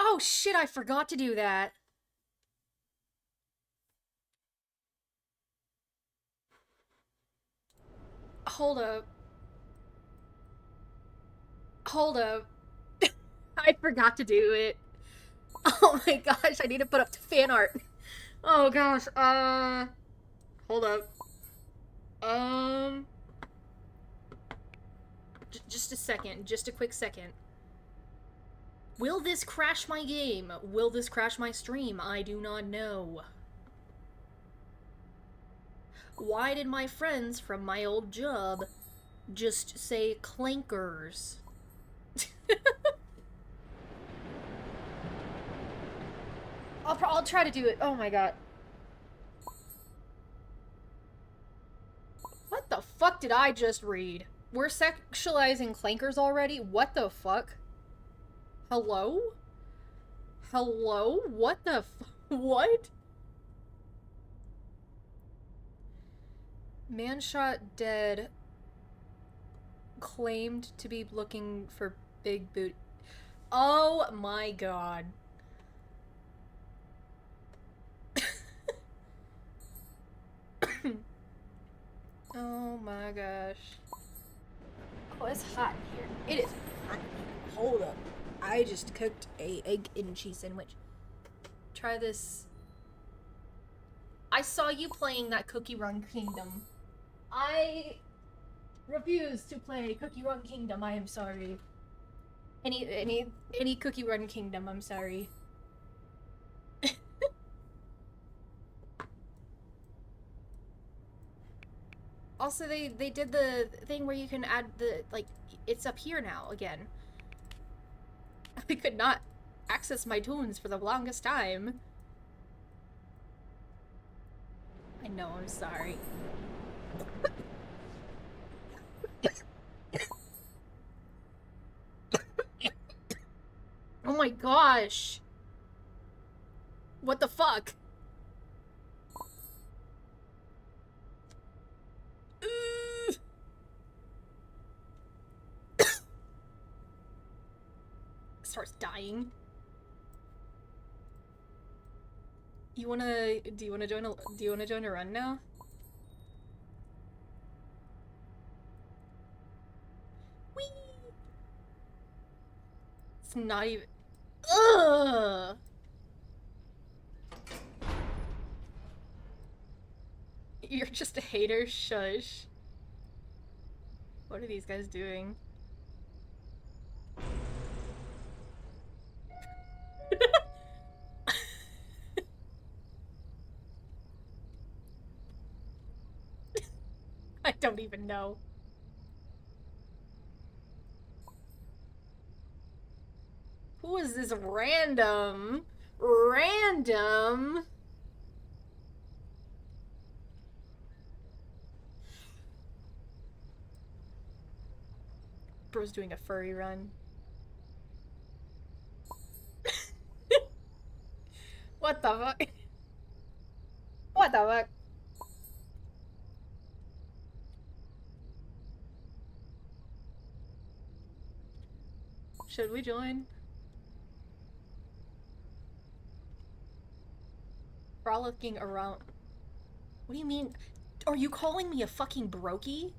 Oh shit, I forgot to do that. Hold up. Hold up. I forgot to do it. Oh my gosh, I need to put up the fan art. Oh gosh, hold up. Um, just a second, just a quick second. Will this crash my game? Will this crash my stream? I do not know. Why did my friends from my old job just say clankers? I'll try to do it. Oh my god. What the fuck did I just read? We're sexualizing clankers already? What the fuck? Hello? Hello? What the what? Man shot dead. Claimed to be looking for big boot. Oh my god. Oh my gosh. Oh, it's hot in here. It is hot in here. Hold up. I just cooked a egg and cheese sandwich. Try this. I saw you playing that Cookie Run Kingdom. I refuse to play Cookie Run Kingdom. I am sorry. Any Cookie Run Kingdom. I'm sorry. Also, they did the thing where you can add the like. It's up here now again. I could not access my tunes for the longest time. I know. I'm sorry. Oh my gosh. What the fuck? Starts dying. Do you wanna join a run now? Whee! It's not even. Ugh! You're just a hater, shush. What are these guys doing? I don't even know. Who is this random? Random? Bro's doing a furry run. What the fuck? What the fuck? Should we join? Frolicking around. What do you mean? Are you calling me a fucking brokey?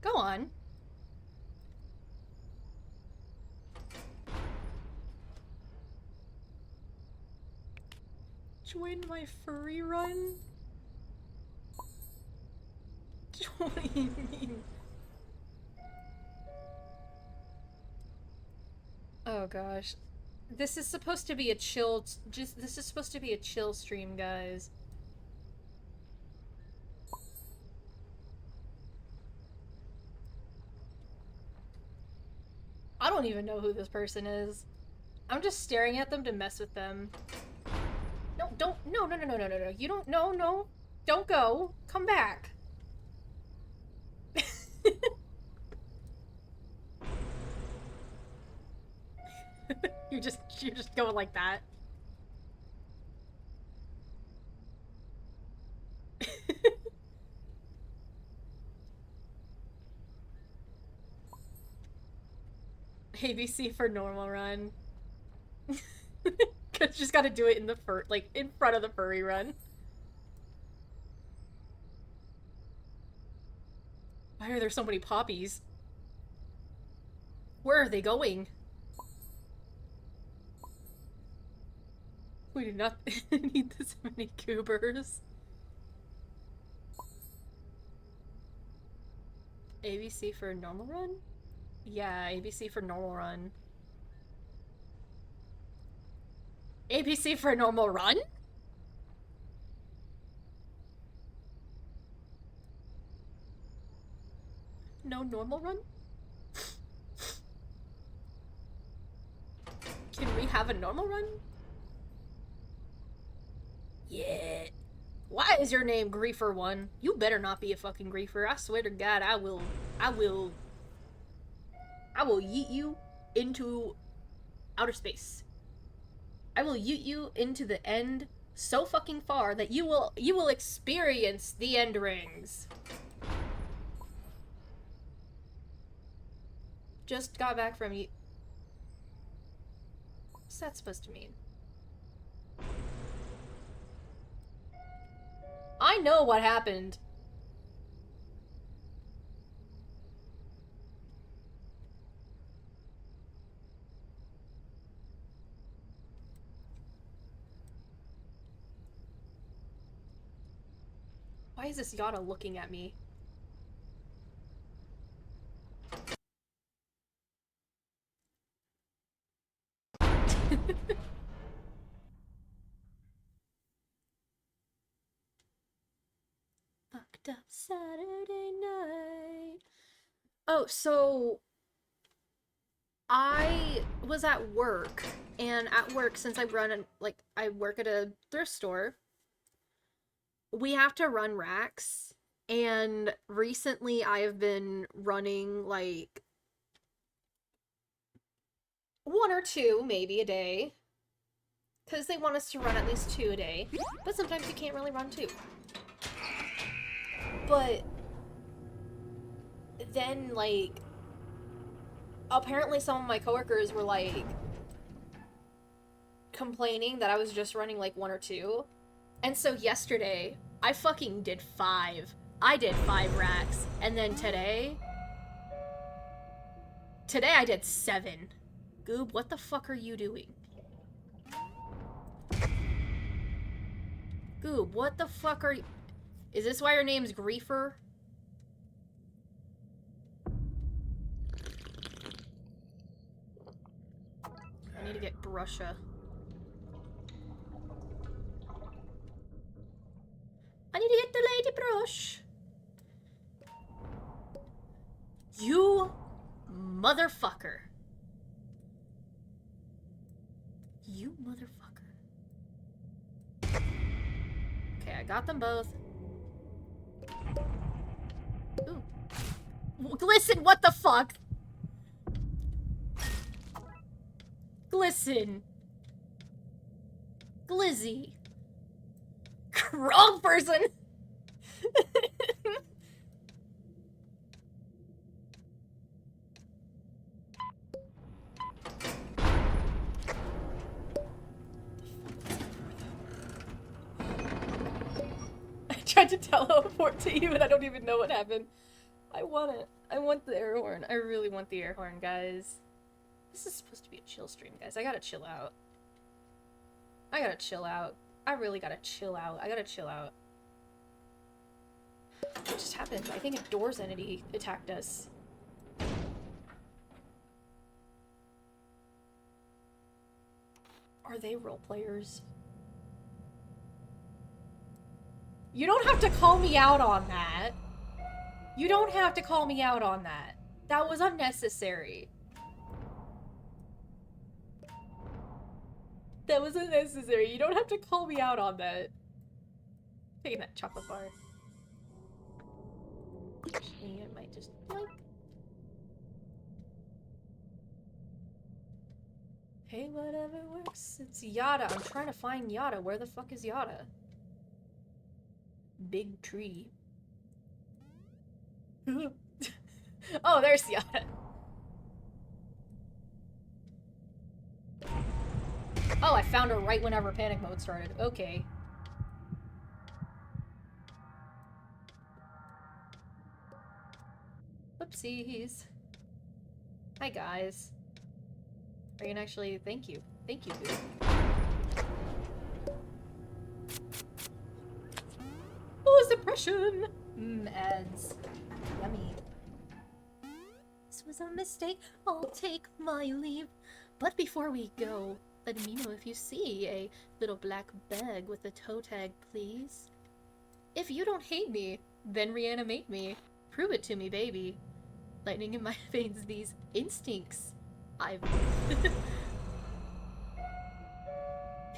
Go on. Join my furry run? What do you mean? Oh gosh. This is supposed to be a chill, this is supposed to be a chill stream, guys. I don't even know who this person is. I'm just staring at them to mess with them. No, don't, no. You don't, no. Don't go. Come back. You're just going like that. ABC for normal run. Cause just gotta do it in the in front of the furry run. Why are there so many poppies? Where are they going? We do not need this many goobers. ABC for normal run? Yeah, ABC for normal run. ABC for normal run? No normal run? Can we have a normal run? Yeah. Why is your name Griefer1? You better not be a fucking griefer. I swear to God, I will yeet you into outer space. I will yeet you into the end so fucking far that you will experience the end rings. Just got back from you. What's that supposed to mean? I know what happened. Why is this Yada looking at me? Fucked up Saturday night. Oh, so I was at work, and at work, since I work at a thrift store, we have to run racks, and recently I have been running like one or two maybe a day, because they want us to run at least 2 a day, but sometimes you can't really run 2. But then, like, apparently some of my coworkers were, like, complaining that I was just running, like, 1 or 2. And so yesterday, I fucking did 5. I did 5 racks. And then today I did 7. Goob, what the fuck are you doing? Goob, what the fuck are you... Is this why your name's Griefer? I need to get Brusha. I need to get the lady brush. You motherfucker. You motherfucker. Okay, I got them both. Ooh. Glisten, what the fuck? Glisten. Glizzy. Wrong person! I tried to teleport to you and I don't even know what happened. I want it. I want the air horn. I really want the air horn, guys. This is supposed to be a chill stream, guys. I gotta chill out. I gotta chill out. I really gotta chill out. I gotta chill out. What just happened? I think a Doors entity attacked us. Are they role players? You don't have to call me out on that. You don't have to call me out on that. That was unnecessary. That was unnecessary. You don't have to call me out on that. Taking that chocolate bar. Actually, I might just like. Hey, whatever works. It's Yada. I'm trying to find Yada. Where the fuck is Yada? Big tree. Oh, there's Yada. Oh, I found her right whenever panic mode started. Okay. Whoopsies. Hi, guys. I can actually... Thank you. Thank you, dude. Oh, suppression! Ads. Yummy. This was a mistake. I'll take my leave. But before we go, let me know if you see a little black bag with a toe tag, please. If you don't hate me, then reanimate me. Prove it to me, baby. Lightning in my veins, these instincts. I've...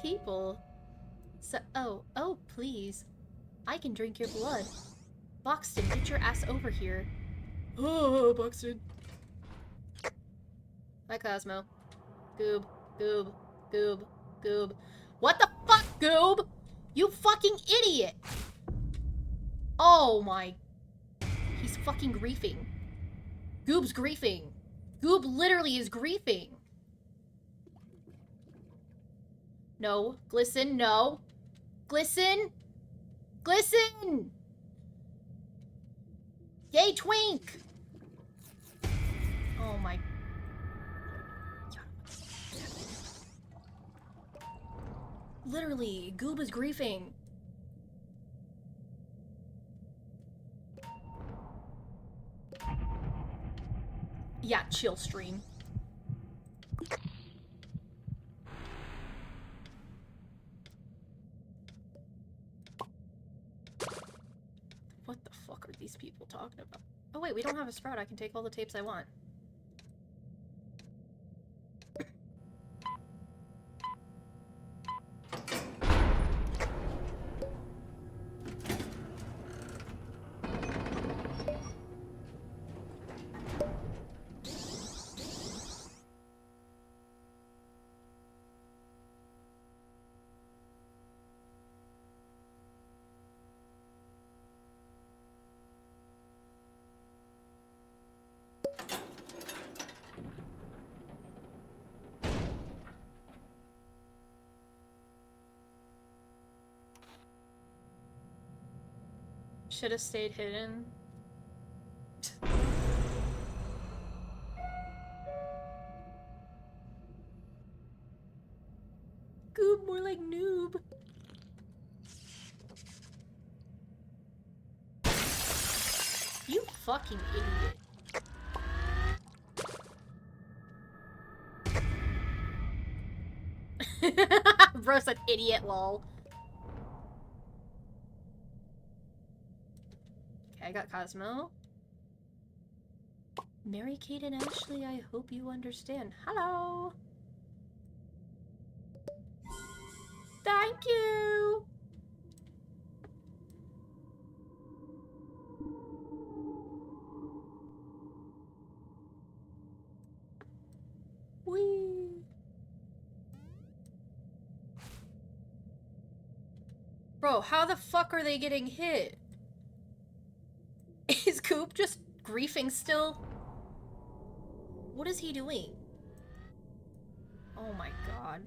People. So, oh, please. I can drink your blood. Boxton, get your ass over here. Oh, Boxton. Hi, Cosmo. Goob, goob, goob, goob. What the fuck, Goob? You fucking idiot! Oh my... He's fucking griefing. Goob's griefing. Goob literally is griefing. No. Glisten, no. Glisten! Glisten! Yay, Twink! Oh my... Literally, Goob is griefing. Yeah, chill, stream. What the fuck are these people talking about? Oh wait, we don't have a sprout. I can take all the tapes I want. Should have stayed hidden. Goob, more like noob. You fucking idiot. Bro said idiot, lol. Okay, I got Cosmo. Mary Kate and Ashley, I hope you understand. Hello! Thank you! Whee! Bro, how the fuck are they getting hit? Is Coop just griefing still? What is he doing? Oh my god.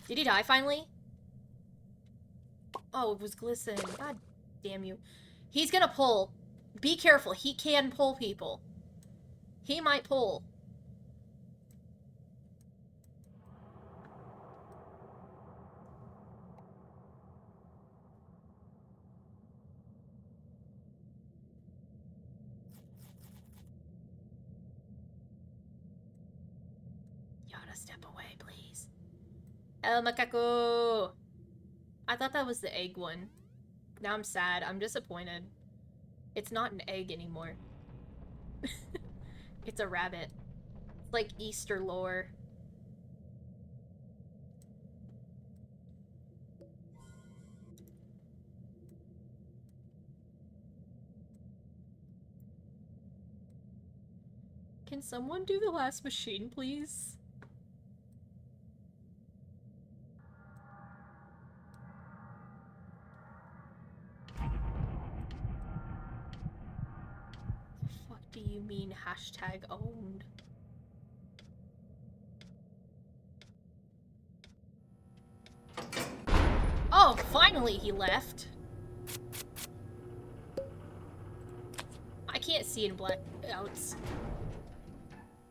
Did he die finally? Oh, it was Glisten. God damn you. He's gonna pull. Be careful. He can pull people. He might pull. Yara, step away, please. El Macaco! I thought that was the egg one. Now I'm sad. I'm disappointed. It's not an egg anymore. It's a rabbit. It's like Easter lore. Can someone do the last machine, please? The fuck do you mean hashtag owned? Finally, he left. I can't see in blackouts.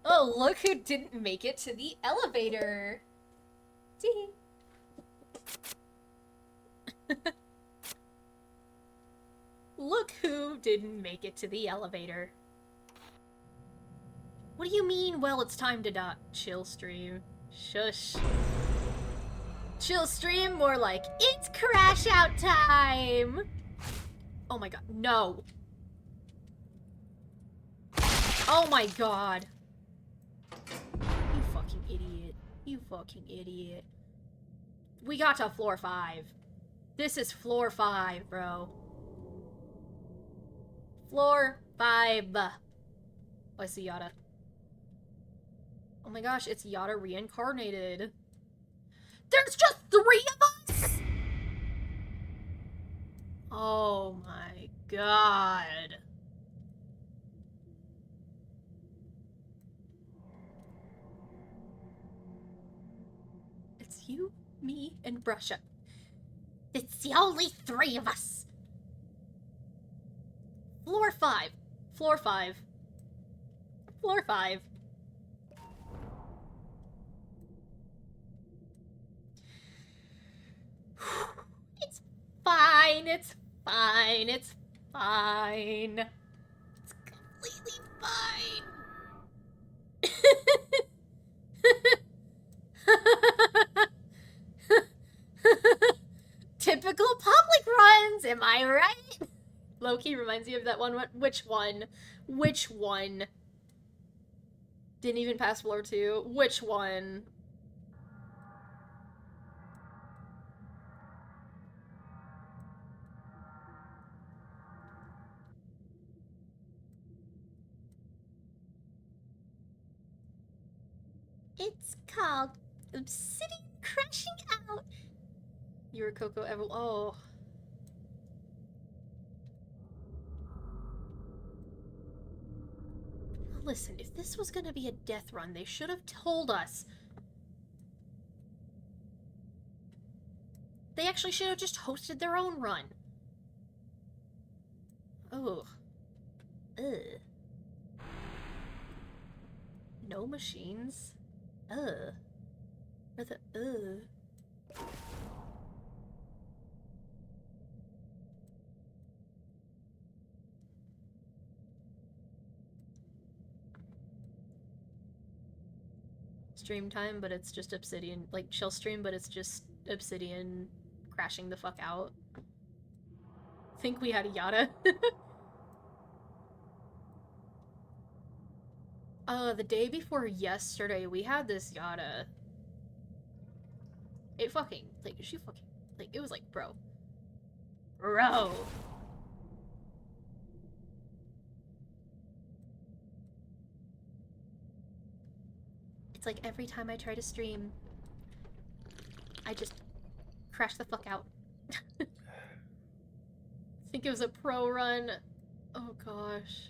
Oh, look who didn't make it to the elevator. Tee. Look who didn't make it to the elevator. What do you mean, well, it's time to die? Chill stream. Shush. Chill stream, more like, it's crash out time! Oh my god, no. Oh my god. You fucking idiot. You fucking idiot. We got to floor 5. This is floor 5, bro. Floor 5. Oh, I see Yada. Oh my gosh, it's Yada reincarnated. There's just 3 of us?! Oh my god. It's you, me, and Brusha. It's the only 3 of us! Floor 5. Floor 5. Floor 5. It's fine, it's fine, it's fine. It's completely fine. Typical public runs, am I right? Loki reminds me of that one. Which one? Which one? Didn't even pass floor 2. Which one? It's called Obsidian Crashing Out. You're Coco Evel. Oh. Listen, if this was gonna be a death run, they should have told us. They actually should have just hosted their own run. Oh. Ugh. No machines? Ugh. Or the ugh. Stream time, but it's just Obsidian. Like, chill stream, but it's just Obsidian crashing the fuck out. Think we had a Yada. The day before yesterday, we had this Yada. It fucking, like, she fucking, like, it was like, bro. Bro. It's like every time I try to stream, I just crash the fuck out. I think it was a pro run. Oh gosh.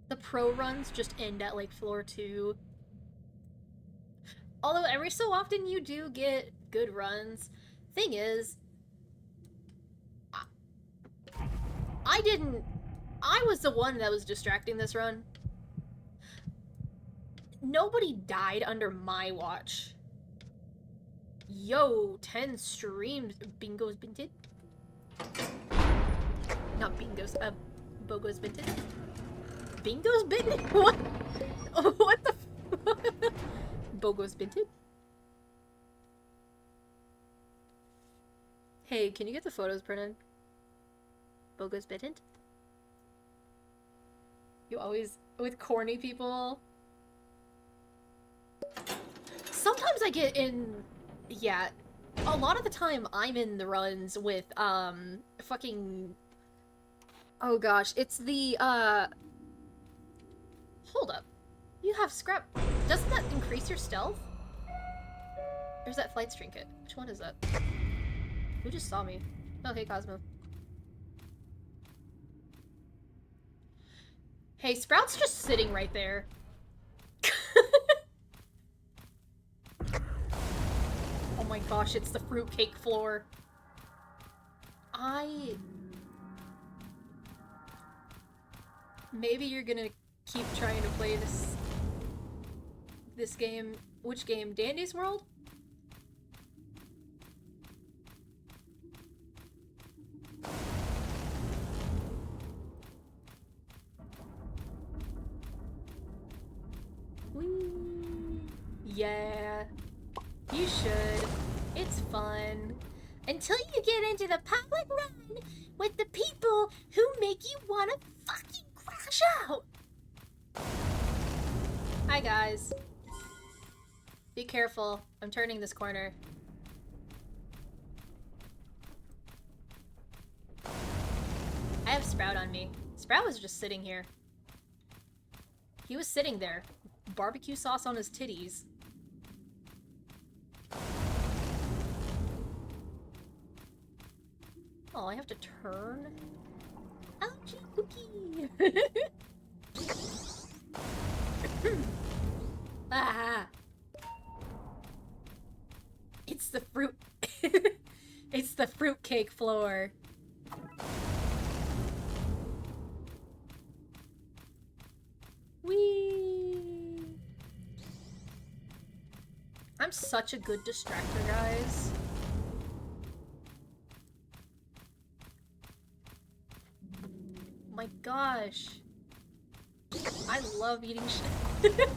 The pro runs just end at like floor 2. Although every so often you do get good runs. Thing is, I was the one that was distracting this run. Nobody died under my watch. Yo, 10 streams. Bingo's Binted? Not Bingo's, Bogo's Binted? Bingo's Binted? What? What the f- Bogo's Binted? Hey, can you get the photos printed? Bogo's Binted? You always, with corny people. Sometimes I get in, yeah, a lot of the time I'm in the runs with, fucking, oh gosh, it's the, hold up. You have scrap, doesn't that increase your stealth? Or is that Flight's Trinket? Which one is that? Who just saw me? Oh, hey, Cosmo. Hey, Sprout's just sitting right there. Oh my gosh, it's the fruitcake floor. Maybe you're gonna keep trying to play this game. Which game? Dandy's World? Whee! Yeah, you should. It's fun. Until you get into the public run with the people who make you wanna fucking crash out. Hi guys. Be careful. I'm turning this corner. I have Sprout on me. Sprout was just sitting here. He was sitting there. Barbecue sauce on his titties. Oh, I have to turn? Ouchie cookie! Ah! It's the fruit... It's the fruitcake floor. Whee! I'm such a good distractor, guys. My gosh. I love eating shit.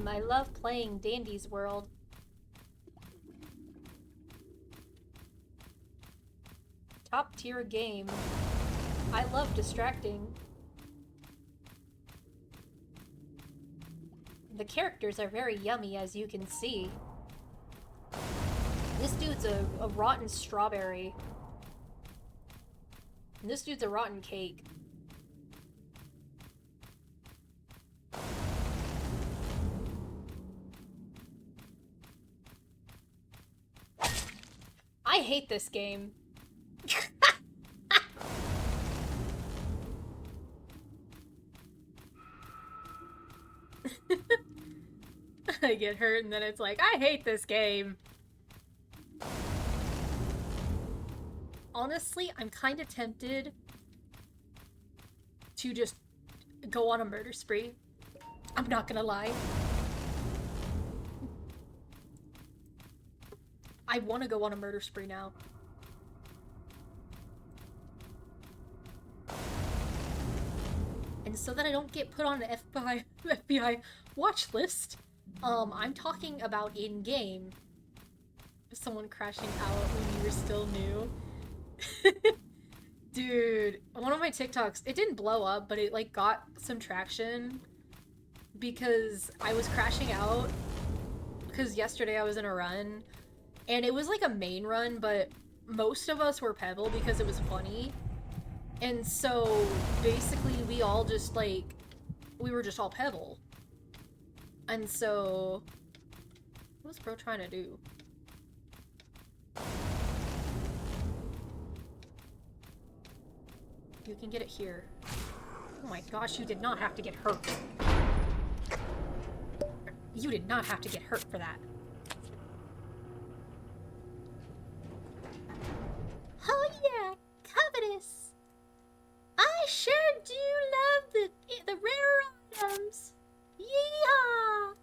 I love playing Dandy's World. Top tier game. I love distracting. The characters are very yummy, as you can see. This dude's a rotten strawberry. And this dude's a rotten cake. I hate this game. I get hurt and then it's like, I hate this game. Honestly, I'm kind of tempted to just go on a murder spree. I'm not gonna lie. I want to go on a murder spree now. And so that I don't get put on an FBI watch list, I'm talking about in-game. Someone crashing out when you were still new. Dude, one of my TikToks, it didn't blow up, but it like got some traction because I was crashing out because yesterday I was in a run and it was like a main run, but most of us were Pebble because it was funny. And so basically we all just like, we were just all Pebble. And so, what's bro trying to do? You can get it here. Oh my gosh, you did not have to get hurt. You did not have to get hurt for that. Oh yeah, covetous. I sure do love the rare items. Yeehaw!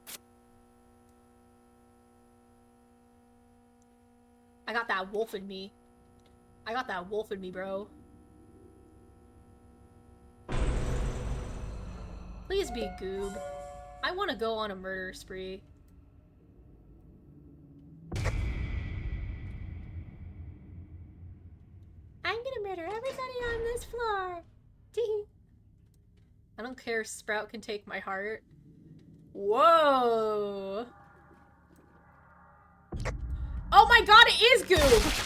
I got that wolf in me. I got that wolf in me, bro. Please be Goob. I want to go on a murder spree. I'm gonna murder everybody on this floor. I don't care if Sprout can take my heart. Whoa! Oh my god, it is Goob!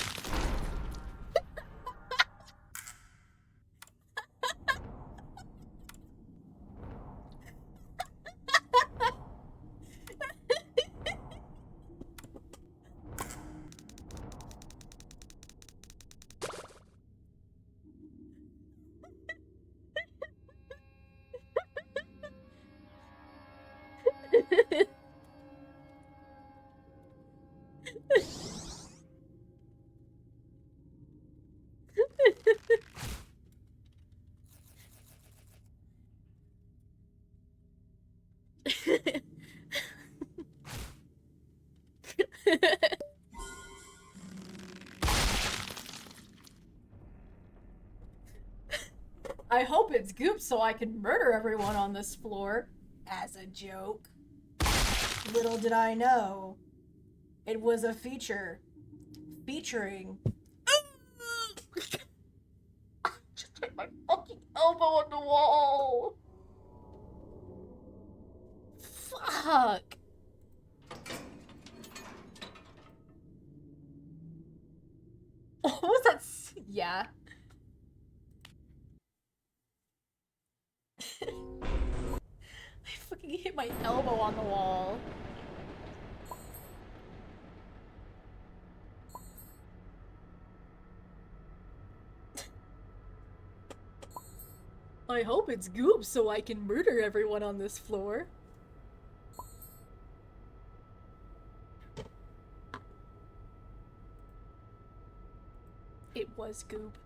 I hope it's goop so I can murder everyone on this floor. As a joke. Little did I know, it was a feature featuring. I just hit my fucking elbow on the wall. Fuck. What was that? Yeah. I fucking hit my elbow on the wall. I hope it's goop so I can murder everyone on this floor. It was goop.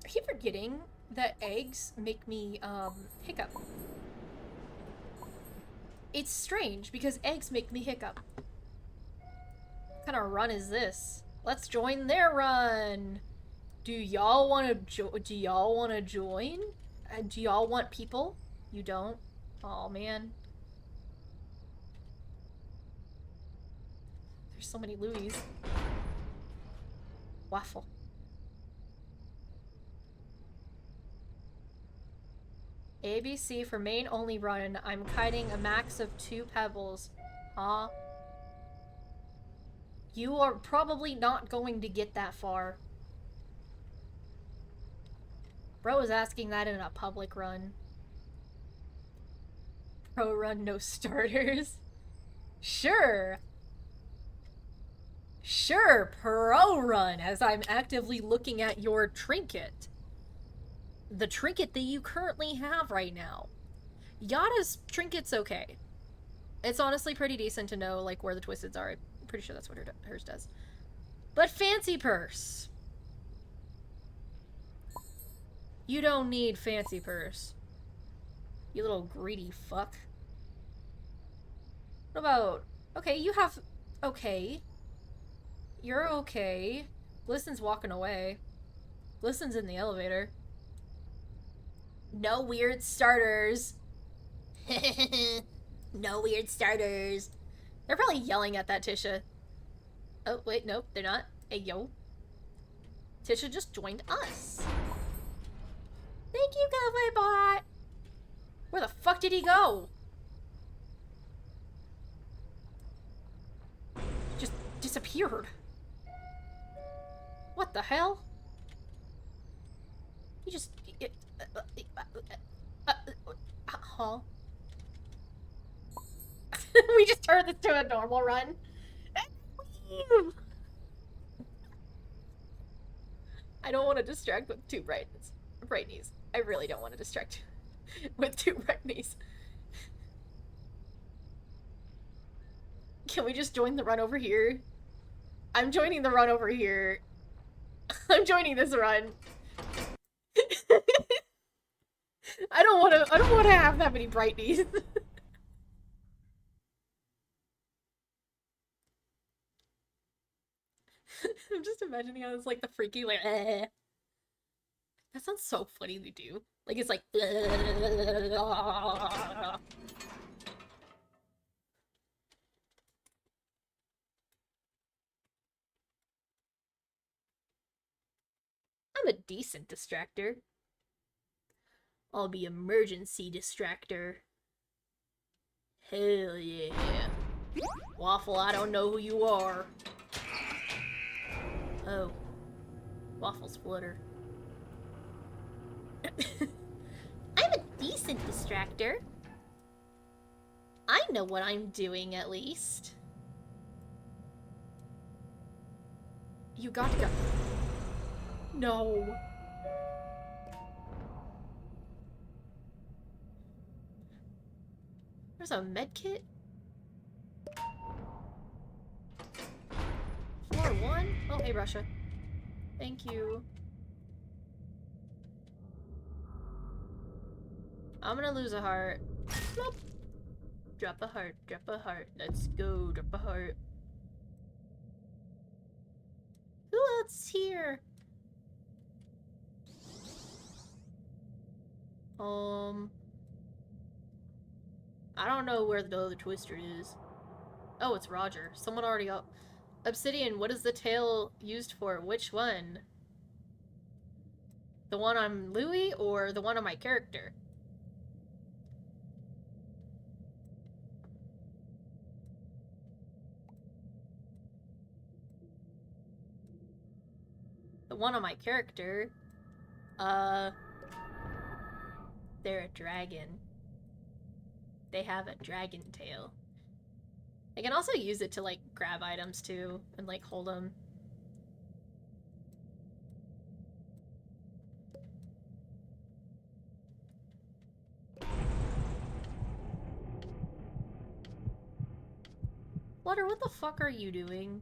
I keep forgetting that eggs make me, hiccup. It's strange, because eggs make me hiccup. What kind of run is this? Let's join their run! Do y'all wanna join? Do y'all want people? You don't? Aw, man. There's so many Louis. Waffle. ABC for main only run. I'm kiting a max of 2 pebbles. Huh? You are probably not going to get that far. Bro is asking that in a public run. Pro run, no starters. Sure. Sure, pro run, as I'm actively looking at your trinket. The trinket that you currently have right now. Yada's trinket's okay. It's honestly pretty decent to know, like, where the twisteds are. I'm pretty sure that's what hers does. But Fancy Purse. You don't need Fancy Purse. You little greedy fuck. What about... Okay, you have... Okay. You're okay. Glisten's walking away. Glisten's in the elevator. No weird starters. No weird starters. They're probably yelling at that Tisha. Oh, wait, nope, they're not. Hey, yo. Tisha just joined us. Thank you, Cowboy Bot. Where the fuck did he go? Just disappeared. What the hell? He just... huh? We just turned this to a normal run. I don't want to distract with 2 Brightneys. I really don't want to distract with 2 Brightneys. Can we just join the run over here? I'm joining the run over here. I'm joining this run. I don't want to have that many Brightneys. I'm just imagining how it's like the freaky, like, eh. That sounds so funny to do. Like, it's like, I'm a decent distractor. I'll be emergency distractor. Hell yeah. Waffle, I don't know who you are. Oh. Waffle splitter. I'm a decent distractor. I know what I'm doing, at least. You got to go. No. There's a med kit? Floor 1? Oh, hey, Russia. Thank you. I'm gonna lose a heart. Nope. Drop a heart, drop a heart. Let's go, drop a heart. Who else is here? I don't know where the other twister is. Oh, it's Roger. Someone already up. Obsidian, what is the tail used for? Which one? The one on Louis or the one on my character? The one on my character. They're a dragon. They have a dragon tail. I can also use it to, like, grab items, too, and, like, hold them. Flutter, what the fuck are you doing?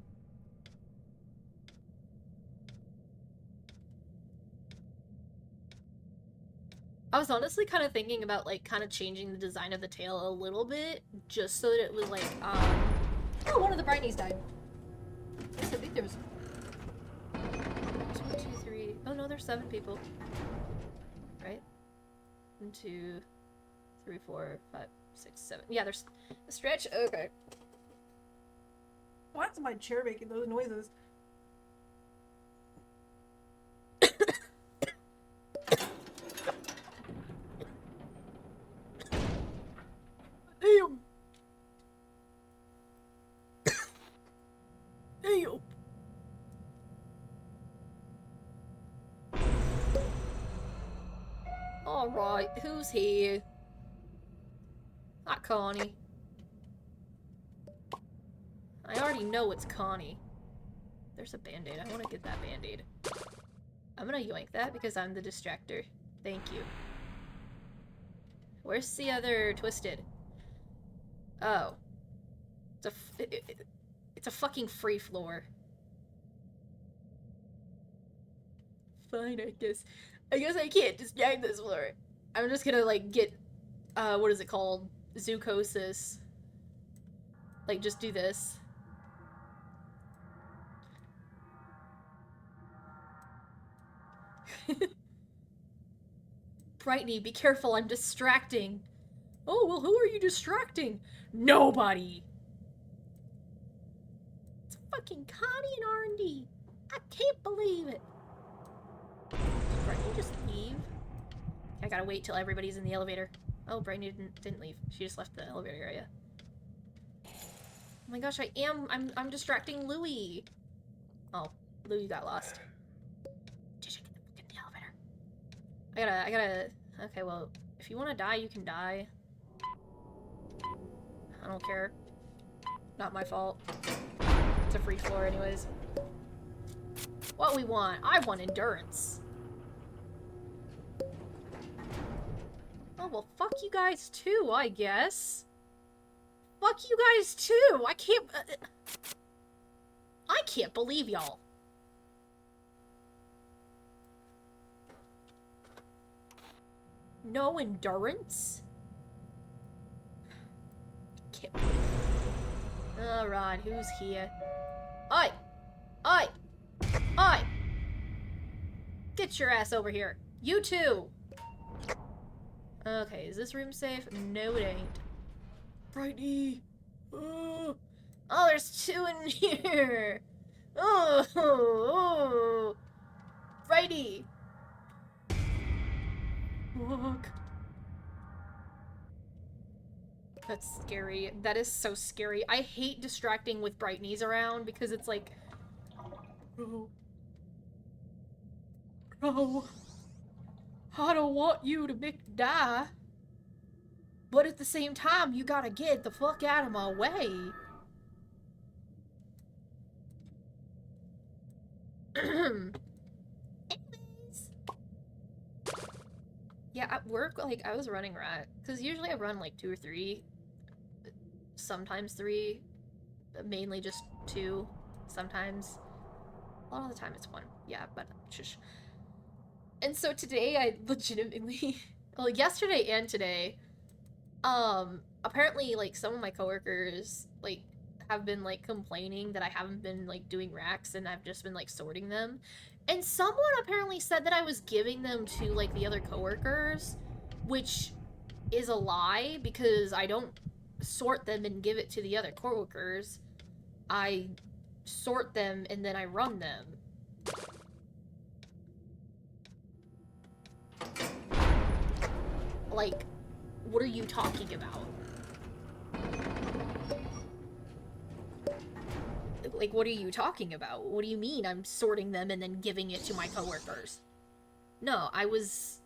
I was honestly kind of thinking about, like, kind of changing the design of the tail a little bit, just so that it was, like, Oh, one of the Brightneys died. I think there was... 1, 2, 3... Oh, no, there's 7 people. Right? 1, 2, 3, 4, 5, 6, 7. Yeah, there's a stretch. Okay. Why is my chair making those noises? Damn. Damn. Alright, who's here? Not Connie. I already know it's Connie. There's a band-aid. I want to get that band-aid. I'm gonna yoink that because I'm the distractor. Thank you. Where's the other Twisted? Oh. It's a fucking free floor. Fine, I guess. I guess I can't distract this floor. I'm just gonna, like, get, what is it called? Zoochosis. Like, just do this. Brightney, be careful, I'm distracting. Oh, well, who are you distracting? Nobody! It's fucking Connie and R&D. I can't believe it. Did Brightney just leave? I gotta wait till everybody's in the elevator. Oh, Brightney didn't leave. She just left the elevator area. Oh my gosh, I'm distracting Louis. Oh, Louis got lost. Did you get in the elevator? I gotta, okay, well, if you want to die, you can die. I don't care. Not my fault. It's a free floor anyways. What we want? I want endurance. Oh, well, fuck you guys too, I guess. Fuck you guys too! I can't believe y'all. No endurance? Can't believe it. Alright, who's here? Oi! Oi! Oi! Get your ass over here. You too! Okay, is this room safe? No, it ain't. Brightney! Oh, there's 2 in here! Oh! Brightney! Fuck. That's scary. That is so scary. I hate distracting with Brightneys around because it's like... Bro. Bro. I don't want you to die. But at the same time, you gotta get the fuck out of my way. Anyways. Yeah, at work, like, I was running rat. Because usually I run, like, 2 or 3. Sometimes 3. Mainly just 2. Sometimes. A lot of the time it's 1. Yeah, but shush. And so today I legitimately... Well, yesterday and today, apparently, like, some of my coworkers, like, have been, like, complaining that I haven't been, like, doing racks and I've just been, like, sorting them. And someone apparently said that I was giving them to, like, the other coworkers, which is a lie because I don't sort them and give it to the other coworkers. I sort them and then I run them. Like, what are you talking about? Like, what are you talking about? What do you mean I'm sorting them and then giving it to my coworkers? No, I was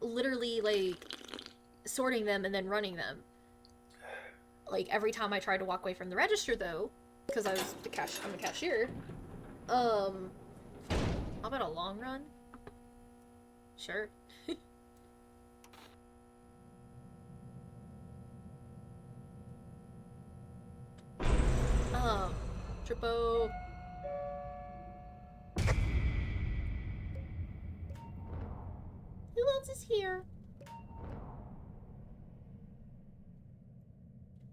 literally, like, sorting them and then running them. Like, every time I tried to walk away from the register, though, because I'm the cashier, how about a long run? Sure. Tripo. Who else is here?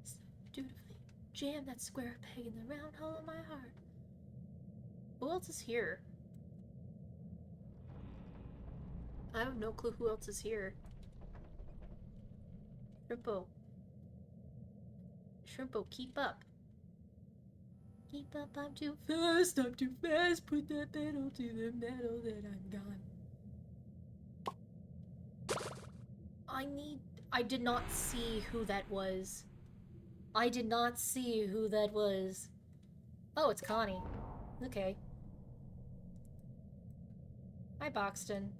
So dutifully jam that square peg in the round hole of my heart. Who else is here? I have no clue who else is here. Shrimpo. Shrimpo, keep up. Keep up, I'm too fast, put that pedal to the metal that I'm gone. I did not see who that was. I did not see who that was. Oh, it's Connie. Okay. Hi, Boxton.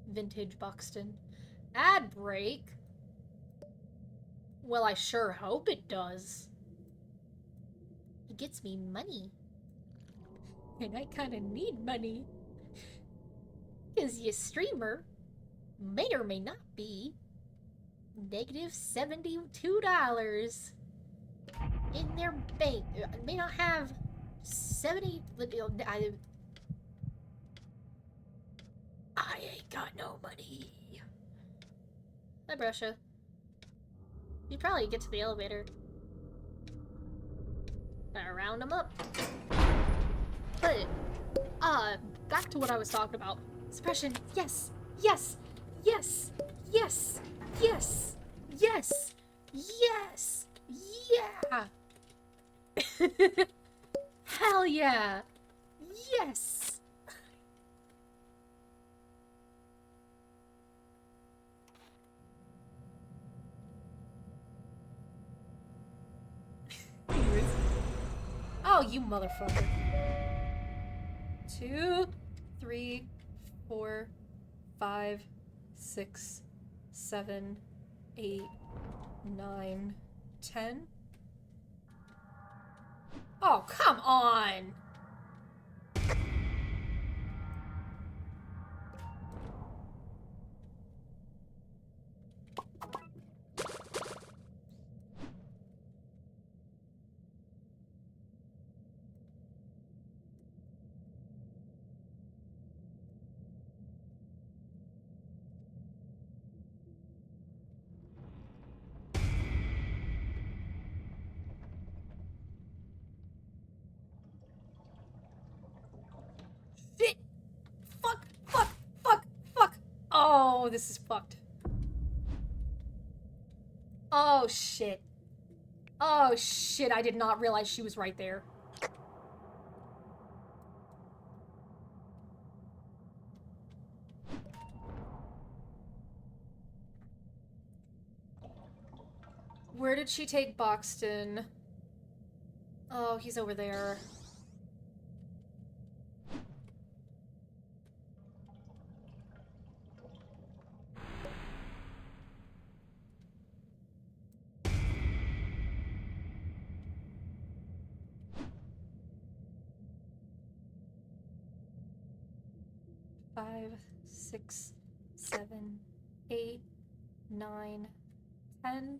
Vintage Boxton. Ad break? Well, I sure hope it does. It gets me money. And I kinda need money. 'Cause your streamer may or may not be negative $72 in their bank. May not have 70. I ain't got no money. Hi, Brusha. You'd probably get to the elevator. Gotta round them up. But, back to what I was talking about. Suppression, yes, yes, yes, yes, yes, yes, yes, yeah. Hell yeah, yes. Oh, you motherfucker. 2, 3, 4, 5, 6, 7, 8, 9, 10. Oh, come on! Shit! Fuck! Fuck! Fuck! Fuck! Oh, this is fucked. Oh, shit. Oh, shit, I did not realize she was right there. Where did she take Boxton? Oh, he's over there. Five, 6, 7, 8, 9, 10.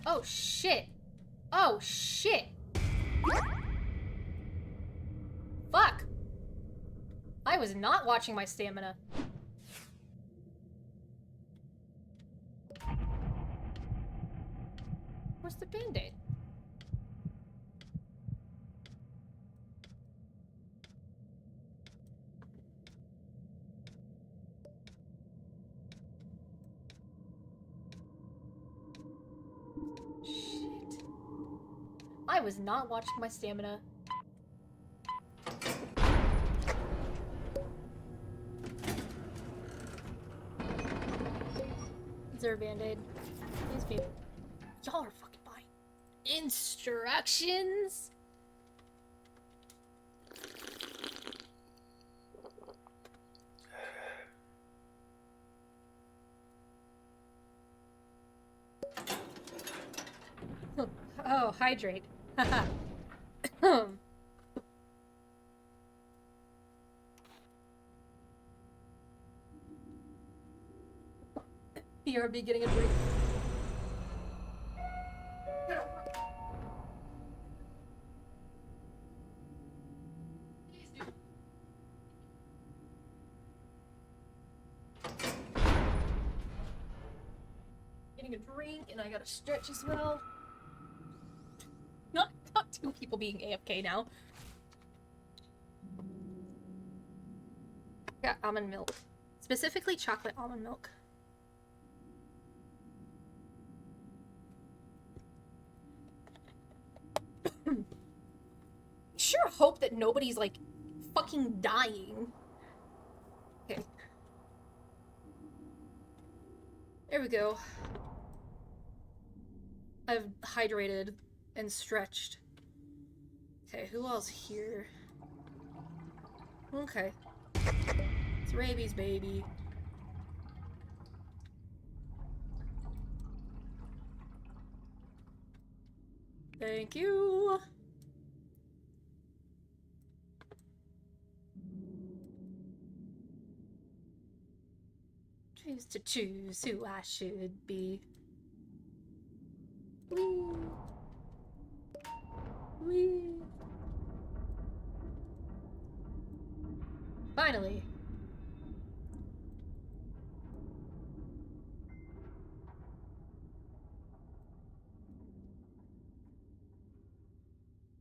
Oh, shit. Oh, shit. Fuck. I was not watching my stamina. Where's the band-aid? Shit. I was not watching my stamina. Is there a band-aid? Please be. Y'all are fucking buying instructions? Oh, hydrate. Haha. BRB getting a drink. Getting a drink, and I gotta stretch as well. Not two people being AFK now. Got almond milk. Specifically chocolate almond milk. Sure hope that nobody's like fucking dying. Okay. There we go. I've hydrated and stretched. Okay, who else here? Okay. It's rabies, baby. Thank you. To choose who I should be. Wee. Wee. Finally.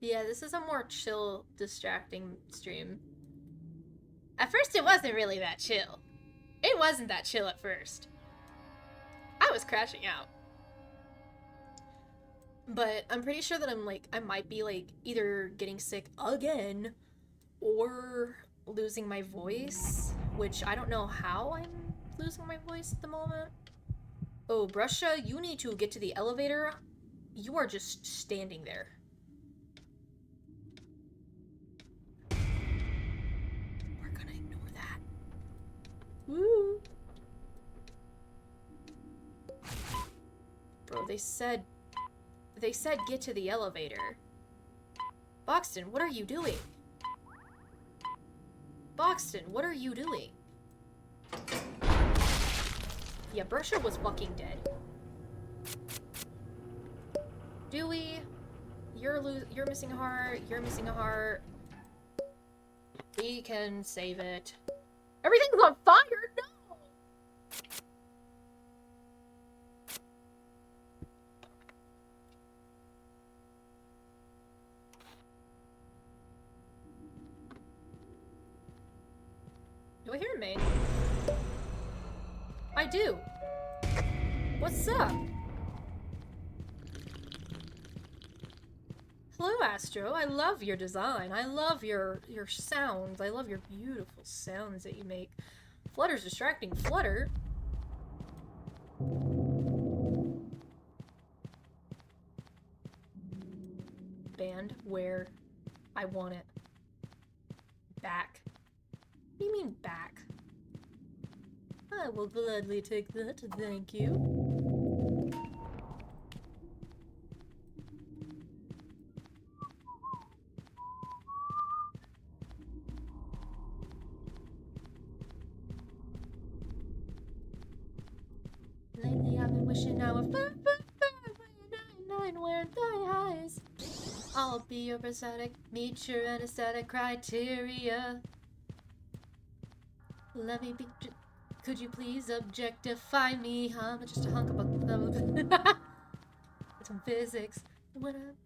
Yeah, this is a more chill, distracting stream. At first it wasn't really that chill. It wasn't that chill at first. I was crashing out. But I'm pretty sure that I might be like either getting sick again or losing my voice, which I don't know how I'm losing my voice at the moment. Oh, Brusha, you need to get to the elevator. You are just standing there. We're gonna ignore that. Woo! Bro, they said get to the elevator. Boxton, what are you doing? Boxton, what are you doing? Yeah, Brusha was fucking dead. Dewey, you're missing a heart. You're missing a heart. We can save it. Everything's on fire. No. Do I hear a maid? I do. What's up? Hello, Astro. I love your design. I love your sounds. I love your beautiful sounds that you make. Flutter's distracting. Flutter? Band where I want it. Back. What do you mean back? I will gladly take that, thank you. Lately I've been wishing I were 55599 where thy eyes. I'll be your prosthetic, meet your anesthetic criteria. Let me be. Could you please objectify me? I'm just a hunk of some physics. What up?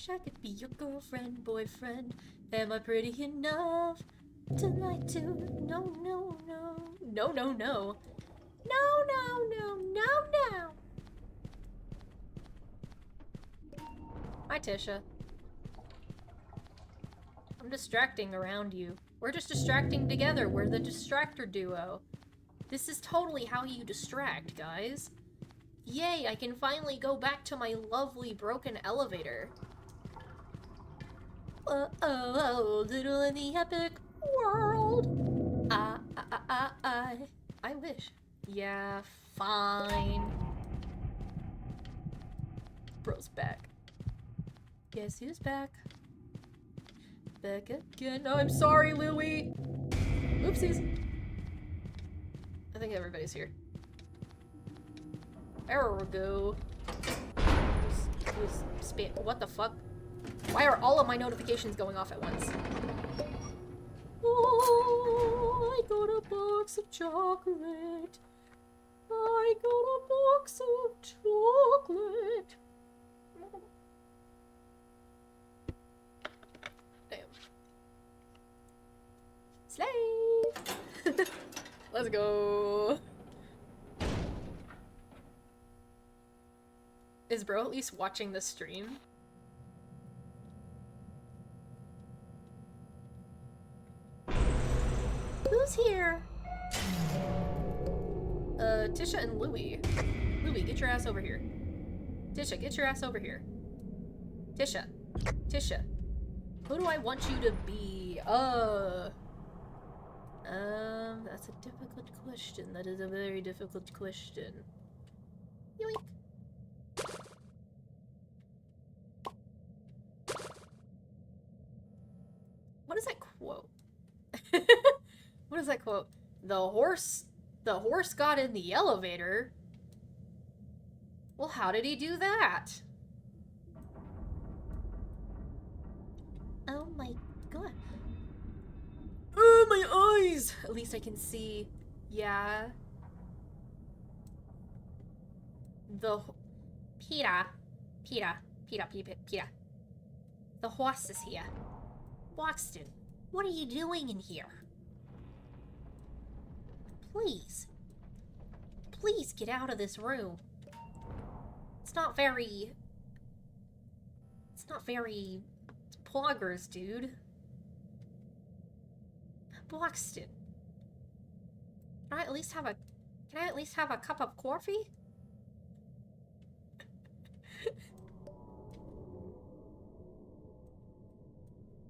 I could be your girlfriend, boyfriend. Am I pretty enough to like to? No, no, no. No, no, no. No, no, no, no, no. Hi, Tisha. I'm distracting around you. We're just distracting together. We're the distractor duo. This is totally how you distract, guys. Yay, I can finally go back to my lovely broken elevator. Little in the epic world. I wish. Yeah, fine. Bro's back. Guess who's back? Back again. Oh, I'm sorry, Louie. Oopsies. I think everybody's here. There we go. What the fuck? Why are all of my notifications going off at once? Oh, I got a box of chocolate. I got a box of chocolate. Damn. Slay! Let's go. Is bro at least watching the stream? Who's here? Tisha and Louie. Louie, get your ass over here. Tisha, get your ass over here. Tisha. Tisha. Who do I want you to be? That's a difficult question. That is a very difficult question. Yoink. What is that quote? What is that quote? The horse got in the elevator. Well, how did he do that? Oh my god. Oh, my eyes! At least I can see. Yeah. Peter. The horse is here. Boxton, what are you doing in here? Please. Please get out of this room. It's not very poggers, dude. Boxton. Can I at least have a cup of coffee?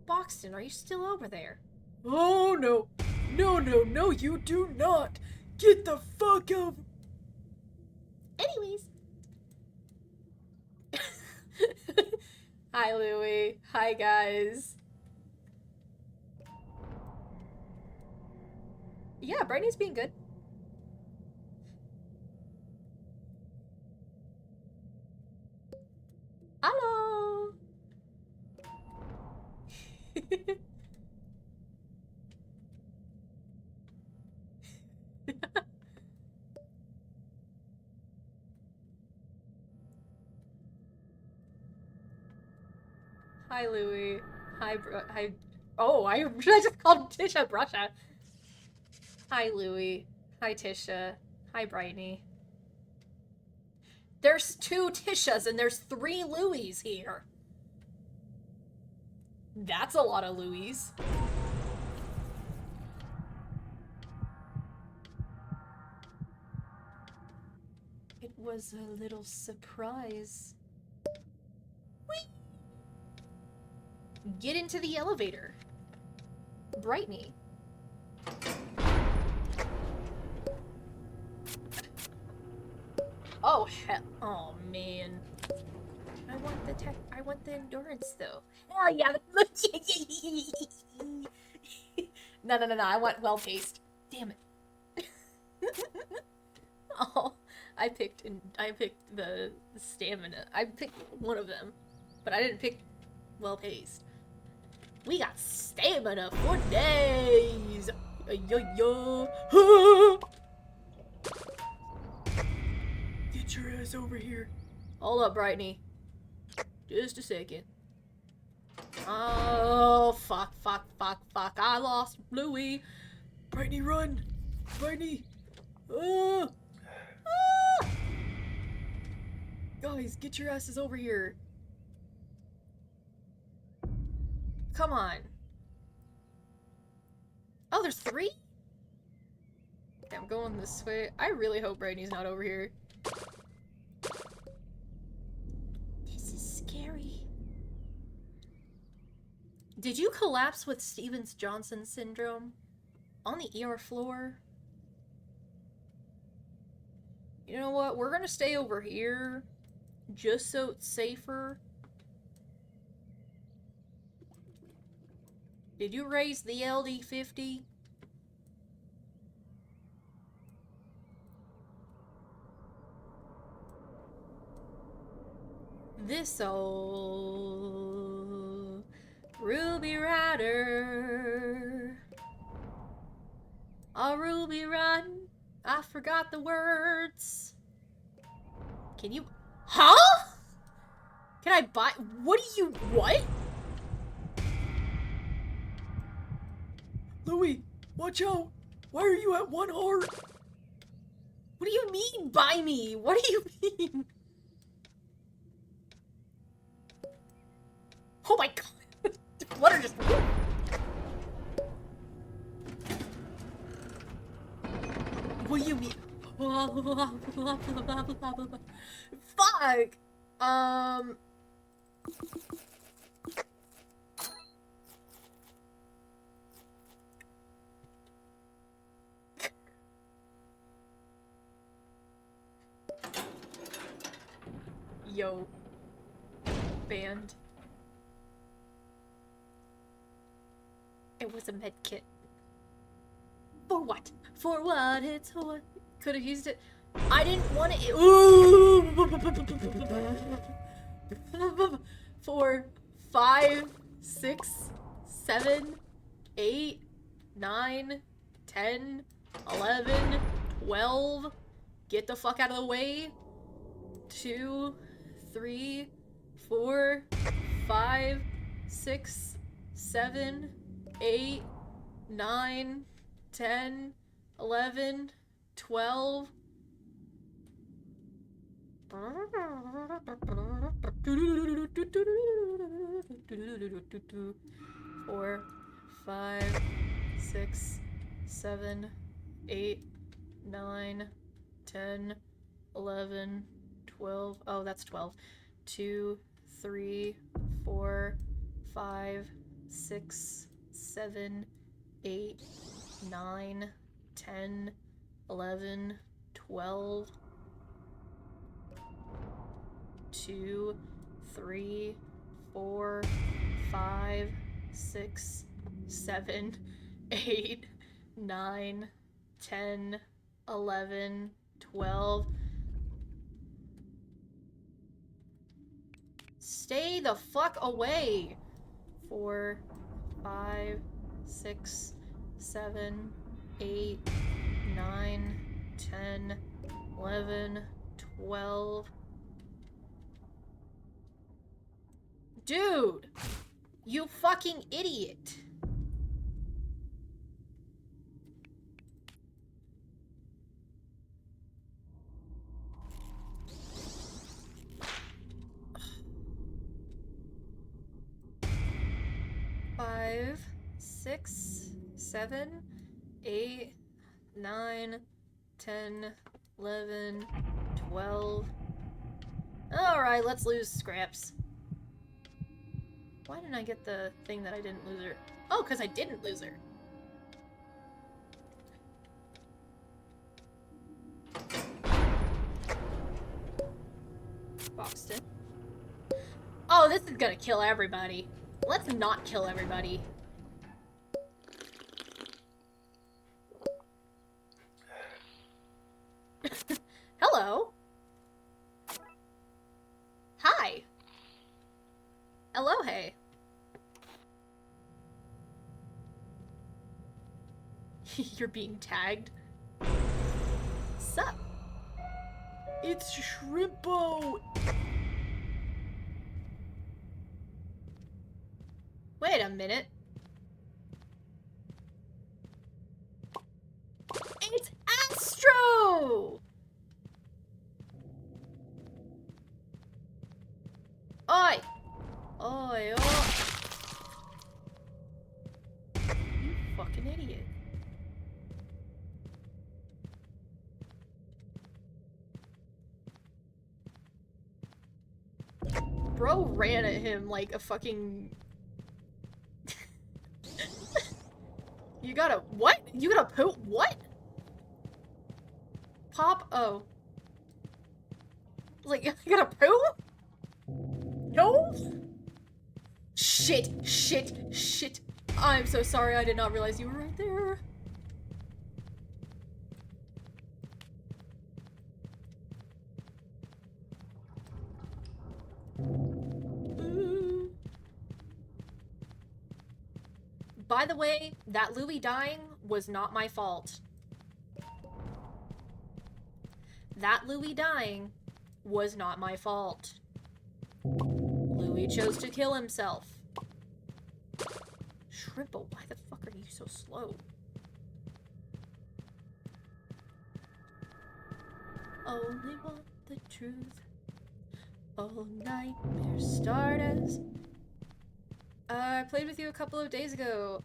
Boxton, are you still over there? Oh no. No, you do not! Get the fuck out! Anyways. Hi, Louie. Hi, guys. Yeah, Brittany's being good. Hello! Hi, Louie. Hi, hi. Oh, I just called Tisha Brusha. Hi, Louie. Hi, Tisha. Hi, Brittany. There's 2 Tishas and there's 3 Louies here. That's a lot of Louies. It was a little surprise. Whee! Get into the elevator. Brittany. Oh, hell. Oh, man. I want the endurance, though. Hell yeah. No. I want well-paced. Damn it. Oh, I picked the stamina. I picked one of them, but I didn't pick well paced. We got stamina for days. Yo. Get your ass over here. Hold up, Brightney. Just a second. Oh, fuck. I lost Bluey. Brightney, run. Brightney. Guys, get your asses over here. Come on. Oh, there's 3? Okay, I'm going this way. I really hope Brightney's not over here. This is scary. Did you collapse with Stevens-Johnson syndrome? On the ER floor? You know what? We're gonna stay over here. Just so it's safer. Did you raise the LD50? This old Ruby Rider. A Ruby Run. I forgot the words. Can you... Huh? Can I buy... What do you... What? Louis, watch out. Why are you at 1 heart? What do you mean, buy me? What do you mean? Oh my god. What are just... What do you mean? Fuck! Yo. Band. It was a med kit. For what? For what it's for. Could have used it. I didn't want it. Ooh. 4, 5, 6, 7, 8, 9, 10, 11, 12. Get the fuck out of the way. 2, 3, 4, 5, 6, 7, 8, 9, 10, 11, 12. 4, 5, 6, 7, 8, 9, 10, 11, 12. Oh, that's 12. 2, 3, 4, 5, 6, 7, 8, 9, 10, 11, 12. 2, 3, 4, 5, 6, 7, 8, 9, 10, 11, 12. Stay the fuck away. 4, 5, 6, 7, 8, 9, 10, 11, 12. Dude! You fucking idiot! Five, 6, 7, 8, 9, 10, 11, 12. Alright, let's lose Scraps. Why didn't I get the thing that I didn't lose her? Oh, because I didn't lose her. Boxton. Oh, this is gonna kill everybody. Let's not kill everybody. Hello. Hi. Hello, hey. You're being tagged. Sup? It's Shrimpo! Wait a minute. It's Astro! Oi! Oi, oi. You fucking idiot. Bro ran at him like a fucking... You gotta- what? You gotta poop? What? Pop? Oh. Like, you gotta poop? No? Shit, shit, shit. I'm so sorry, I did not realize you were right there. By the way, that Louis dying was not my fault. That Louis dying was not my fault. Louis chose to kill himself. Shrimpo, why the fuck are you so slow? Only want the truth. All nightmares start as... I played with you a couple of days ago.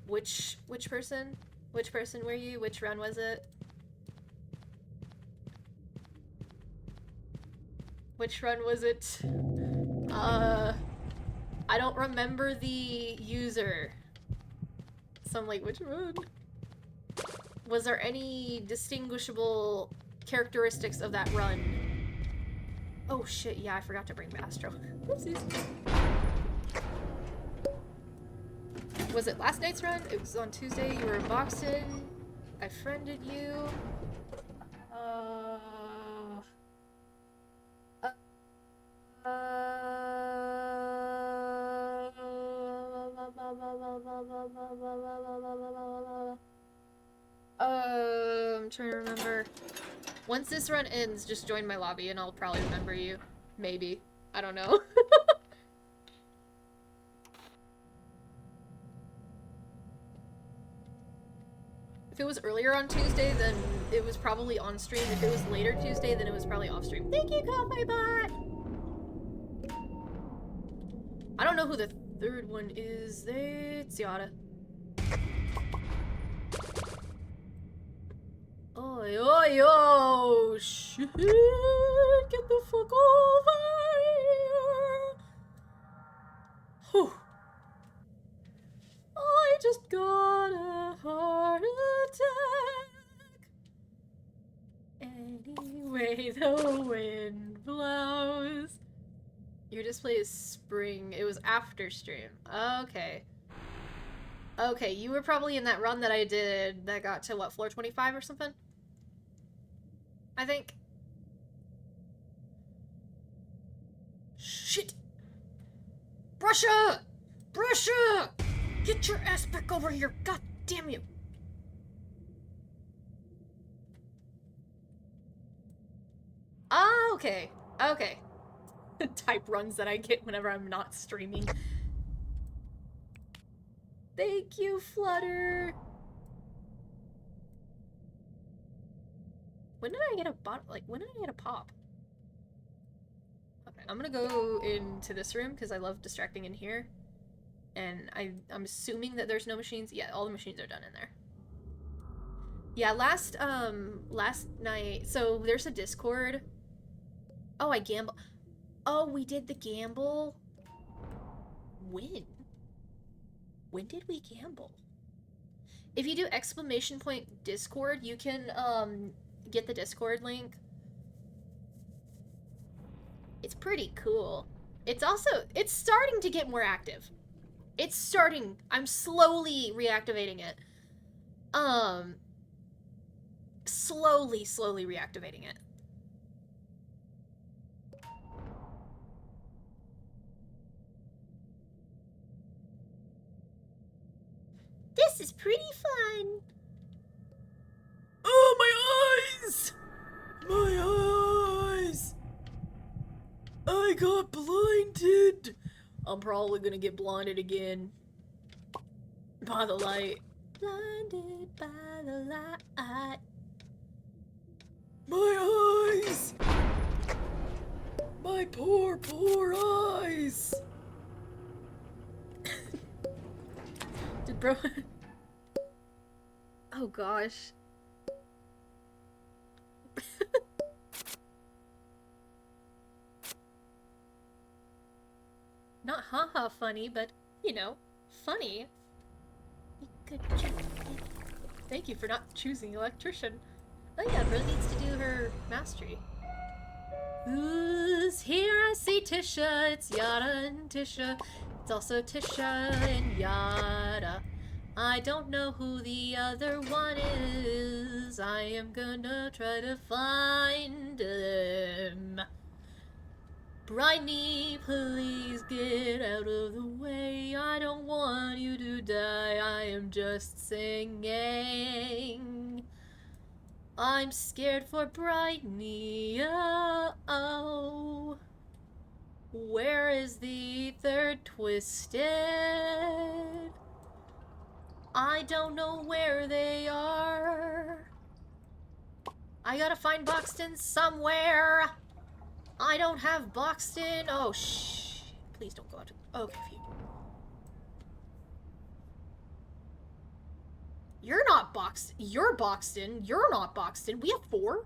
Which person? Which person were you? Which run was it? Which run was it? I don't remember the user. So I'm like, which run? Was there any distinguishable characteristics of that run? Oh shit, yeah, I forgot to bring Astro. Oopsies. Was it last night's run? It was on Tuesday. You were in Boxton. I friended you. I'm trying to remember. Once this run ends, just join my lobby and I'll probably remember you. Maybe. I don't know. If it was earlier on Tuesday, then it was probably on stream. If it was later Tuesday, then it was probably off stream. Thank you, Coffee Bot! I don't know who the third one is. It's Yada. Oi, oi, oh, shit! Get the fuck over here! Whew. I just got a heart attack. Anyway, the wind blows. Your display is spring. It was after stream. Okay. Okay, you were probably in that run that I did that got to, what, floor 25 or something? I think. Shit! Brusha! Brusha! Get your ass back over here! God damn you! Ah, okay. Okay. Type runs that I get whenever I'm not streaming. Thank you, Flutter! When did I get a when did I get a pop? Okay, I'm gonna go into this room because I love distracting in here. And I'm assuming that there's no machines. Yeah, all the machines are done in there. Yeah, last night, so there's a Discord. Oh, I gamble. Oh, we did the gamble? When? When did we gamble? If you do exclamation point Discord, you can, get the Discord link. It's pretty cool. It's starting to get more active. It's starting. I'm slowly reactivating it. Slowly reactivating it. This is pretty fun. got blinded! I'm probably gonna get blinded again. By the light. Blinded by the light. My eyes! My poor, poor eyes! Did bro... Oh gosh. Not haha funny, but, you know, funny. Thank you for not choosing electrician. Oh yeah, Bro needs to do her mastery. Who's here? I see Tisha. It's Yada and Tisha. It's also Tisha and Yada. I don't know who the other one is. I am gonna try to find them. Briny, please get out of the way. I don't want you to die. I am just singing. I'm scared for Briny. Oh. Where is the third twisted? I don't know where they are. I gotta find Boxton somewhere. I don't have Boxton. Oh, shh. Please don't go out. Okay, phew. You're not Boxton. You're Boxton. You're not Boxton. We have 4?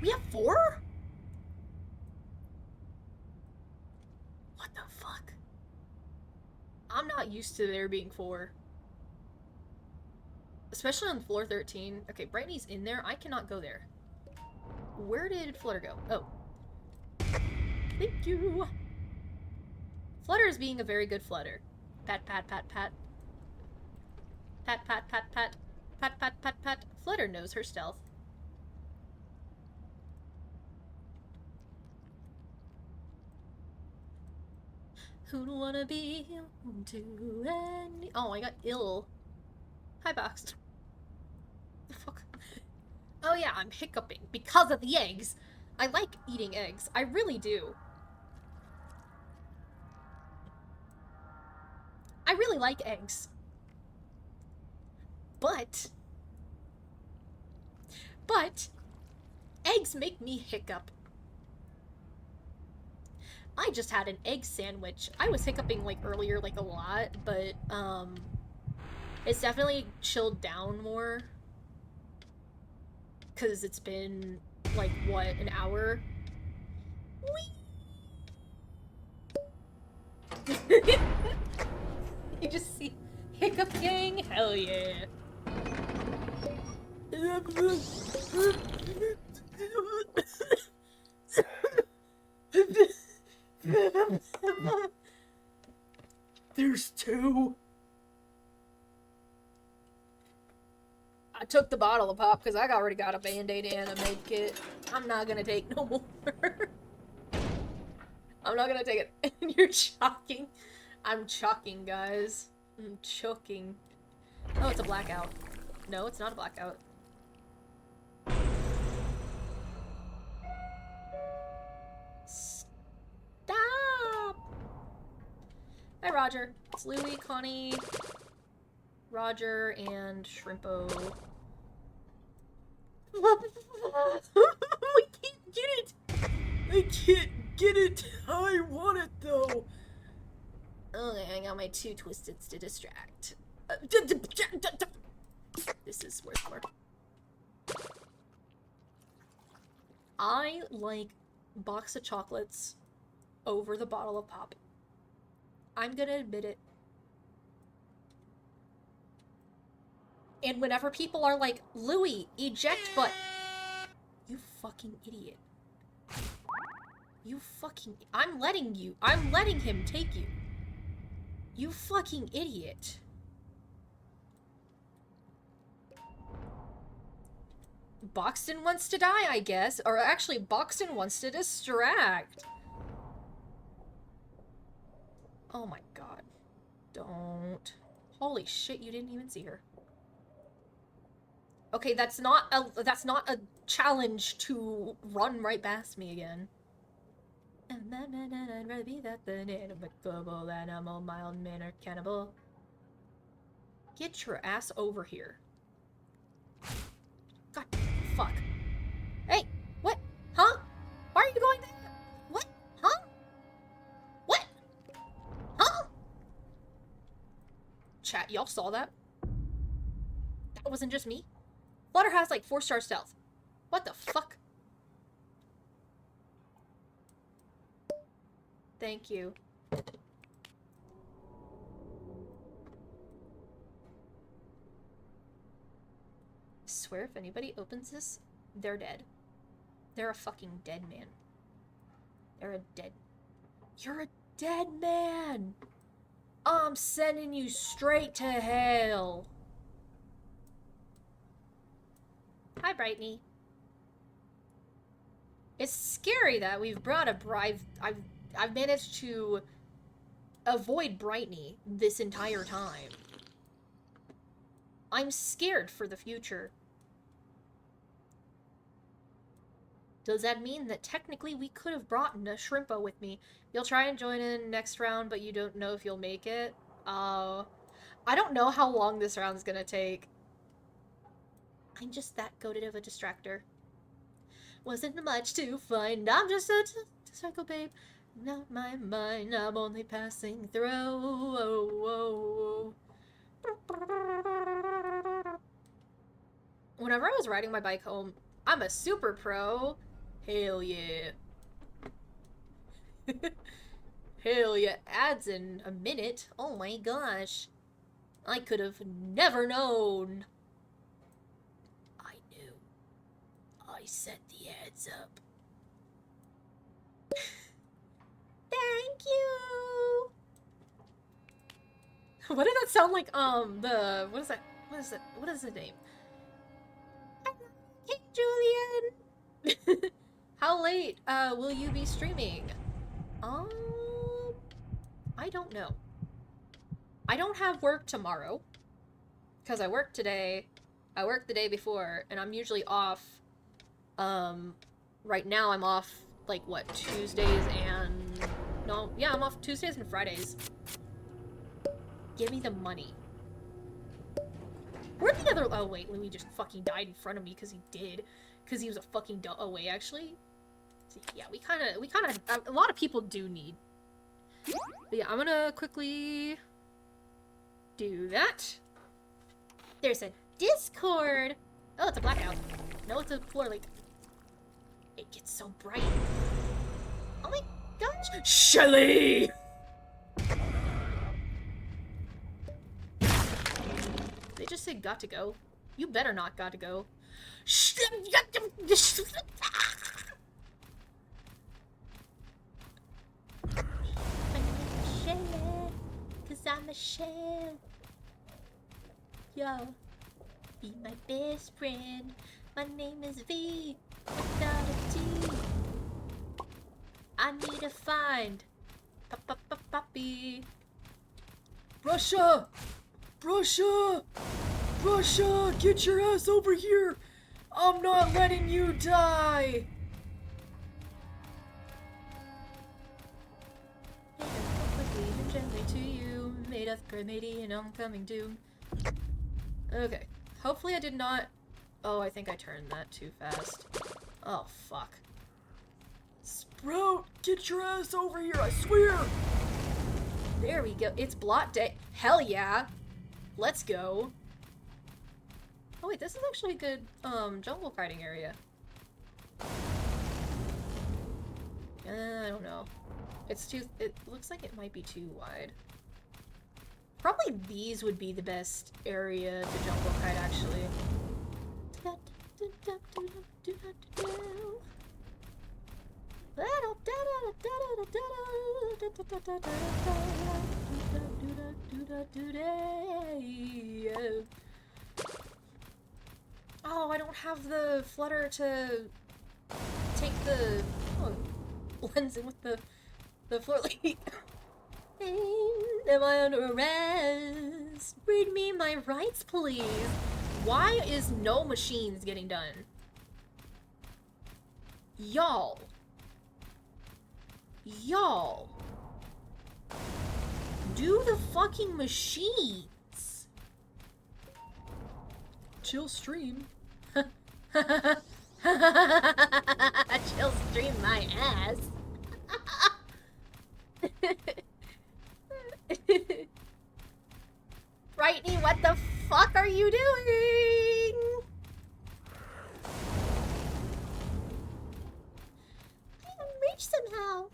We have 4? What the fuck? I'm not used to there being 4. Especially on floor 13. Okay, Brighty's in there. I cannot go there. Where did Flutter go? Oh. Thank you. Flutter is being a very good Flutter. Pat, pat, pat, pat. Pat, pat, pat, pat. Pat, pat, pat, pat. Flutter knows her stealth. Who'd wanna be to any... Oh, I got ill. Hi, Box. The fuck? Oh yeah, I'm hiccuping because of the eggs. I like eating eggs. I really do. I really like eggs. But eggs make me hiccup. I just had an egg sandwich. I was hiccuping like earlier, like a lot, but it's definitely chilled down more. Because it's been, like, what, an hour? You just see Hiccup Gang? Hell yeah. There's 2. I took the bottle of pop because I already got a band-aid and a med kit. I'm not gonna take no more. I'm not gonna take it. You're chalking. I'm chalking, guys. I'm choking. Oh, it's a blackout. No, it's not a blackout. Stop! Hi, Roger. It's Louie, Connie, Roger, and Shrimpo. I can't get it! I can't get it! I want it, though! Okay, I got my 2 twisteds to distract. This is worth more. I like box of chocolates over the bottle of pop. I'm gonna admit it. And whenever people are like, Louie, eject button. You fucking idiot. You fucking... I'm letting him take you. You fucking idiot. Boxton wants to die, I guess. Or actually, Boxton wants to distract. Oh my god. Don't. Holy shit, you didn't even see her. Okay, that's not a challenge to run right past me again. And I'd rather be that than a global animal, mild-mannered cannibal. Get your ass over here. God, fuck. Hey, what? Huh? Why are you going there? What? Huh? What? Huh? Chat, y'all saw that? That wasn't just me? Flutter has like 4-star stealth. What the fuck? Thank you. I swear if anybody opens this, they're dead. They're a fucking dead man. They're a dead... You're a dead man! I'm sending you straight to hell. Hi, Brightney. It's scary that we've brought a bride. I've managed to avoid Brightney this entire time. I'm scared for the future. Does that mean that technically we could have brought a Shrimpo with me? You'll try and join in next round, but you don't know if you'll make it? I don't know how long this round's gonna take. I'm just that goated of a distractor. Wasn't much to find. I'm just a cycle babe. Not my mind. I'm only passing through. Oh, oh. Whenever I was riding my bike home, I'm a super pro. Hell yeah. Hell yeah. Ads in a minute. Oh my gosh. I could have never known. I knew. I set the ads up. Thank you. What did that sound like? What is that? What is the name? Hey, Julian. How late will you be streaming? I don't know. I don't have work tomorrow because I worked today. I worked the day before, and I'm usually off. Right now I'm off like what, Tuesdays and no, yeah, I'm off Tuesdays and Fridays. Give me the money. Where'd the other? Oh wait, Louis just fucking died in front of me because he did, because he was a fucking oh wait, actually. So, yeah, we kind of a lot of people do need. But yeah, I'm gonna quickly do that. There's a Discord. Oh, it's a blackout. No, it's a floor leak. It gets so bright. Oh my gosh, Shelly! They just say got to go. You better not got to go. Cause I'm a shell. Yo, be my best friend. My name is V without a T. I need to find Poppy. Russia! Russia! Russia! Get your ass over here! I'm not letting you die! Quickly and gently to you, made of grenade and oncoming doom. Okay. Hopefully I did not... Oh, I think I turned that too fast. Oh, fuck. Sprout! Get your ass over here, I swear! There we go. It's blot day. Hell yeah! Let's go. Oh wait, this is actually a good, jungle fighting area. I don't know. It's too- it looks like it might be too wide. Probably these would be the best area to jungle kite, actually. Oh, I don't have the flutter to take the blends in with the floor leak. Am I under arrest? Read me my rights, please. Why is no machines getting done? Y'all. Y'all. Do the fucking machines. Chill stream. Chill stream my ass. Brightney, what the fuck are you doing? I can reach somehow.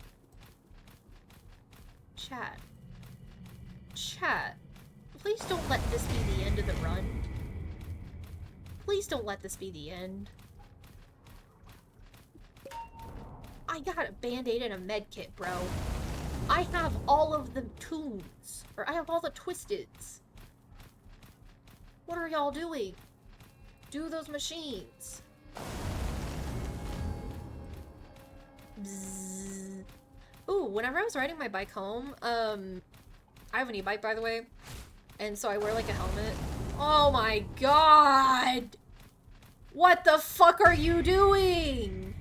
Chat. Chat. Please don't let this be the end of the run. Please don't let this be the end. I got a band-aid and a med kit, bro. I have all of the tunes. Or I have all the twisteds. What are y'all doing? Do those machines. Bzzz. Ooh, whenever I was riding my bike home, I have an e-bike, by the way. And so I wear, like, a helmet. Oh my god! What the fuck are you doing?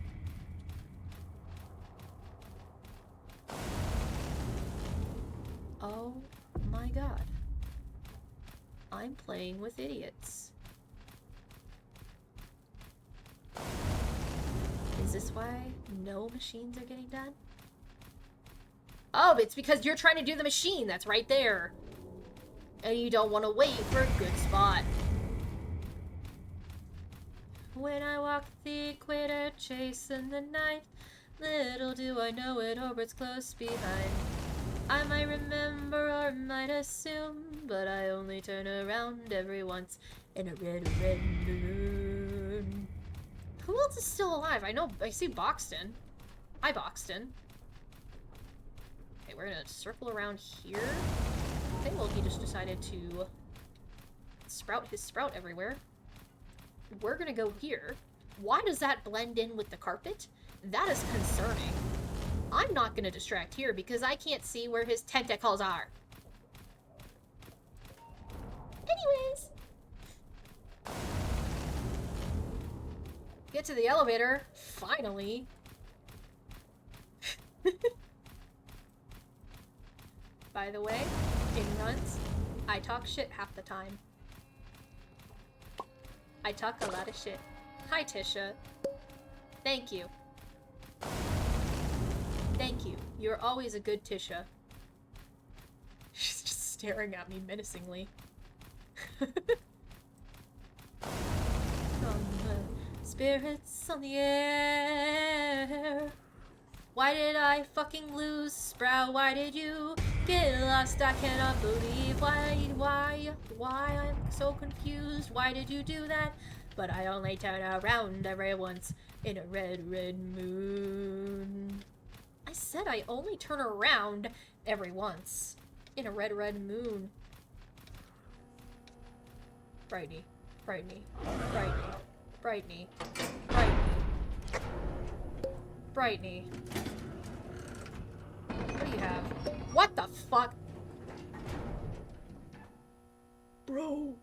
Oh my god. I'm playing with idiots. Is this why no machines are getting done? Oh, it's because you're trying to do the machine that's right there. And you don't want to wait for a good spot. When I walk the equator, chasing the night, little do I know it, orbits close behind. I might remember or might assume, but I only turn around every once in a red, red moon. Who else is still alive? I see Boxton. Hi, Boxton. Okay, we're gonna circle around here. I think, well, he just decided to sprout his sprout everywhere. We're gonna go here. Why does that blend in with the carpet? That is concerning. I'm not gonna distract here because I can't see where his tentacles are. Anyways. Get to the elevator. Finally. By the way, in runs, I talk shit half the time. I talk a lot of shit. Hi, Tisha. Thank you. Thank you. You're always a good Tisha. She's just staring at me menacingly. Spirits on the air. Why did I fucking lose, Sprout? Why did you get lost? I cannot believe why I'm so confused. Why did you do that? But I only turn around every once in a red, red moon. I said I only turn around every once in a red, red moon. Brightney, Brightney, Brightney, Brightney, Brightney, Brightney. What do you have? What the fuck? Bro.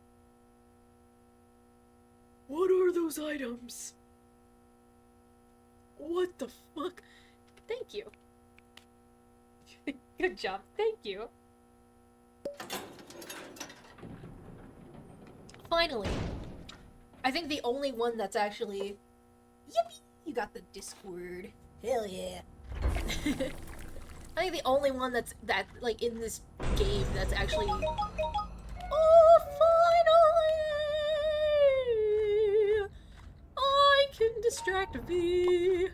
What are those items? What the fuck? Thank you. Good job. Thank you. Finally. I think the only one that's actually... Yippee! You got the Discord. Hell yeah. I think the only one that's like in this game that's actually... Oh, finally! I can distract V.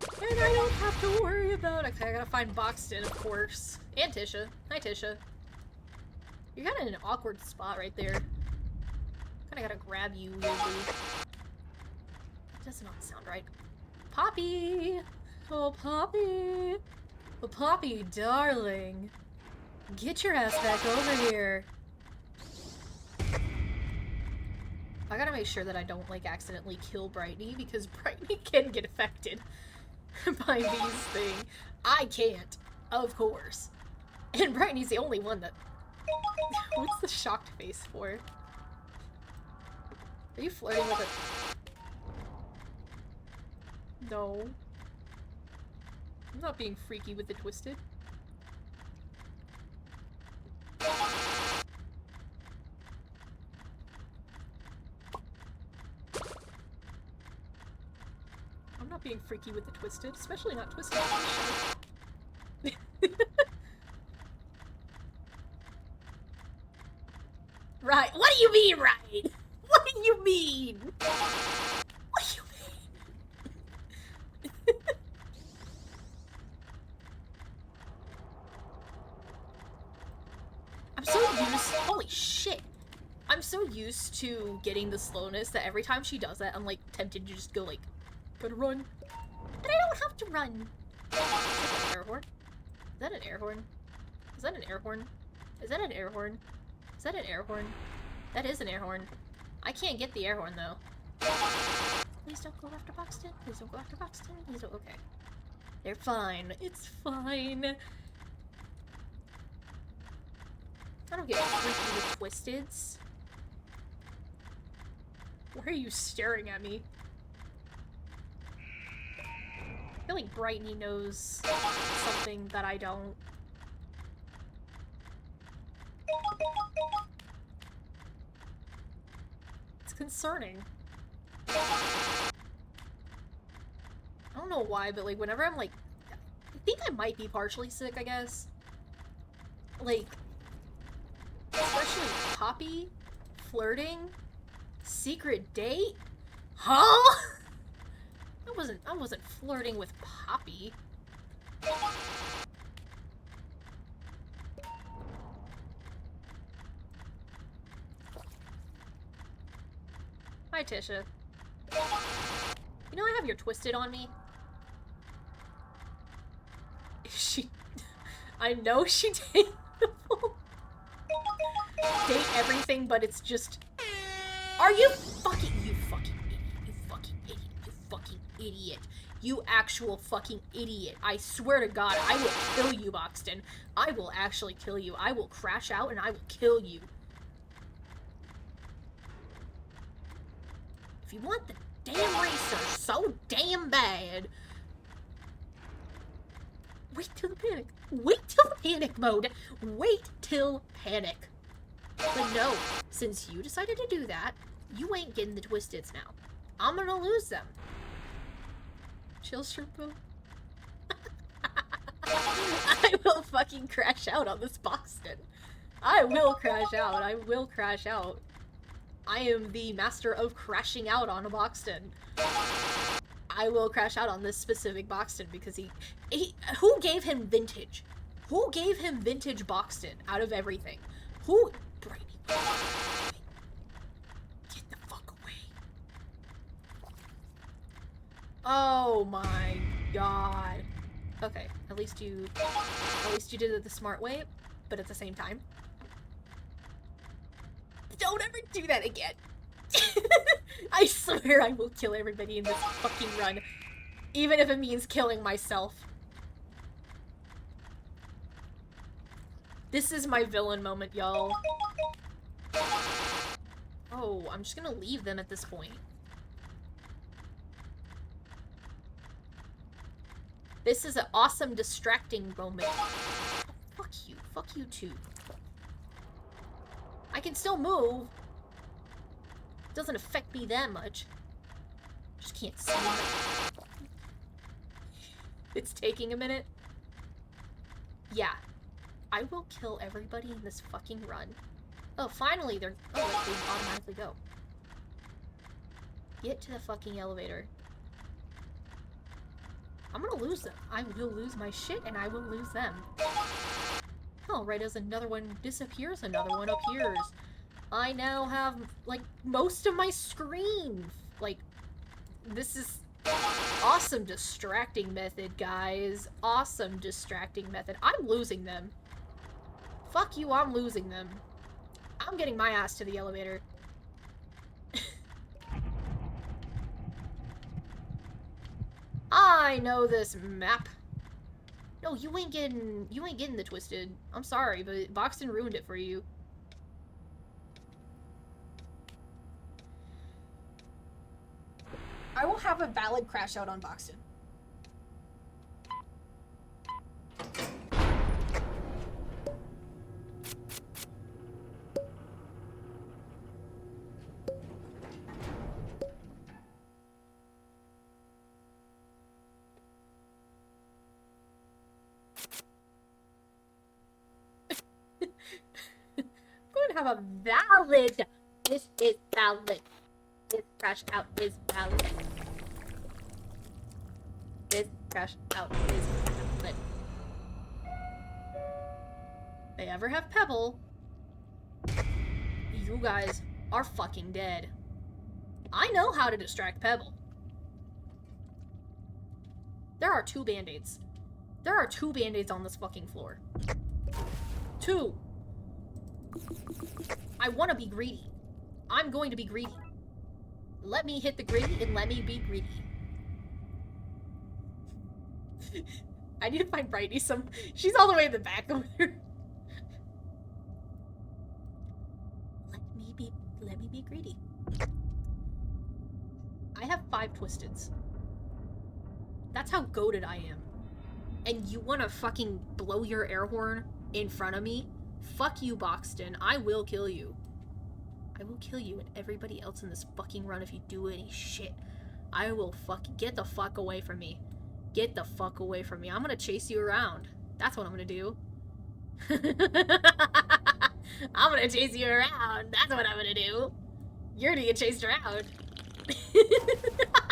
And I don't have to worry about... Okay, I gotta find Boxton, of course. And Tisha. Hi, Tisha. You're kind of in an awkward spot right there. Kinda gotta grab you weirdly. That does not sound right. Poppy! Oh, Poppy! Oh, Poppy, darling. Get your ass back over here. I gotta make sure that I don't, like, accidentally kill Brightney, because Brightney can get affected by V's thing. I can't, of course. And Brightney's the only one that... What's the shocked face for? Are you flirting with it? No. I'm not being freaky with the Twisted. I'm not being freaky with the Twisted, especially not Twisted. Right. What do you mean, right? What do you mean? What do you mean? I'm so used. Holy shit. I'm so used to getting the slowness that every time she does that, I'm like tempted to just go like, gotta run. But I don't have to run. Is that an air horn? Is that an air horn? Is that an air horn? Is that an air horn? Is that an air horn? That is an air horn. I can't get the air horn though. Please don't go after Boxton. Please don't go after Boxton. Please don't. Okay. They're fine. It's fine. I don't get freaky with Twisteds. Why are you staring at me? I feel like Brightney knows something that I don't. It's concerning. I don't know why, but like whenever I'm like, I think I might be partially sick, I guess. Like, especially Poppy, flirting, secret date, huh? I wasn't flirting with Poppy. Hi, Tisha. You know I have your Twisted on me? She... I know she date everything, but it's just... Are you fucking... You fucking idiot. You fucking idiot. You fucking idiot. You actual fucking idiot. I swear to God, I will kill you, Boxton. I will actually kill you. I will crash out and I will kill you. If you want the damn research so damn bad, wait till the panic. Wait till the panic mode. Wait till panic. But no, since you decided to do that, you ain't getting the Twisteds now. I'm gonna lose them. Chill, Shrimpo. I will fucking crash out on this Boxton. I will crash out. I will crash out. I am the master of crashing out on a Boxton. I will crash out on this specific Boxton because he who gave him vintage? Who gave him vintage Boxton out of everything? Who? Brady. Get the fuck away. Oh my God. Okay, at least you did it the smart way, but at the same time. Don't ever do that again. I swear I will kill everybody in this fucking run. Even if it means killing myself. This is my villain moment, y'all. Oh, I'm just gonna leave them at this point. This is an awesome distracting moment. Oh, fuck you. Fuck you too. I can still move. Doesn't affect me that much. Just can't see it. It's taking a minute. Yeah. I will kill everybody in this fucking run. Oh, finally they're... Oh, like they automatically go. Get to the fucking elevator. I'm gonna lose them. I will lose my shit and I will lose them. Oh, right as another one disappears, another one appears. I now have, like, most of my screen. Like, this is awesome distracting method, guys. Awesome distracting method. I'm losing them. Fuck you, I'm losing them. I'm getting my ass to the elevator. I know this map. No, you ain't getting the Twisted. I'm sorry, but Boxton ruined it for you. I will have a valid crash out on Boxton. Going to have a valid. This is valid. This crash out is valid. This crash out is valid. They ever have Pebble, you guys are fucking dead. I know how to distract Pebble. There are 2 band-aids. There are 2 band-aids on this fucking floor. 2. I want to be greedy. I'm going to be greedy. Let me hit the greedy and let me be greedy. I need to find Britney some. She's all the way in the back over there. Let me be greedy. I have 5 Twisteds. That's how goated I am. And you want to fucking blow your air horn in front of me? Fuck you, Boxton. I will kill you. I will kill you and everybody else in this fucking run if you do any shit. I will get the fuck away from me. Get the fuck away from me. I'm gonna chase you around. That's what I'm gonna do. I'm gonna chase you around. That's what I'm gonna do. You're gonna get chased around.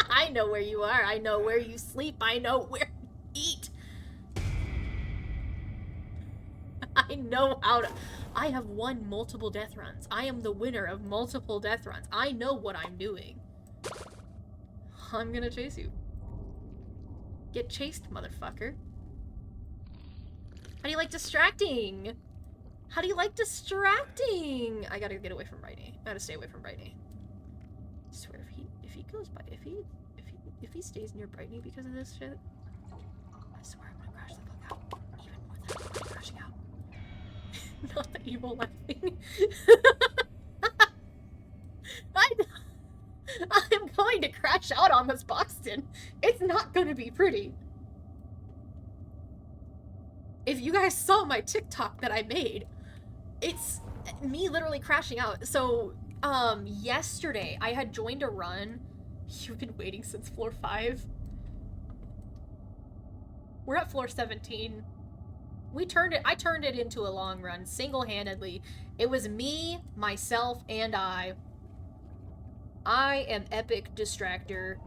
I know where you are. I know where you sleep. I know where you eat. I know how to... I have won multiple death runs. I am the winner of multiple death runs. I know what I'm doing. I'm gonna chase you. Get chased, motherfucker. How do you like distracting? How do you like distracting? I gotta get away from Britney. I gotta stay away from Britney. I swear, if he goes by, if he stays near Britney because of this shit, I swear I'm gonna crash the fuck out. Even more than I'm crashing out. Not the evil laughing. I'm going to crash out on this Boxton. It's not gonna be pretty. If you guys saw my TikTok that I made, it's me literally crashing out. So, yesterday I had joined a run. You've been waiting since floor 5. We're at floor 17. I turned it into a long run, single-handedly. It was me, myself, and I. I am epic distractor.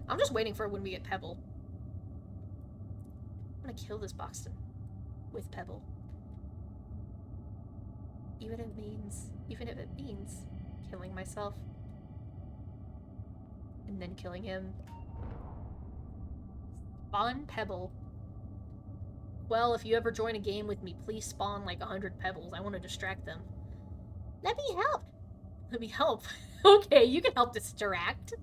I'm just waiting for when we get Pebble. I'm gonna kill this Boxton with Pebble. Even if it means killing myself. And then killing him. Spawn Pebble. Well, if you ever join a game with me, please spawn like 100 Pebbles. I want to distract them. Let me help. Let me help. Okay, you can help distract.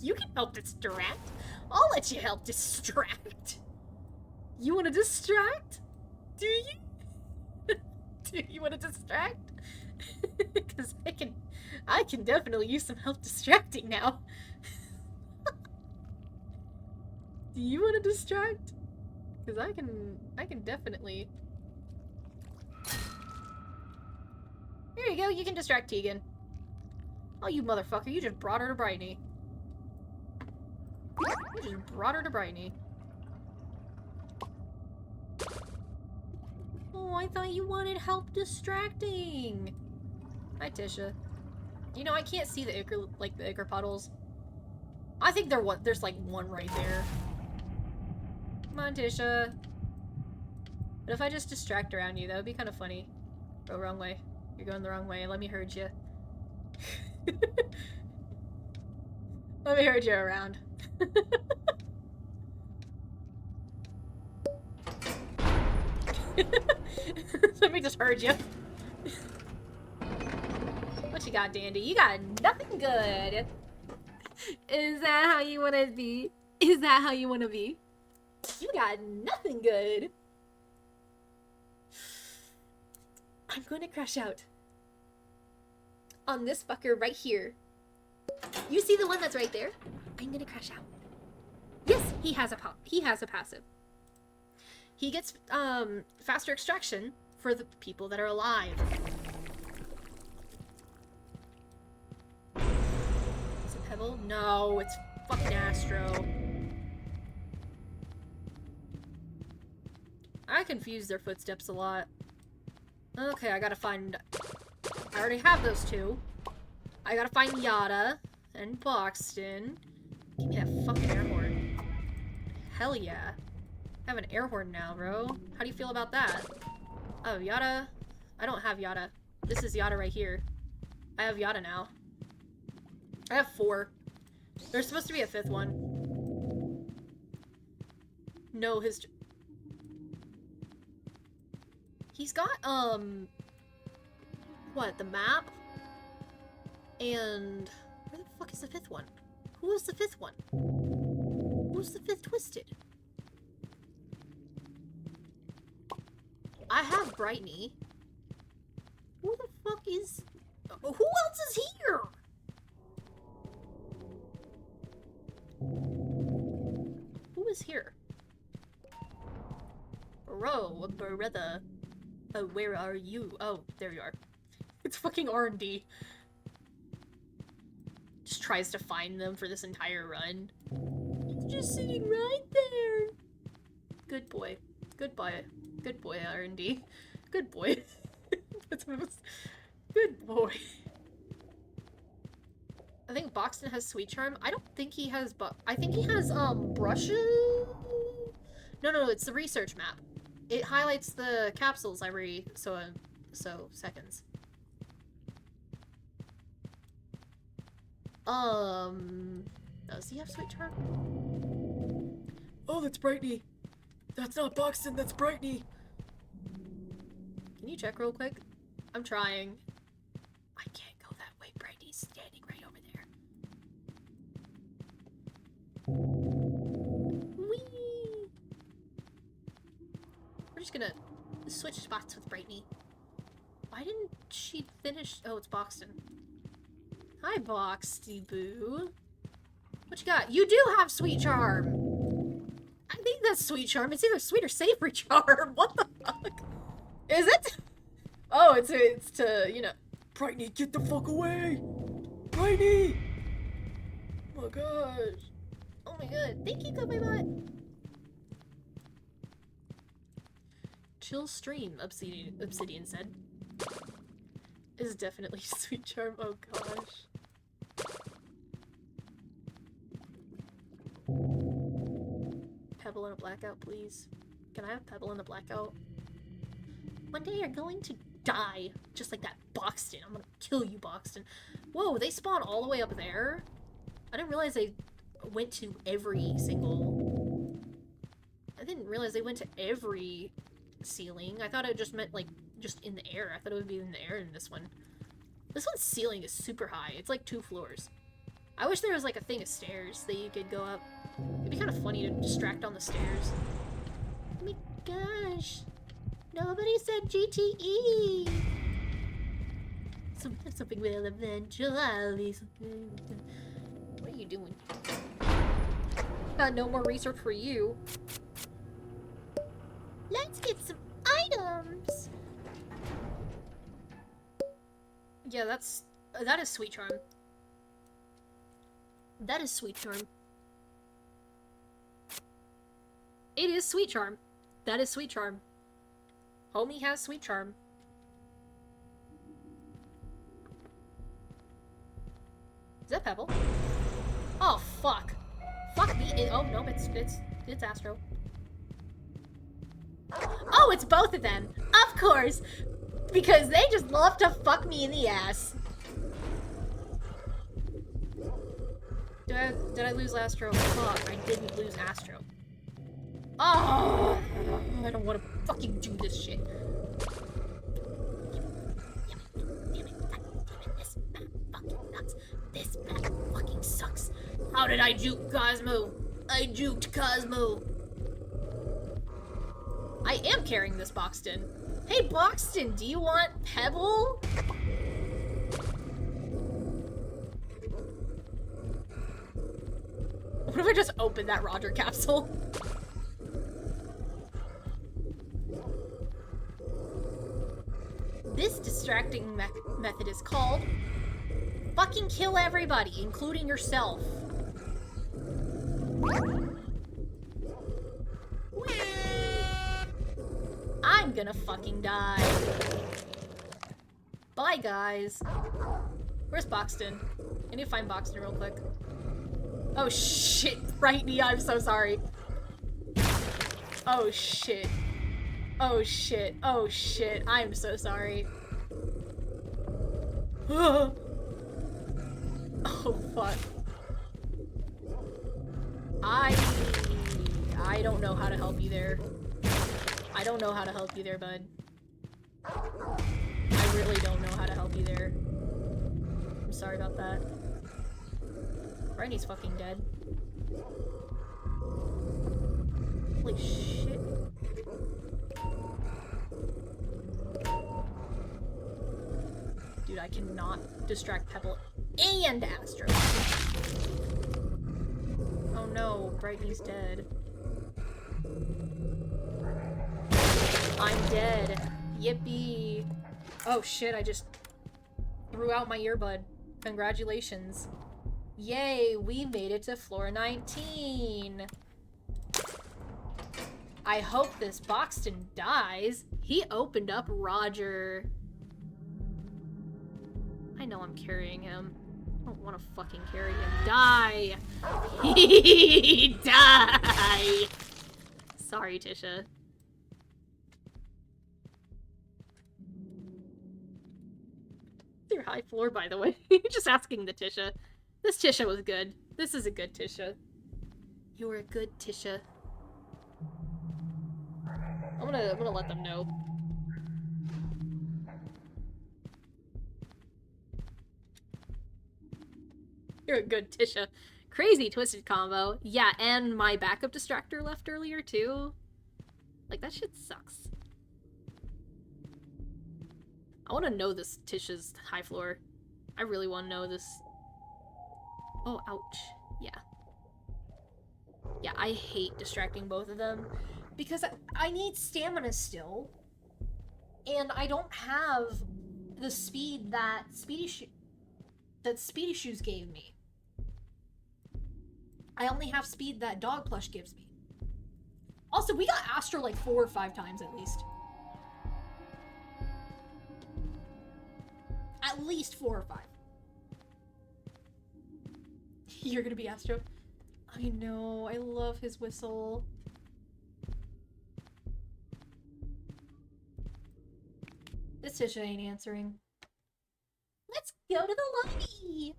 You can help distract. I'll let you help distract. You want to distract? Do you? Do you want to distract? Because I can definitely use some help distracting now. Do you want to distract? Because I can definitely... There you go, you can distract Tegan. Oh, you motherfucker, you just brought her to Britney. You just brought her to Britney. Oh, I thought you wanted help distracting. Hi, Tisha. You know, I can't see the ichor puddles. I think there's like one right there. Come on, Tisha. But if I just distract around you, that would be kind of funny. Go wrong way. You're going the wrong way. Let me herd you. Let me herd you around. Let me just herd you. What you got, Dandy? You got nothing good. Is that how you want to be? Is that how you want to be? You got nothing good. I'm going to crash out on this fucker right here. You see the one that's right there? I'm gonna crash out. Yes, he has a passive. He gets faster extraction for the people that are alive. Is it Pebble? No, it's fucking Astro. I confuse their footsteps a lot. Okay, I gotta find... I already have those two. I gotta find Yada and Boxton. Give me that fucking air horn. Hell yeah. I have an air horn now, bro. How do you feel about that? Oh, Yada. I don't have Yada. This is Yada right here. I have Yada now. I have 4. There's supposed to be a 5th one. No, his... He's got, what, the map? And... Where the fuck is the 5th one? Who was the 5th one? Who's the 5th Twisted? I have Brightney. Who the fuck is... Who else is here? Who is here? Bro, brother. Oh, where are you? Oh, there you are. It's fucking R&D. Just tries to find them for this entire run. He's just sitting right there. Good boy. Good boy. Good boy, R&D. Good boy. That's what I was... Good boy. I think Boxton has Sweet Charm. I don't think he has... I think he has, brushes? No, it's the research map. It highlights the capsules every so seconds. Does he have Sweet Charm? Oh, that's Brightney. That's not Boxton, that's Brightney. Can you check real quick? I'm trying. I can't go that way. Brightney's standing right over there. Whee! We're just gonna switch spots with Brightney. Why didn't she finish? Oh, it's Boxton. Hi, Boxty Boo. What you got? You do have Sweet Charm. I think that's Sweet Charm. It's either Sweet or Savory Charm. What the fuck? Is it? Oh, it's to, you know. Brightney, get the fuck away! Brightney! Oh my gosh. Oh my god. Thank you, Butt. Chill stream, Obsidian said. Is definitely Sweet Charm. Oh gosh. Pebble in a blackout, please. Can I have Pebble in a blackout? One day you're going to die, just like that Boxton. I'm gonna kill you, Boxton. Whoa, they spawn all the way up there? I didn't realize they went to every single... I didn't realize they went to every ceiling. I thought it just meant, like, just in the air. I thought it would be in the air in this one. This one's ceiling is super high. It's like 2 floors. I wish there was, like, a thing of stairs that you could go up. It'd be kind of funny to distract on the stairs. Oh my gosh. Nobody said GTE. Something will eventually. What are you doing? Got no more research for you. Let's get some items. Yeah, that is Sweet Charm. That is Sweet Charm. It is Sweet Charm. That is Sweet Charm. Homie has Sweet Charm. Is that Pebble? Oh fuck. Fuck me. Oh no, it's Astro. Oh, it's both of them. Of course. Because they just love to fuck me in the ass. Did I lose Astro? Fuck, I didn't lose Astro. Oh, I don't want to fucking do this shit. Damn it, this map fucking sucks. This map fucking sucks. How did I juke Cosmo? I juked Cosmo. I am carrying this Boxton. Hey Boxton, do you want Pebble? I just opened that Roger capsule? This distracting method is called fucking kill everybody, including yourself. Whee! I'm gonna fucking die. Bye, guys. Where's Boxton? I need to find Boxton real quick. Oh shit, Brightney, I'm so sorry. Oh shit. Oh shit. Oh shit. I'm so sorry. Oh fuck. I don't know how to help you there. I don't know how to help you there, bud. I really don't know how to help you there. I'm sorry about that. Brightney's fucking dead. Holy shit. Dude, I cannot distract Pebble and Astro. Oh no, Brightney's dead. I'm dead. Yippee. Oh shit, I just threw out my earbud. Congratulations. Yay, we made it to floor 19. I hope this Boxton dies. He opened up Roger. I know I'm carrying him. I don't want to fucking carry him. Die! Die! Sorry, Tisha. Your high floor, by the way. Just asking the Tisha. This Tisha was good. This is a good Tisha. You're a good Tisha. I'm gonna let them know. You're a good Tisha. Crazy twisted combo. Yeah, and my backup distractor left earlier too. Like, that shit sucks. I want to know this Tisha's high floor. I really want to know this. Oh, ouch. Yeah. Yeah, I hate distracting both of them. Because I need stamina still. And I don't have the speed that Speedy Shoes gave me. I only have speed that Dog Plush gives me. Also, we got Astro like 4 or 5 times at least. At least 4 or 5. You're gonna be Astro? I know, I love his whistle. This Tisha ain't answering. Let's go to the lobby!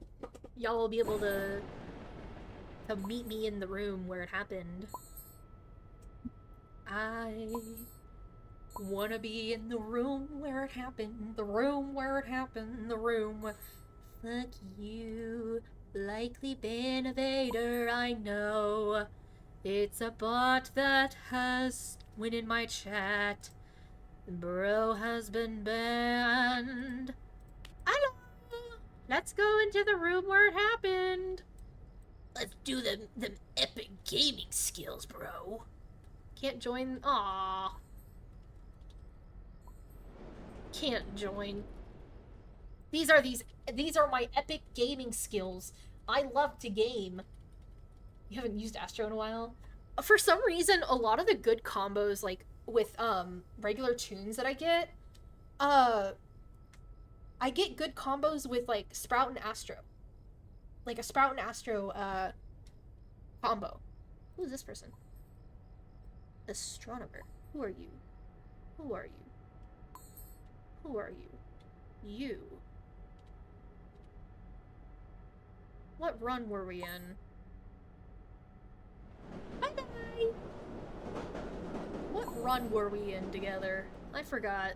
Y'all will be able to meet me in the room where it happened. I wanna be in the room where it happened. The room where it happened. The room where... Fuck you. Likely been a Vader, I know. It's a bot that has went in my chat. Bro has been banned. Hello! Let's go into the room where it happened. Let's do them epic gaming skills, bro. Can't join. Aww. Can't join. These are my epic gaming skills. I love to game. You haven't used Astro in a while? For some reason, a lot of the good combos, like, with, regular tunes that I get good combos with, like, Sprout and Astro. Like, a Sprout and Astro, combo. Who is this person? Astronomer. Who are you? Who are you? Who are you? You. What run were we in? Bye-bye! What run were we in together? I forgot.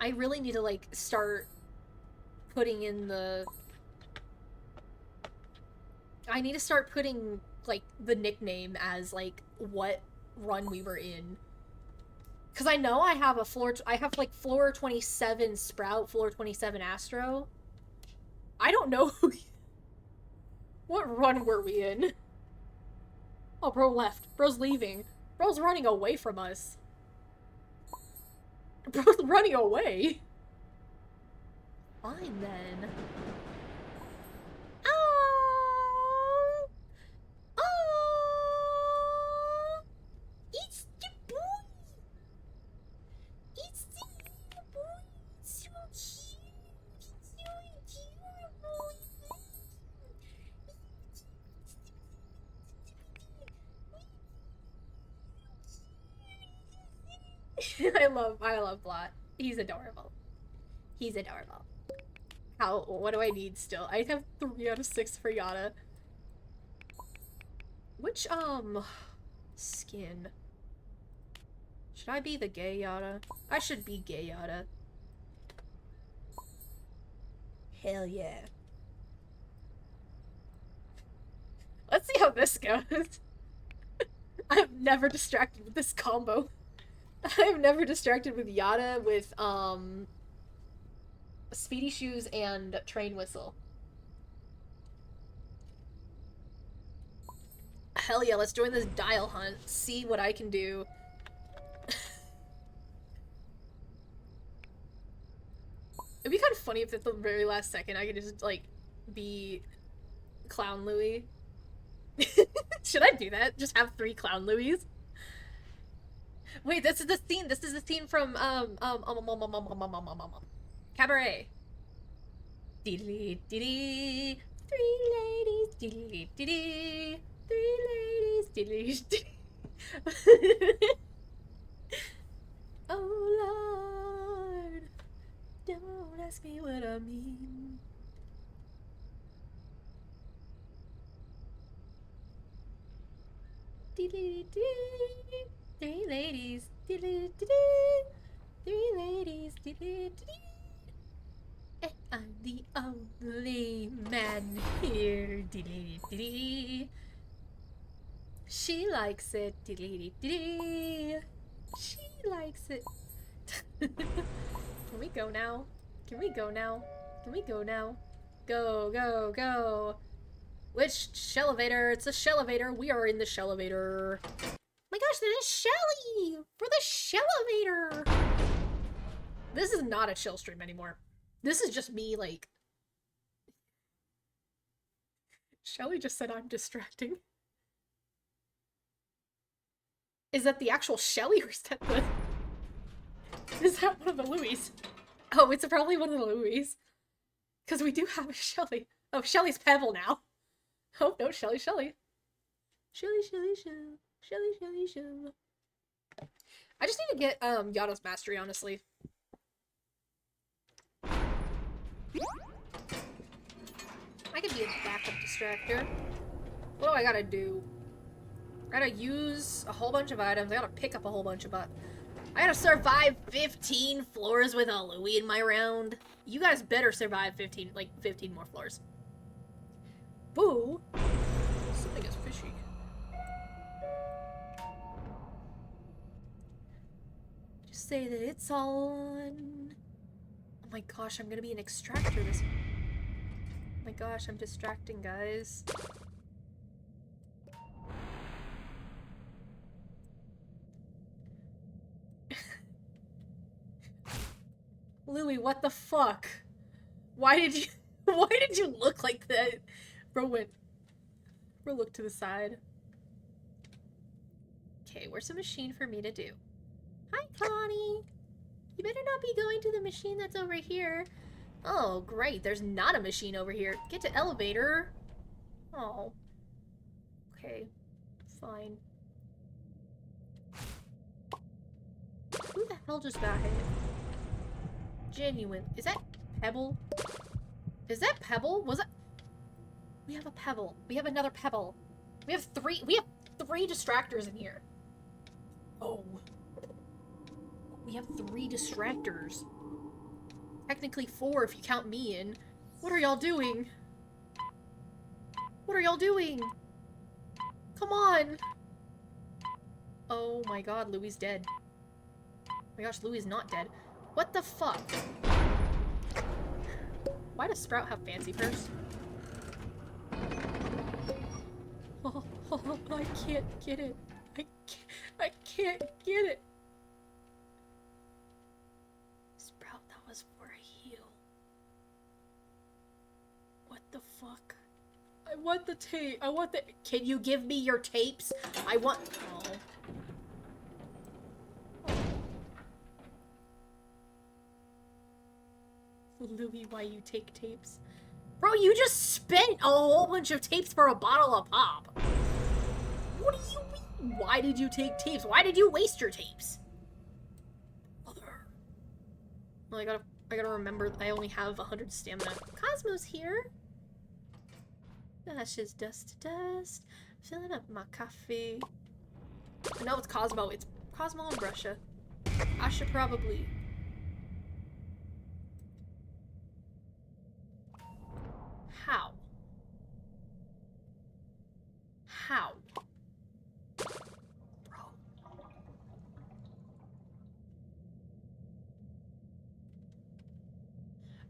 I really need to, like, start putting in the... I need to start putting, like, the nickname as, like, what run we were in. Because I know I have like, floor 27 Sprout, floor 27 Astro. I don't know who... What run were we in? Oh, bro left. Bro's leaving. Bro's running away from us. Bro's running away? Fine, then. Oh! Oh! It's the boy! It's the boy! It's so cute! It's so adorable! I love Blot. He's adorable. He's adorable. What do I need still? I have 3 out of 6 for Yada. Which, skin? Should I be the gay Yada? I should be gay Yada. Hell yeah. Let's see how this goes. I'm never distracted with this combo. I'm never distracted with Yada, with, Speedy Shoes and Train Whistle. Hell yeah, let's join this dial hunt. See what I can do. It'd be kind of funny if at the very last second I could just, like, be Clown Louie. Should I do that? Just have 3 Clown Louies? Wait, this is the scene. This is the scene from, Cabaret. Diddly diddy. 3 ladies. Diddly diddy. 3 ladies. Diddly diddy. Oh Lord, don't ask me what I mean. Diddly diddy. 3 ladies. Diddly diddy. 3 ladies. Diddly diddy. And I'm the only man here. Diddly diddy. She likes it. Diddly diddy. She likes it. Can we go now? Can we go now? Can we go now? Go, go, go. Which shell-elevator? It's a shell-elevator. We are in the shell-elevator. Oh my gosh, this is Shelly! We're the shell-elevator! This is not a chill stream anymore. This is just me, like... Shelly just said I'm distracting. Is that the actual Shelly or is that the... Is that one of the Louis? Oh, it's probably one of the Louis. Because we do have a Shelly. Oh, Shelly's Pebble now. Oh, no, Shelly. Shelly. Shelly. I just need to get, Yada's Mastery, honestly. I could be a backup distractor. What do I gotta do? I gotta use a whole bunch of items. I gotta pick up a whole bunch of I gotta survive 15 floors with a Louie in my round. You guys better survive 15 more floors. Boo! Something is fishy. Just say that it's on. Oh my gosh, I'm gonna be an extractor this. Oh my gosh, I'm distracting, guys. Louie, what the fuck? Why did you look like that? Bro looked to the side. Okay, where's the machine for me to do? Hi, Connie! You better not be going to the machine that's over here. Oh, great, there's not a machine over here. Get to elevator. Oh. Okay, fine. Who the hell just got hit? Genuine. Is that Pebble? Is that Pebble? Was it? We have a Pebble. We have another Pebble. We have three distractors in here. Oh. We have 3 distractors. Technically 4 if you count me in. What are y'all doing? What are y'all doing? Come on. Oh my god, Louie's dead. Oh my gosh, Louie's not dead. What the fuck? Why does Sprout have fancy purse? Oh, I can't get it. I can't get it. Sprout, that was for a heal. What the fuck? I want the tape. I want the. Can you give me your tapes? I want. Oh. Louis, why you take tapes? Bro, you just spent a whole bunch of tapes for a bottle of pop. What do you mean? Why did you take tapes? Why did you waste your tapes? Mother. Well, I gotta remember I only have 100 stamina. Cosmo's here. That's just dust to dust. Filling up my coffee. No, it's Cosmo. It's Cosmo and Brusha. I should probably... How? How?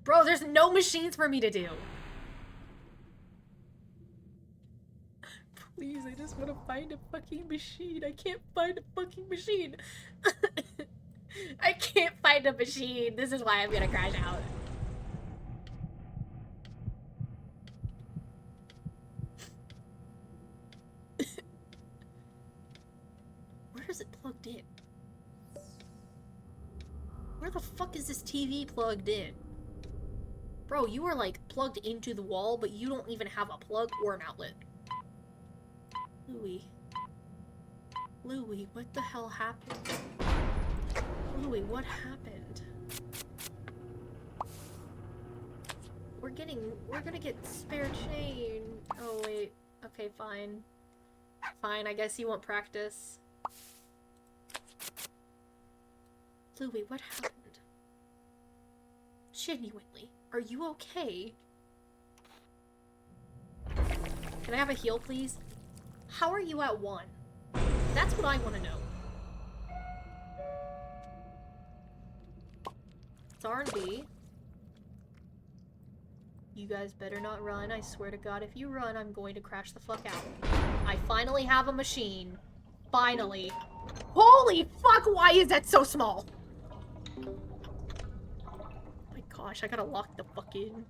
Bro, there's no machines for me to do. Please, I just want to find a fucking machine. I can't find a fucking machine. I can't find a machine. This is why I'm gonna crash out. Where is it plugged in? Where the fuck is this TV plugged in? Bro, you are like plugged into the wall, but you don't even have a plug or an outlet. Louis. Louis, what the hell happened? Louis, what happened? We're gonna get spare chain. Oh wait, okay, fine. Fine, I guess you want practice. Louis, what happened? Genuinely, are you okay? Can I have a heal, please? How are you at 1? That's what I want to know. It's R&B. You guys better not run. I swear to God, if you run, I'm going to crash the fuck out. I finally have a machine. Finally. Holy fuck, why is that so small? Oh my gosh, I gotta lock the fuck in.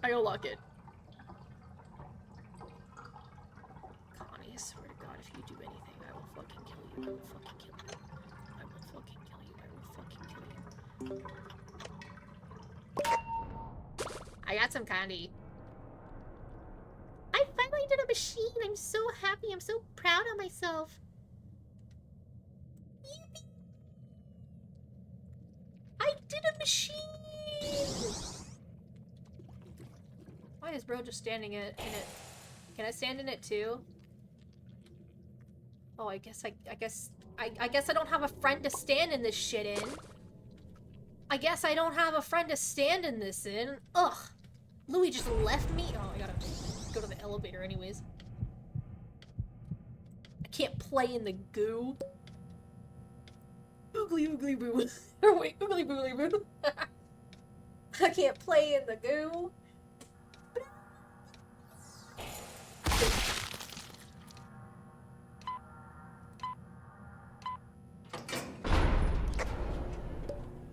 I gotta lock it. Connie, I swear to God, if you do anything, I will fucking kill you. I will fucking kill you. I will fucking kill you. I will fucking kill you. I got some candy. I finally did a machine. I'm so happy. I'm so proud of myself. Yippee. I did a machine. Why is bro just standing in it? Can I stand in it too? Oh, I guess I don't have a friend to stand in this shit in. I guess I don't have a friend to stand in this in. Ugh. Louis just left me. Oh, I gotta go to the elevator anyways. I can't play in the goo. Oogly oogly boo. Or wait, oogly boogly boo. I can't play in the goo.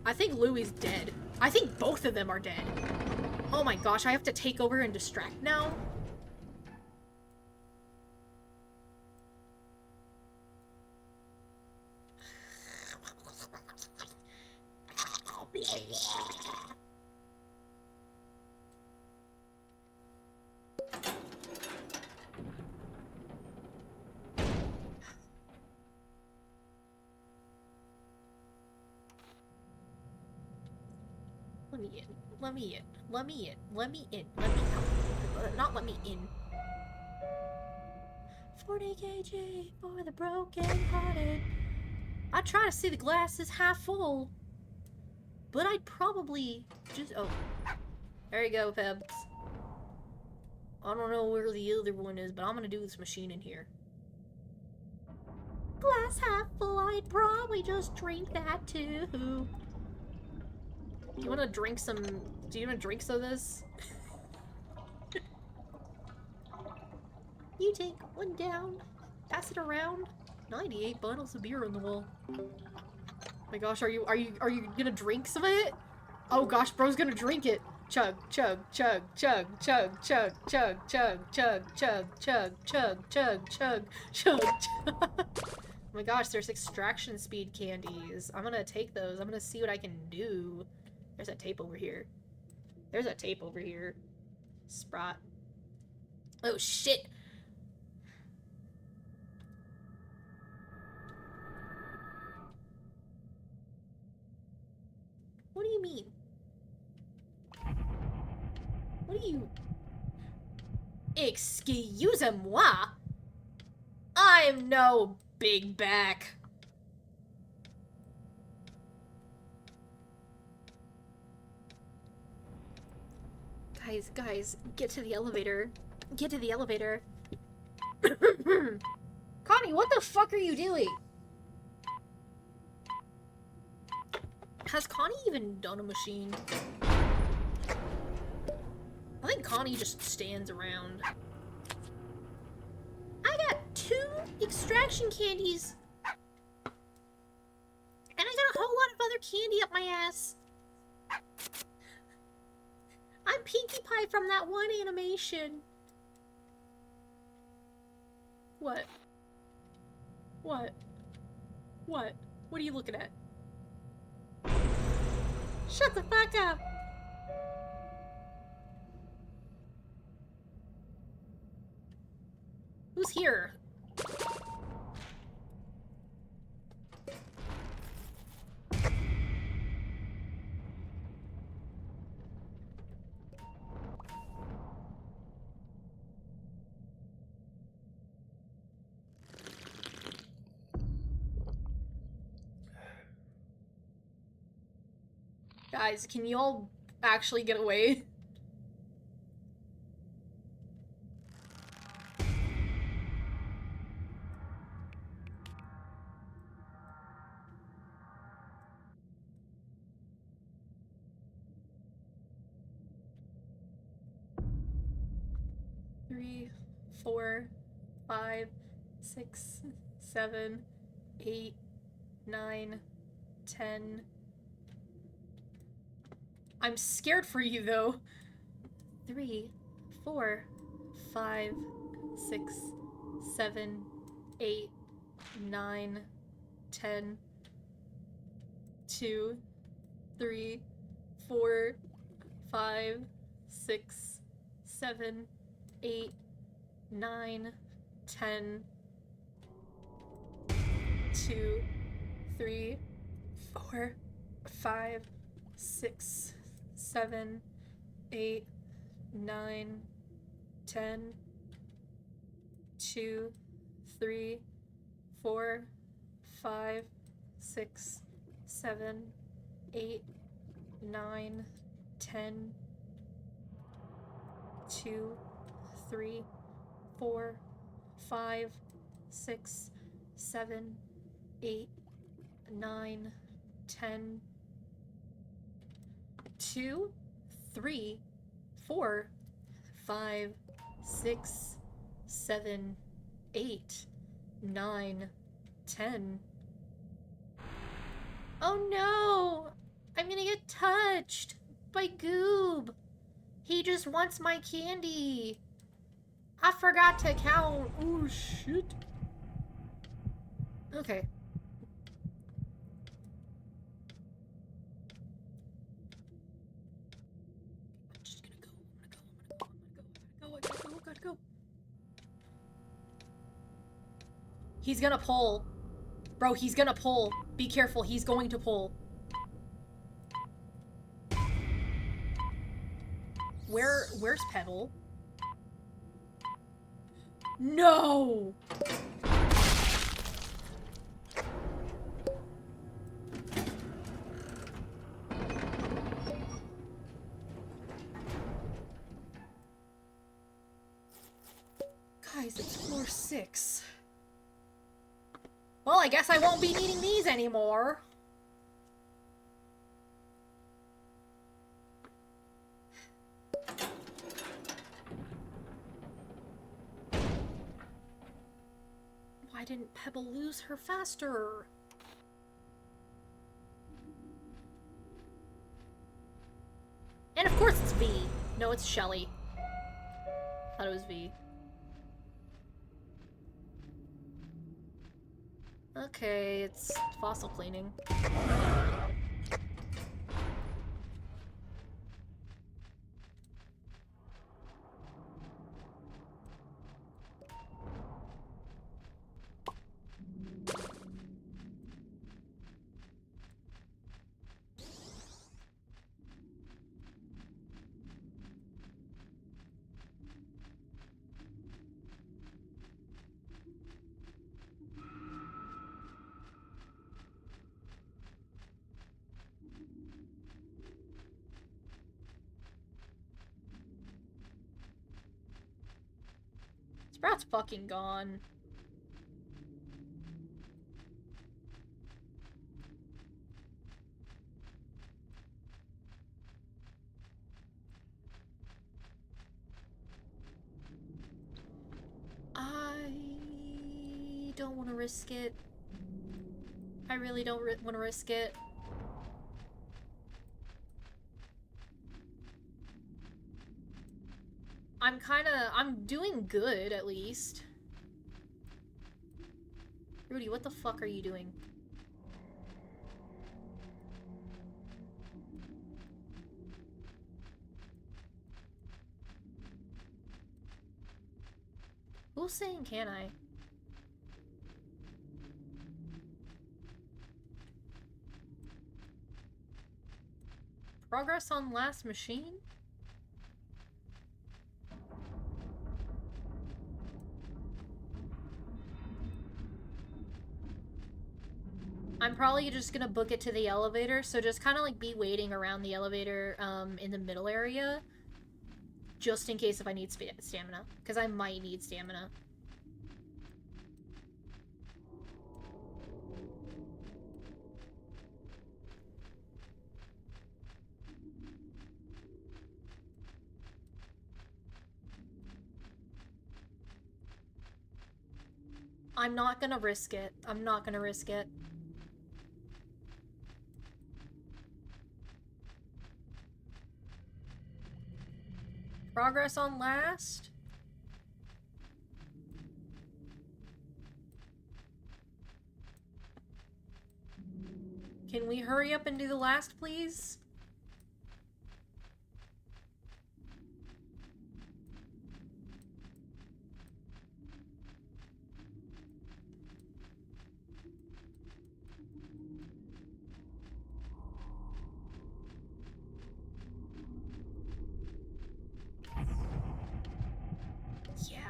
I think Louis dead. I think both of them are dead. Oh my gosh, I have to take over and distract now? Let me in. Let me in. Let me in. Let me in. Let me out. Not let me in. 40 kg for the broken hearted. I try to see the glass is half full. But I'd probably just... Oh. There you go, Pebs. I don't know where the other one is, but I'm gonna do this machine in here. Glass half full, I'd probably just drink that too. Do you wanna drink some... Do you wanna drink some of this? You take one down. Pass it around. 98 bottles of beer on the wall. Oh my gosh, are you gonna drink some of it? Oh gosh, bro's gonna drink it. Chug, chug, chug, chug, chug, chug, chug, chug, chug, chug, chug, chug, chug, chug, chug, chug. Oh my gosh, there's extraction speed candies. I'm gonna take those. I'm gonna see what I can do. There's a tape over here. There's a tape over here. Sprott. Oh shit! What do you mean? What do you... Excusez-moi? I'm no big back. Guys, get to the elevator. Get to the elevator. Connie, what the fuck are you doing? Has Connie even done a machine? I think Connie just stands around. I got 2 extraction candies. And I got a whole lot of other candy up my ass. I'm Pinkie Pie from that one animation. What? What? What? What are you looking at? Shut the fuck up! Who's here? Guys, can you all actually get away? Three, 4, 5, 6, 7, 8, 9, 10. I'm scared for you, though. 3, 4, 5, 6, 7, 8, 9, 10. 2, 3, 4, 5, 6, 7, 8, 9, 10. 2, 3, 4, 5, 6, 7, 8, 9, 10. 2, 3, 4, 5, 6, 7, 8, 9, 10. 2, 3, 4, 5, 6, 7, 8, 9, 10. 2, 3, 4, 5, 6, 7, 8, 9, 10. Oh no! I'm gonna get touched by Goob. He just wants my candy. I forgot to count. Oh shit. Okay. I'm just gonna go. I gotta go. He's gonna pull. Bro, he's gonna pull. Be careful, he's going to pull. Where's Pebble? No! Guys, it's floor 6. Well, I guess I won't be needing these anymore. Why didn't Pebble lose her faster? And of course it's V. No, it's Shelly. Thought it was V. Okay, it's fossil cleaning. Sprout's fucking gone. I don't want to risk it. I really don't want to risk it. I'm doing good, at least. Rudy, what the fuck are you doing? Who's saying can I? Progress on last machine? I'm probably just gonna book it to the elevator, so just kind of like be waiting around the elevator in the middle area. Just in case if I need stamina. Because I might need stamina. I'm not gonna risk it. I'm not gonna risk it. Progress on last? Can we hurry up and do the last, please?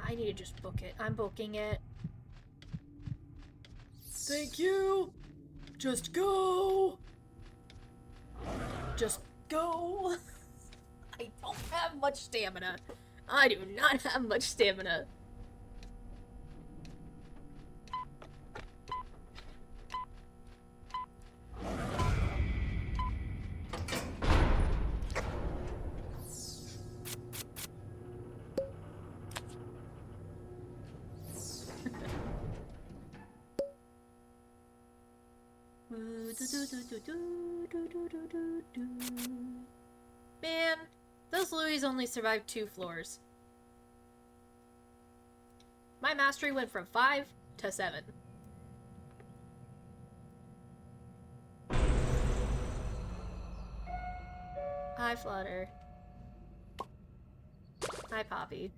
I need to just book it. I'm booking it. Thank you! Just go! Just go! I don't have much stamina. I do not have much stamina. Man, those Louis only survived 2 floors. My mastery went from 5 to 7. Hi, Flutter. Hi, Poppy.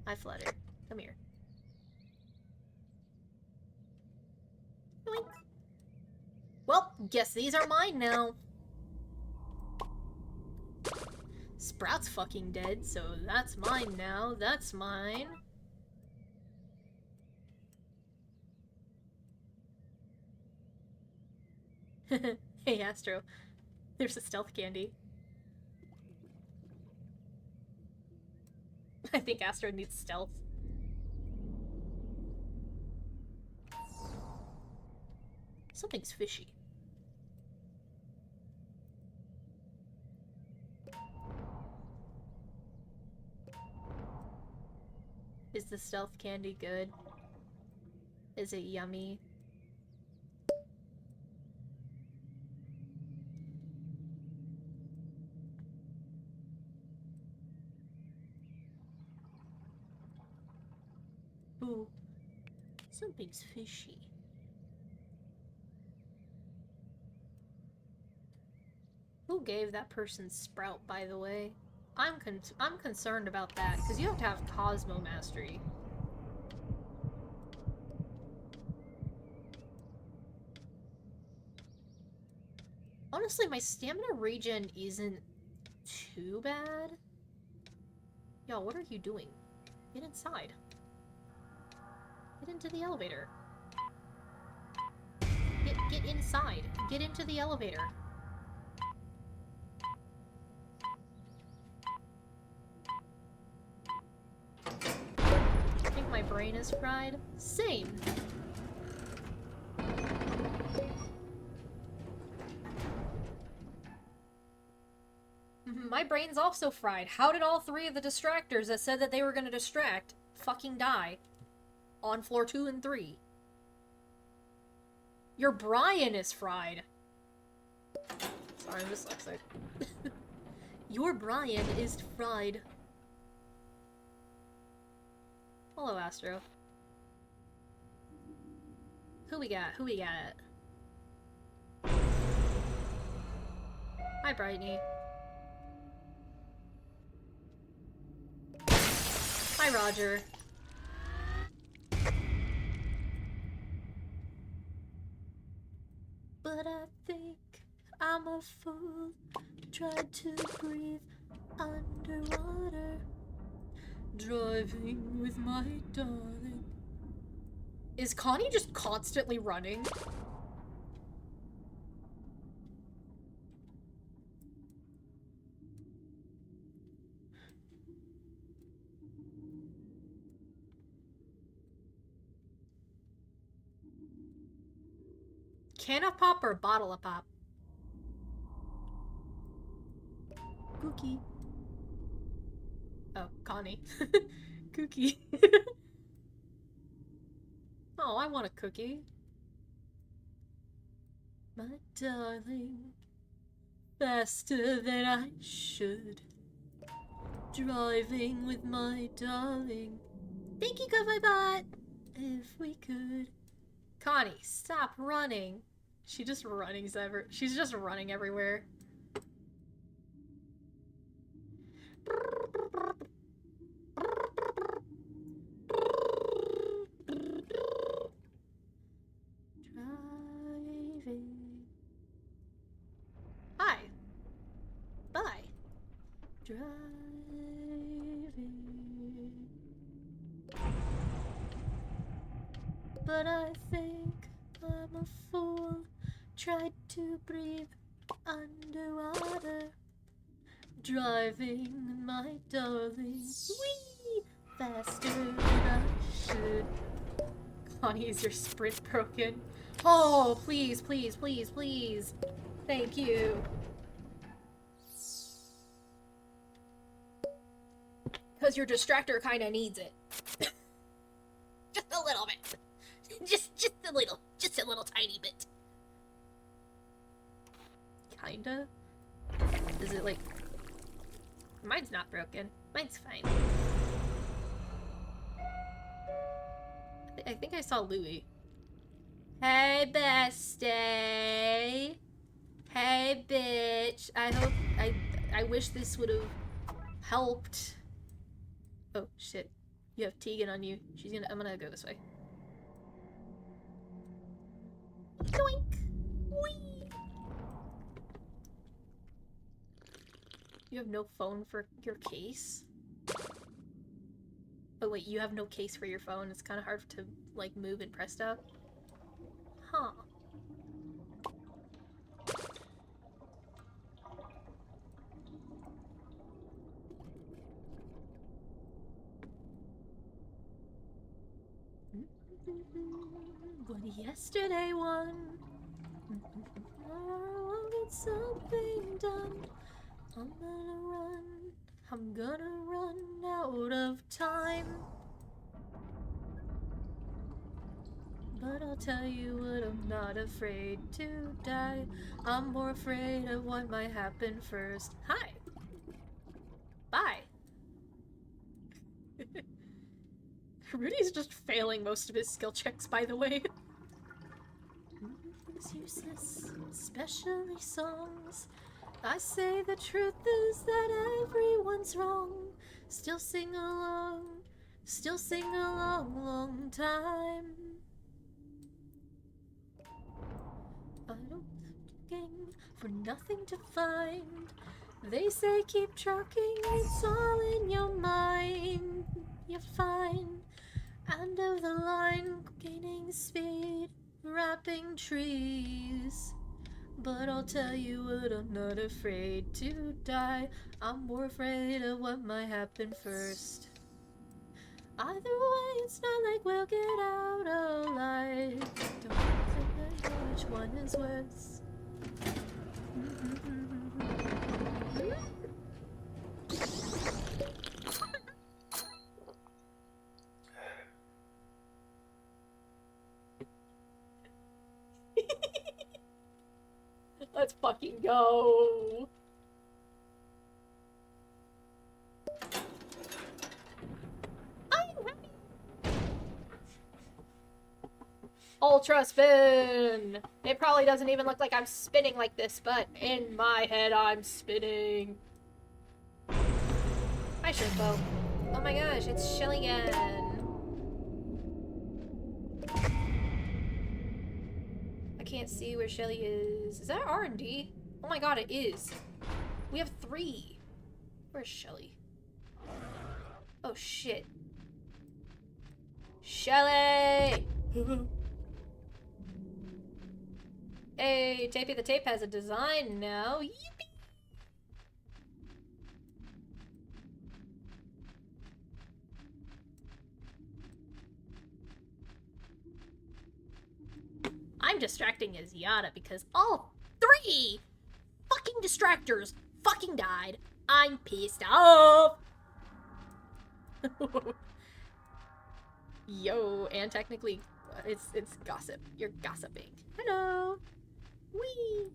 Hi, Flutter. Come here. Yoink. Well, guess these are mine now. Sprout's fucking dead, so that's mine now. That's mine. Hey, Astro. There's a stealth candy. I think Astro needs stealth. Something's fishy. Is the stealth candy good? Is it yummy? Ooh, something's fishy. Who gave that person Sprout, by the way? I'm concerned about that, because you have to have Cosmo Mastery. Honestly, my stamina regen isn't too bad. Yo, what are you doing? Get inside. Get into the elevator. Get inside. Get into the elevator. I think my brain is fried. Same. My brain's also fried. How did all three of the distractors that said that they were gonna distract fucking die? On floor 2 and 3. Your Brian is fried. Sorry, I'm dyslexic. Your Brian is fried. Hello, Astro. Who we got? Who we got? Hi, Brightney. Hi, Roger. But I think I'm a fool. Tried to breathe underwater. Driving with my darling. Is Connie just constantly running? Can of pop or bottle of pop? Cookie. Oh, Connie. Cookie. Oh, I want a cookie. My darling. Faster than I should. Driving with my darling. Thank you, Cover Bot. If we could. Connie, stop running. She's just running everywhere. Driving. Hi. Bye. Driving. But I think I'm a fool. Tried to breathe underwater. Driving my darling. Whee! Faster than I should. Connie, is your sprint broken? Oh, please, please, please, please. Thank you. Because your distractor kinda needs it. Just a little bit. Just a little tiny bit. Kinda? Is it like... Mine's not broken. Mine's fine. I think I saw Louie. Hey, bestie. Hey, bitch. I wish this would have helped. Oh, shit. You have Tegan on you. I'm gonna go this way. Doink! Whee! You have no phone for your case? Oh wait, you have no case for your phone. It's kind of hard to, like, move and press stuff. Huh. But yesterday won. I'll get something done. I'm gonna run out of time. But I'll tell you what, I'm not afraid to die. I'm more afraid of what might happen first. Hi. Bye. Rudy's just failing most of his skill checks, by the way. It's useless, especially songs. I say the truth is that everyone's wrong. Still sing along long time. I don't looking for nothing to find. They say keep trucking, it's all in your mind. You're fine. End of the line, gaining speed, wrapping trees. But I'll tell you what, I'm not afraid to die. I'm more afraid of what might happen first. Either way, it's not like we'll get out alive. Don't think I know which one is worse. Let's fucking go. I'm happy. Ultra spin. It probably doesn't even look like I'm spinning like this, but in my head I'm spinning. Hi, Shrimpo. Oh my gosh, it's Shelly again. I can't see where Shelly is. Is that R&D? Oh my god, it is. We have 3. Where's Shelly? Oh shit. Shelly! Hey, Tapey the Tape has a design now. Yippee! I'm distracting as Yada because all 3 fucking distractors fucking died. I'm pissed off. Yo, and technically, it's gossip. You're gossiping. Hello. Wee.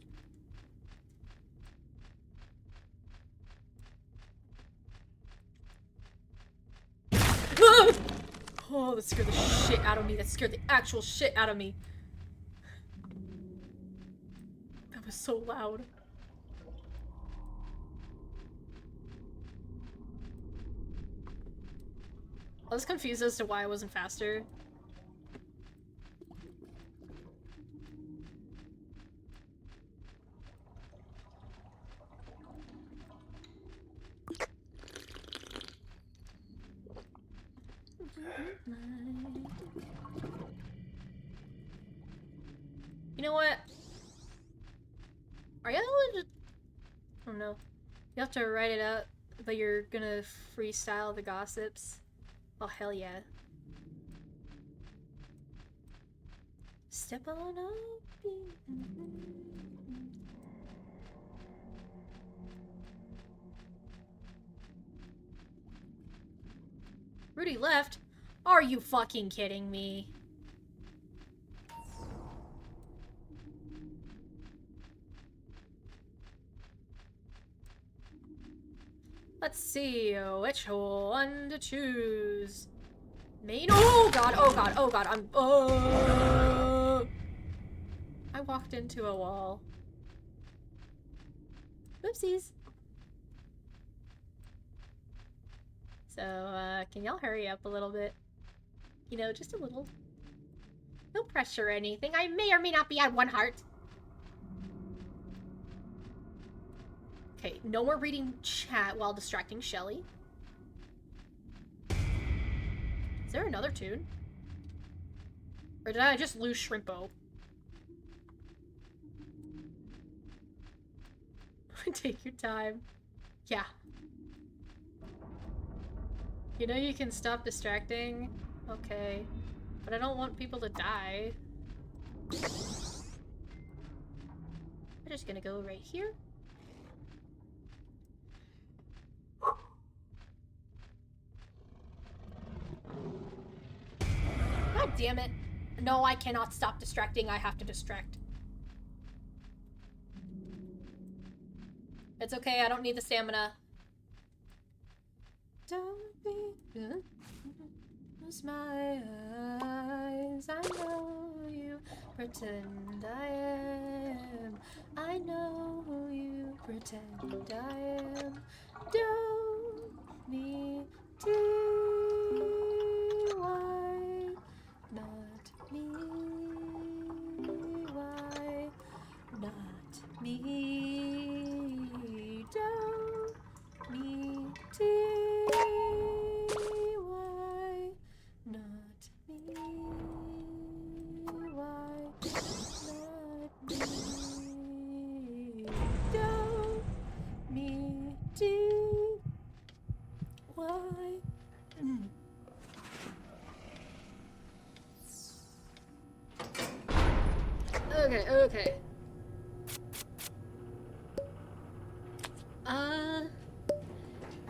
Oh, that scared the shit out of me. That scared the actual shit out of me. That was so loud. I was confused as to why I wasn't faster. You know what? Are y'all just... I don't know. You have to write it out, but you're gonna freestyle the gossips. Oh, hell yeah. Step on up. Rudy left? Are you fucking kidding me? Let's see which one to choose. Main. Oh god, oh god, oh god, I'm. I walked into a wall. Oopsies. So, can y'all hurry up a little bit? You know, just a little. No pressure or anything. I may or may not be at 1 heart. Okay, no more reading chat while distracting Shelly. Is there another tune? Or did I just lose Shrimpo? Take your time. Yeah. You know you can stop distracting? Okay. But I don't want people to die. We're just gonna go right here. God damn it. No, I cannot stop distracting. I have to distract. It's okay, I don't need the stamina. Don't be... Close my eyes, I know you pretend I am. I know you pretend I am. Don't me why not me? Why not me? Don't me why not me? Why not me? Don't me why? Okay, okay.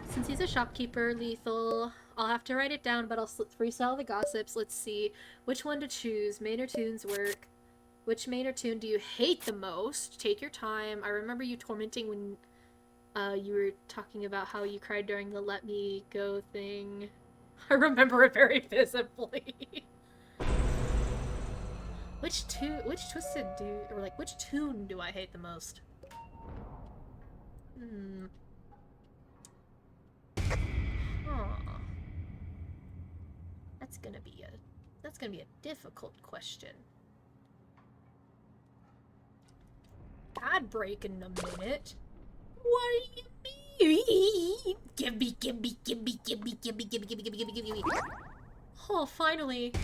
Since he's a shopkeeper, Lethal, I'll have to write it down, but I'll freestyle the gossips. Let's see which one to choose. Main or Toon's work. Which main or Toon do you hate the most? Take your time. I remember you tormenting when you were talking about how you cried during the let me go thing. I remember it very visibly. Which twisted or like which Toon do I hate the most? Huh. That's gonna be a difficult question. I'd break in a minute. What do you mean? Give me. Oh, finally. I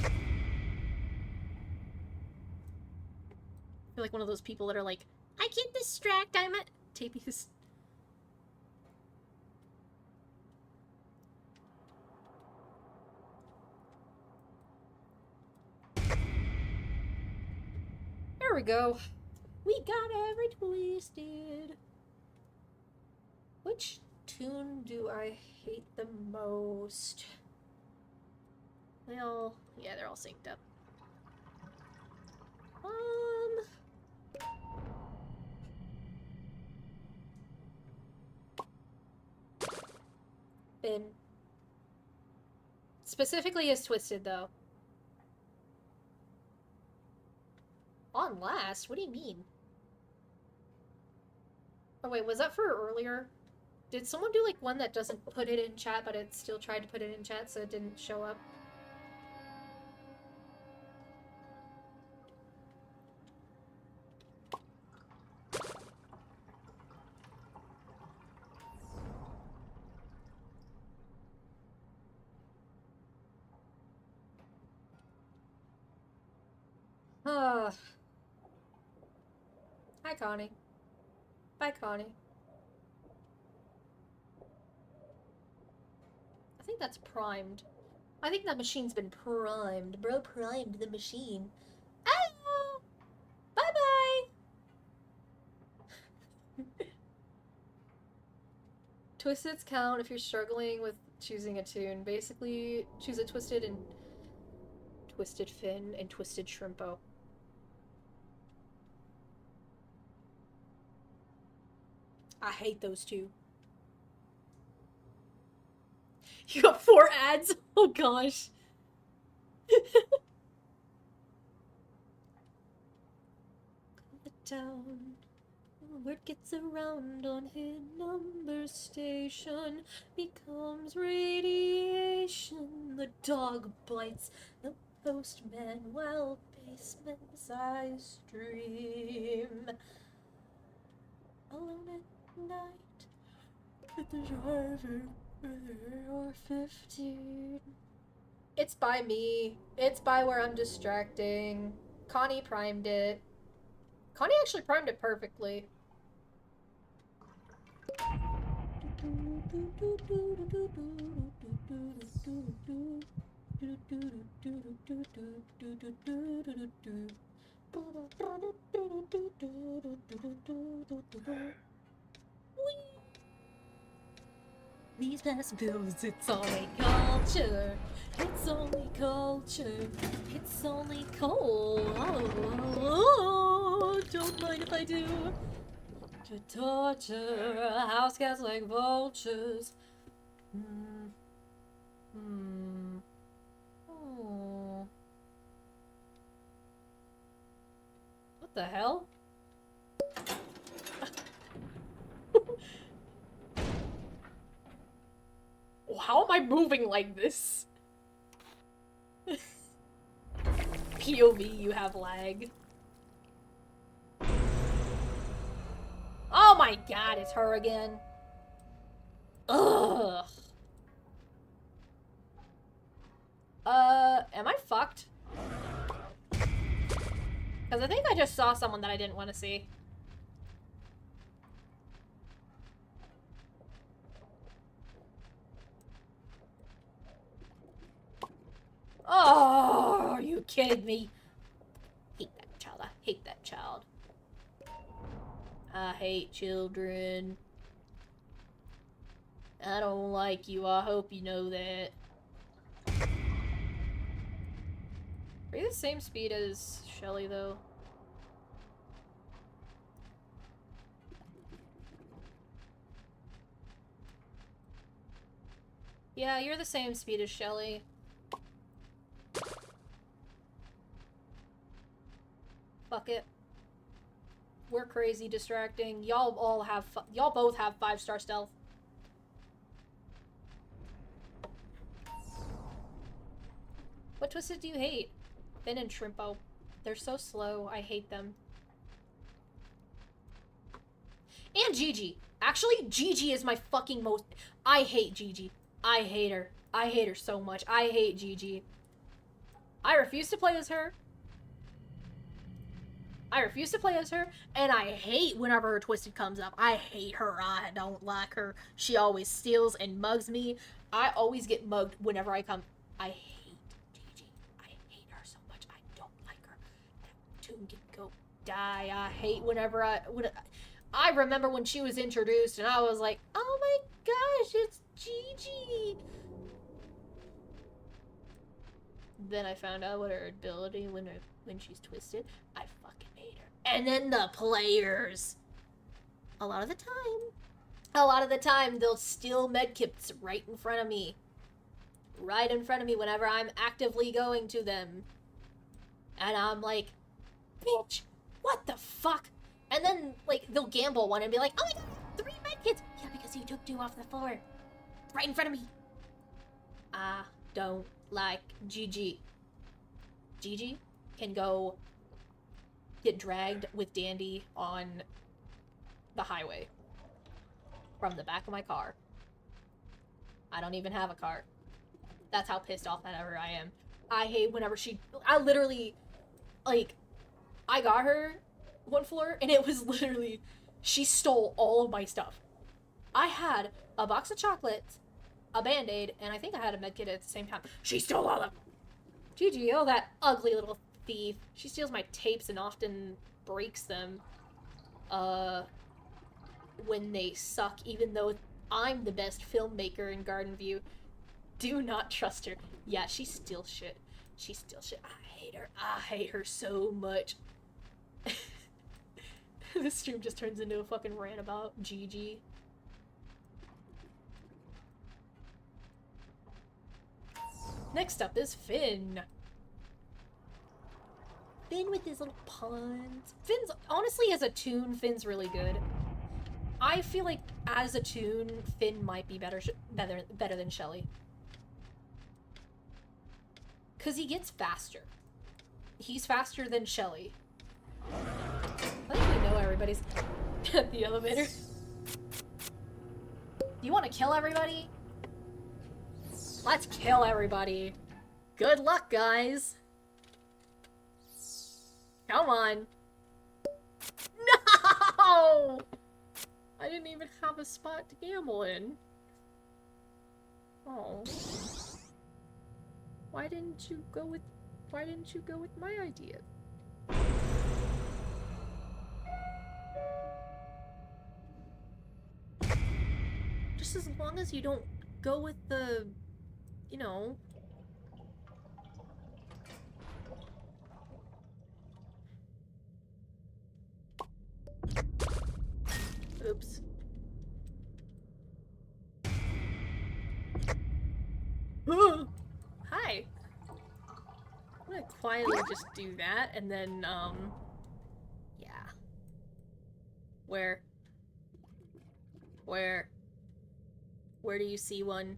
feel like one of those people that are like, I can't distract, I'm at Tapies. There we go. We got every twisted. Which Toon do I hate the most? Well, yeah, they're all synced up. Finn. Specifically as Twisted, though. On last? What do you mean? Oh wait, was that for earlier? Did someone do like one that doesn't put it in chat, but it still tried to put it in chat so it didn't show up? Hi, Connie. Bye, Connie. I think that's primed. I think that machine's been primed. Bro primed the machine. Oh! Bye-bye! Twisteds count if you're struggling with choosing a Toon. Basically, choose a Twisted and Twisted Finn and Twisted Shrimpo. I hate those two. You got 4 ads? Oh gosh. The town. Word gets around on his number station. Becomes radiation. The dog bites the postman while basement's eyes stream. Alone at night with the driver or 15. It's by me. It's by where I'm distracting. Connie primed it. Connie actually primed it perfectly. These past bills, it's only culture. It's only culture. It's only coal. Oh, don't mind if I do. To torture house cats like vultures. Oh. What the hell? How am I moving like this? POV, you have lag. Oh my god, it's her again. Ugh. Am I fucked? Because I think I just saw someone that I didn't want to see. Oh, are you kidding me? Hate that child. I hate that child. I hate children. I don't like you. I hope you know that. Are you the same speed as Shelly, though? Yeah, you're the same speed as Shelly. Fuck it. We're crazy distracting. Y'all all have y'all both have 5-star stealth. What twisted do you hate? Finn and Shrimpo. They're so slow. I hate them. And Gigi. Actually, Gigi is my fucking most... I hate Gigi. I hate her. I hate her so much. I hate Gigi. I refuse to play as her. I refuse to play as her, and I hate whenever her twisted comes up. I hate her. I don't like her. She always steals and mugs me. I always get mugged whenever I come. I hate Gigi. I hate her so much. I don't like her. That tune can go die. I hate whenever I remember when she was introduced, and I was like, oh my gosh, it's Gigi. Then I found out what her ability when she's twisted. I fucking hate her. And then the players. A lot of the time, they'll steal medkits right in front of me. Right in front of me whenever I'm actively going to them. And I'm like, bitch, what the fuck? And then, like, they'll gamble one and be like, oh my god, 3 medkits! Yeah, because you took 2 off the floor. Right in front of me. I don't like Gigi. Gigi can go get dragged with Dandy on the highway from the back of my car. I don't even have a car. That's how pissed off that ever I am. I hate whenever I literally, like, I got her one floor and it was literally, she stole all of my stuff. I had a box of chocolates, a Band-Aid, and I think I had a medkit at the same time. She stole all of them. Gigi, oh, that ugly little thief. She steals my tapes and often breaks them when they suck, even though I'm the best filmmaker in Garden View. Do not trust her. Yeah, she steals shit. She steals shit. I hate her. I hate her so much. This stream just turns into a fucking rant about Gigi. Next up is Finn. Finn with his little puns. Finn's, honestly, as a toon, Finn's really good. I feel like as a toon, Finn might be better than Shelly. Because he gets faster. He's faster than Shelly. I think we know everybody's at the elevator. Do you want to kill everybody? Let's kill everybody. Good luck, guys. Come on. No! I didn't even have a spot to gamble in. Oh. Why didn't you go with my idea? Just as long as you don't go with the, you know... Oops. Hi. I'm gonna quietly just do that, and then, yeah. Where? Where? Where do you see one?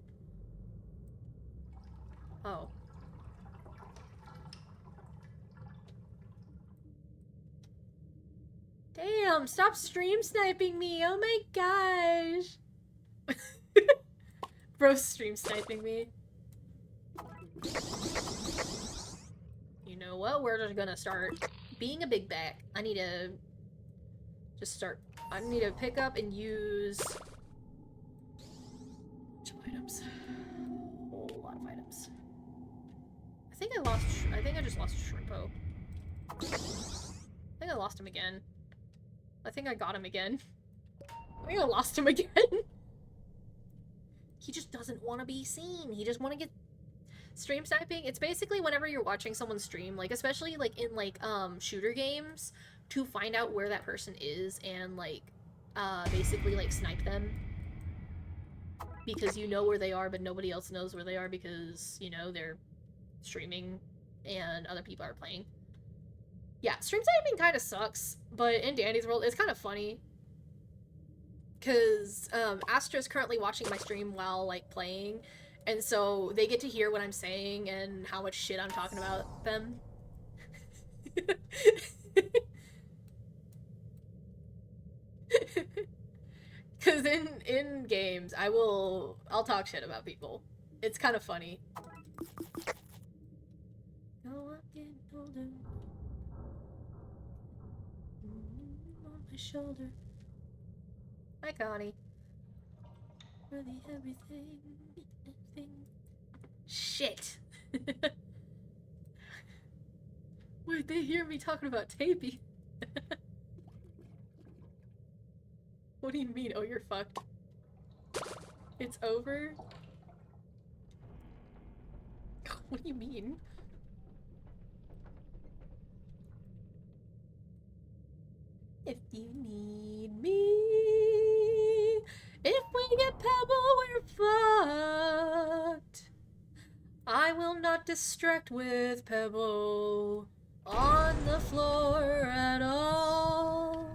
Oh. Damn, stop stream sniping me! Oh my gosh! Bro's stream sniping me. You know what? We're just gonna start being a big back. I need to just start. I need to pick up and use items. A whole lot of items. I think I just lost Shrimpo. I think I lost him again. I think I got him again. I think I lost him again. He just doesn't want to be seen. He just want to get stream sniping. It's basically whenever you're watching someone stream, like especially like in like shooter games, to find out where that person is and like basically like snipe them. Because you know where they are, but nobody else knows where they are because, you know, they're streaming and other people are playing. Yeah, stream sniping kind of sucks, but in Dandy's world, it's kind of funny. Because Astra's currently watching my stream while, like, playing, and so they get to hear what I'm saying and how much shit I'm talking about them. Because in games, I'll talk shit about people. It's kind of funny. Oh, I'm getting older. On my shoulder. Hi, Connie. Really everything. Shit. Wait, they hear me talking about Tapey. What do you mean? Oh, you're fucked. It's over? What do you mean? If you need me, if we get Pebble, we're fucked. I will not distract with Pebble on the floor at all.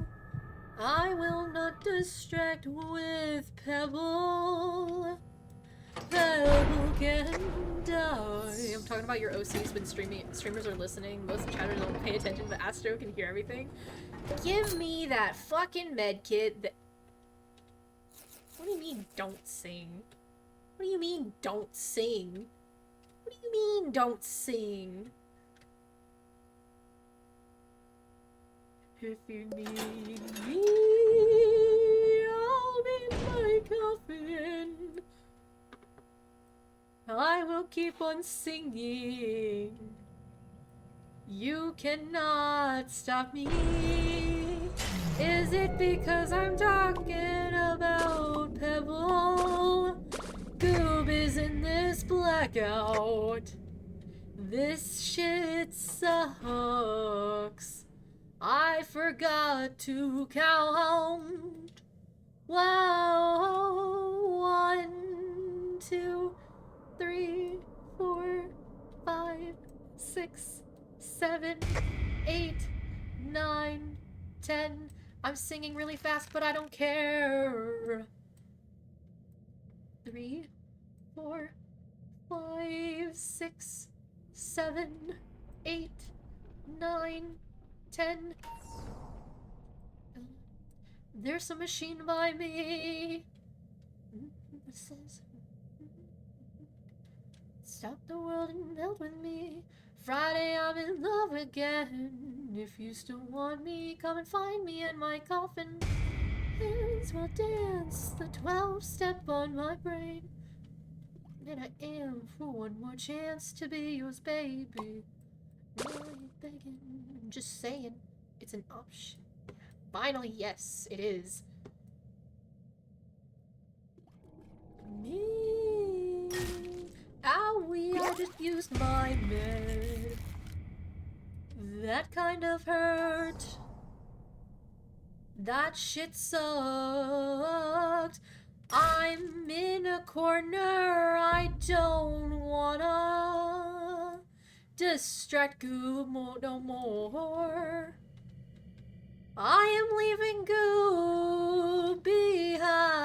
I will not distract with Pebble. Pebble can die. I'm talking about your OCs when streamers are listening. Most chatters don't pay attention, but Astro can hear everything. Give me that fucking medkit that... What do you mean, don't sing? What do you mean, don't sing? What do you mean, don't sing? If you need me, I'll be in my coffin. I will keep on singing. You cannot stop me. Is it because I'm talking about Pebble? Goob is in this blackout. This shit sucks. I forgot to count. Wow. 1, 2, 3, 4, 5, 6, 7, 8, 9, 10. I'm singing really fast, but I don't care. 3, 4, 5, 6, 7, 8, 9, 10. There's a machine by me. It says, stop the world and melt with me. Friday, I'm in love again. If you still want me, come and find me in my coffin. Hands will dance the 12-step on my brain. And I am for one more chance to be yours, baby. Why are you begging? I'm just saying, it's an option. Finally, yes, it is. used my med. That kind of hurt. That shit sucked. I'm in a corner. I don't wanna distract Goob no more. I am leaving Goob behind.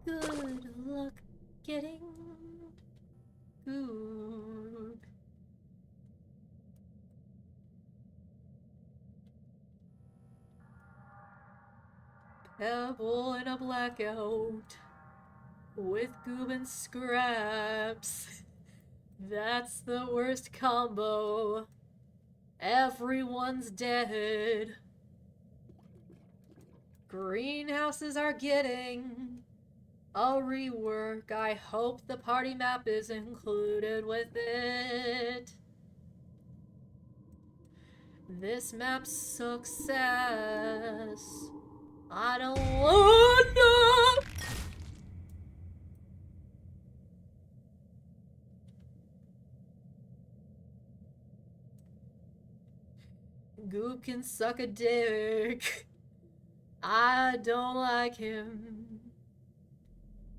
Good luck getting Goob. Pebble in a blackout with Goob and Scraps. That's the worst combo. Everyone's dead. Greenhouses are getting a rework. I hope the party map is included with it. This map's success. I don't wanna. Goob can suck a dick. I don't like him.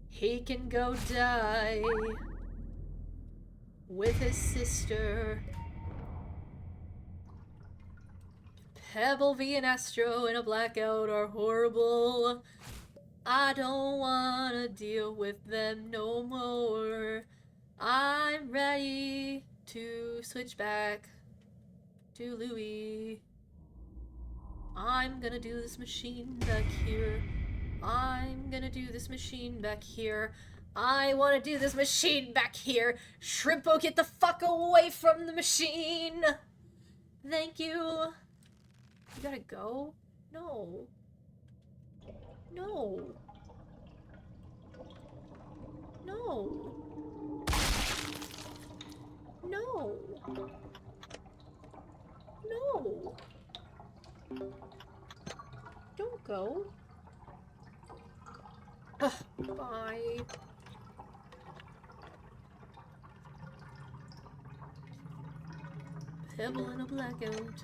He can go die with his sister. Pebble V and Astro in a blackout are horrible. I don't wanna deal with them no more. I'm ready to switch back to Louie. I'm gonna do this machine back here. I'm gonna do this machine back here. I wanna do this machine back here. Shrimpo, get the fuck away from the machine! Thank you. You gotta go? No. No. No. No. No. Don't go. Ugh, bye. Pebble in a blackout.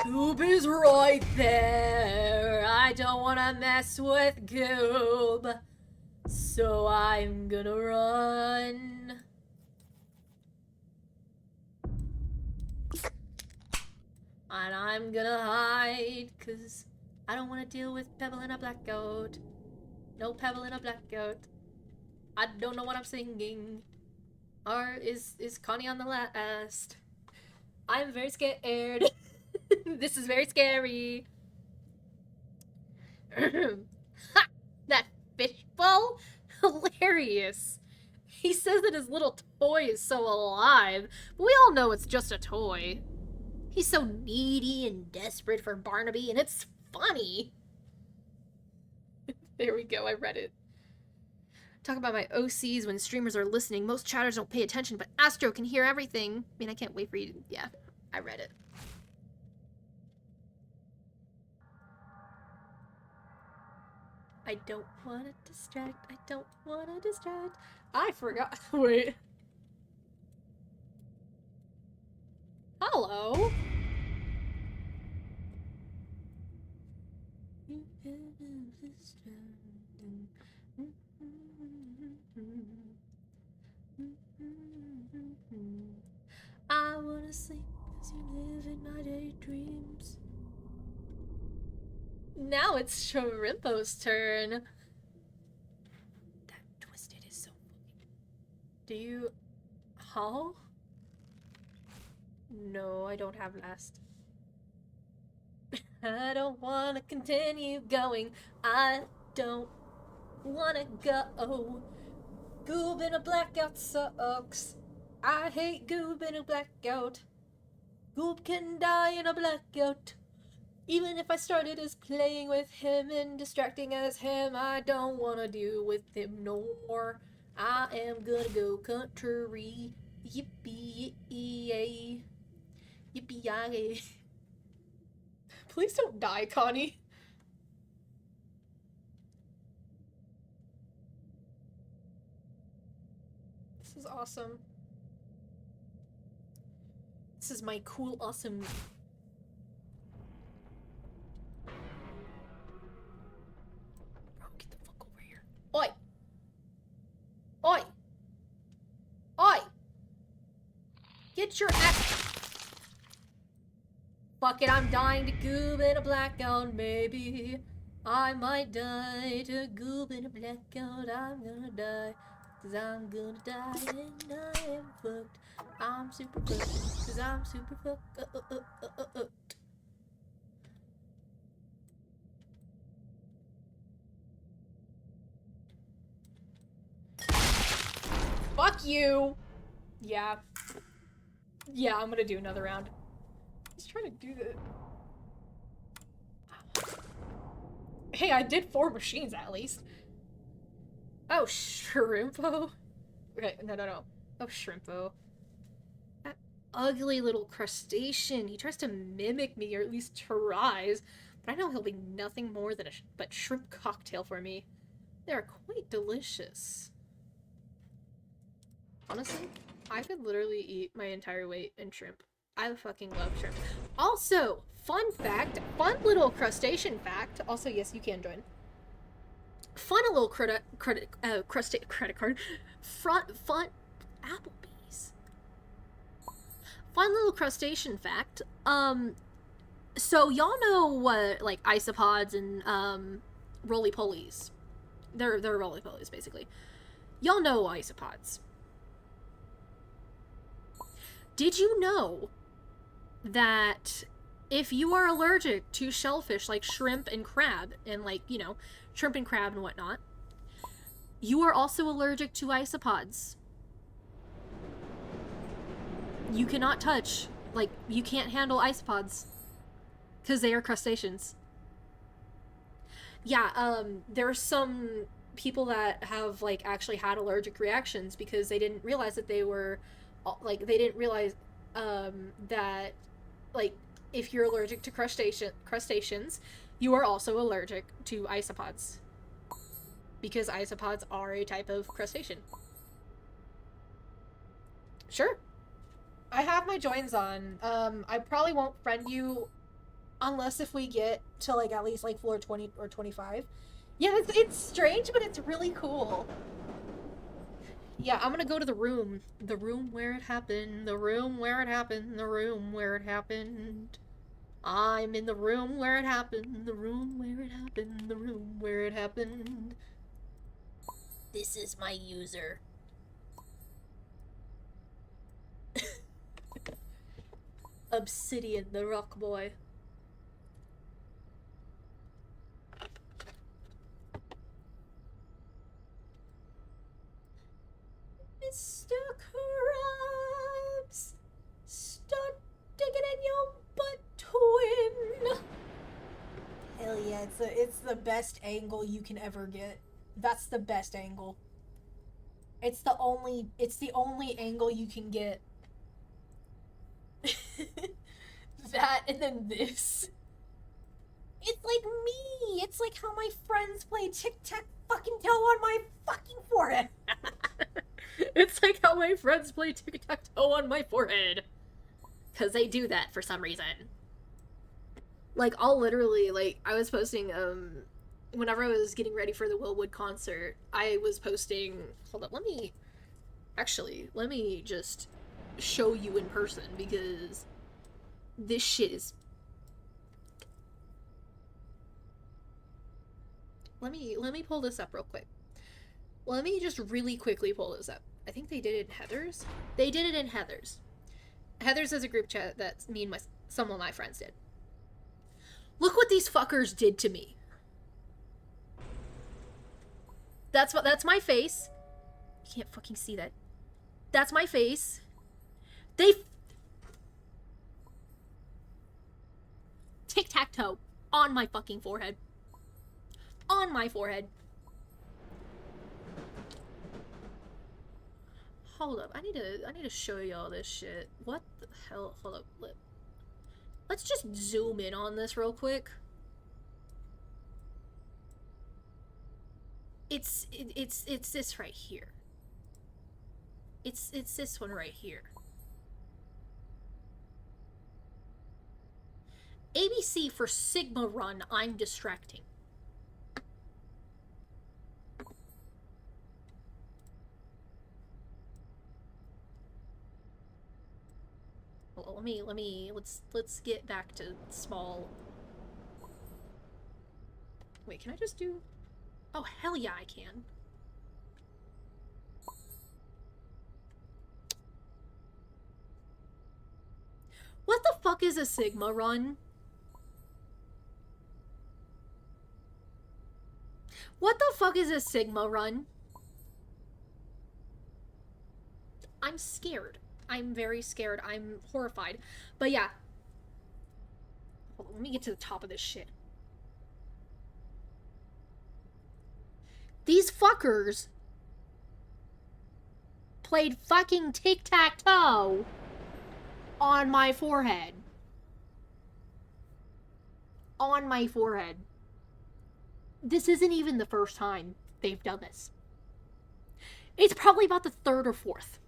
Goob is right there. I don't wanna mess with Goob. So I'm gonna run. And I'm gonna hide, cause I don't wanna deal with Pebble in a blackout. No Pebble in a blackout. I don't know what I'm singing. Or is Connie on the last? I'm very scared. This is very scary. Ha! That fishbowl? Hilarious. He says that his little toy is so alive, but we all know it's just a toy. He's so needy and desperate for Barnaby, and it's funny. There we go, I read it. Talk about my OCs when streamers are listening. Most chatters don't pay attention, but Astro can hear everything. I mean, I can't wait for you to... Yeah, I read it. I don't want to distract. I don't want to distract. I forgot. Wait. Hello? I wanna sleep as you live in my daydreams. Now it's Shrimpo's turn. That twisted is so funny. Do you... Huh? No, I don't have last. I don't want to continue going. I don't want to go. Goob in a blackout sucks. I hate Goob in a blackout. Goob can die in a blackout. Even if I started as playing with him and distracting as him, I don't want to deal with him no more. I am gonna go country. Yippee-yay. Yippee-yay. Please don't die, Connie. awesome. This is my cool, awesome... Bro, get the fuck over here. Oi! Oi! Oi! Get your ass... Fuck it, I'm dying to goob in a blackout, maybe. I might die to goob in a blackout, I'm gonna die. Cause I'm gonna die and I am fucked. I'm super fucked, cause I'm super fucked. Fuck you! Yeah. Yeah, I'm gonna do another round. He's trying to do the... Hey, I did 4 machines at least. Oh, Shrimpo. Okay, no. Oh, Shrimpo. That ugly little crustacean. He tries to mimic me, or at least tries. But I know he'll be nothing more than but shrimp cocktail for me. They're quite delicious. Honestly, I could literally eat my entire weight in shrimp. I fucking love shrimp. Also, fun fact, fun little crustacean fact. Also, yes, you can join. Fun little credit card. Fun Applebee's. Fun little crustacean fact. So y'all know what like isopods and roly-polies. They're roly-polies basically. Y'all know isopods. Did you know that if you are allergic to shellfish like shrimp and crab and like, you know, shrimp and crab and whatnot, you are also allergic to isopods? You cannot touch, like, you can't handle isopods because they are crustaceans. Yeah, there are some people that have like actually had allergic reactions because they didn't realize that they were like, they didn't realize that like if you're allergic to crustaceans, you are also allergic to isopods because isopods are a type of crustacean. Sure. I have my joins on. I probably won't friend you unless if we get to like at least like floor 20 or 25. Yeah, it's strange, but it's really cool. Yeah, I'm gonna go to the room. The room where it happened. The room where it happened. The room where it happened. I'm in the room where it happened. The room where it happened. The room where it happened. This is my user. Obsidian, the rock boy. Mr. Krabs, start digging in your butt, twin. Hell yeah, it's the best angle you can ever get. That's the best angle. It's the only angle you can get. That and then this. It's like me. It's like how my friends play tic-tac-fucking-toe on my fucking forehead. It's like how my friends play tic-tac-toe on my forehead. Because they do that for some reason. Like, I'll literally, like, I was posting, whenever I was getting ready for the Willwood concert, I was posting, hold up, let me just show you in person, because this shit is... Let me pull this up real quick. Let me just really quickly pull this up. I think they did it in Heather's. They did it in Heather's. Heather's is a group chat that me and some of my friends did. Look what these fuckers did to me. That's my face. You can't fucking see that. That's my face. They tic-tac-toe on my fucking forehead. On my forehead. Hold up, I need to show y'all this shit. What the hell? Hold up. Let's just zoom in on this real quick. It's this right here. It's this one right here. ABC for Sigma Run, I'm distracting. Well, let's get back to small. Wait, can I just do... Oh, hell yeah, I can. What the fuck is a Sigma Run? What the fuck is a Sigma Run? I'm scared. I'm very scared. I'm horrified. But yeah. Hold on, let me get to the top of this shit. These fuckers played fucking tic-tac-toe on my forehead. On my forehead. This isn't even the first time they've done this. It's probably about the third or fourth.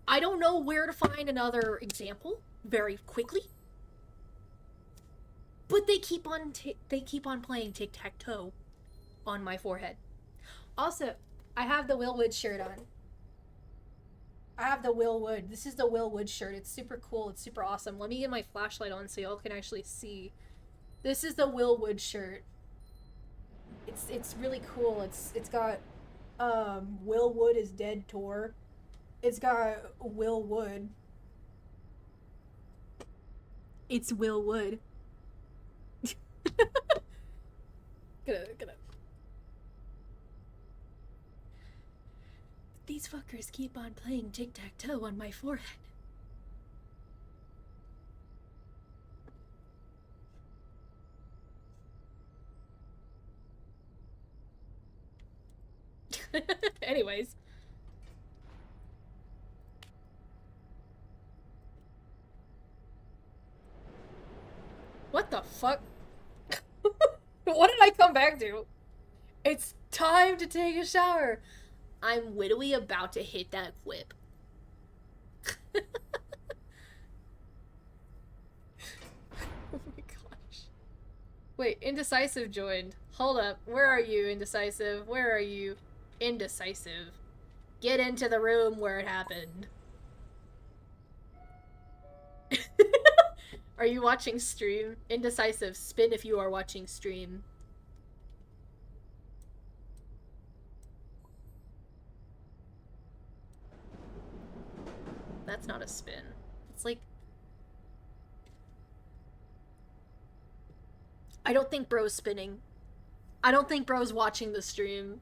I don't know where to find another example very quickly. But they keep on playing tic-tac-toe on my forehead. Also, I have the Will Wood shirt on. I have the Will Wood. This is the Will Wood shirt. It's super cool. It's super awesome. Let me get my flashlight on so y'all can actually see. This is the Will Wood shirt. It's really cool. It's got Will Wood is dead tour. It's got Will Wood. It's Will Wood. Gonna. These fuckers keep on playing tic-tac-toe on my forehead. Anyways. What the fuck? What did I come back to? It's time to take a shower. I'm literally about to hit that whip. Oh my gosh. Wait, Indecisive joined. Hold up. Where are you, Indecisive? Where are you? Indecisive. Get into the room where it happened. Are you watching stream? Indecisive, spin if you are watching stream. That's not a spin. It's like... I don't think bro's spinning. I don't think bro's watching the stream.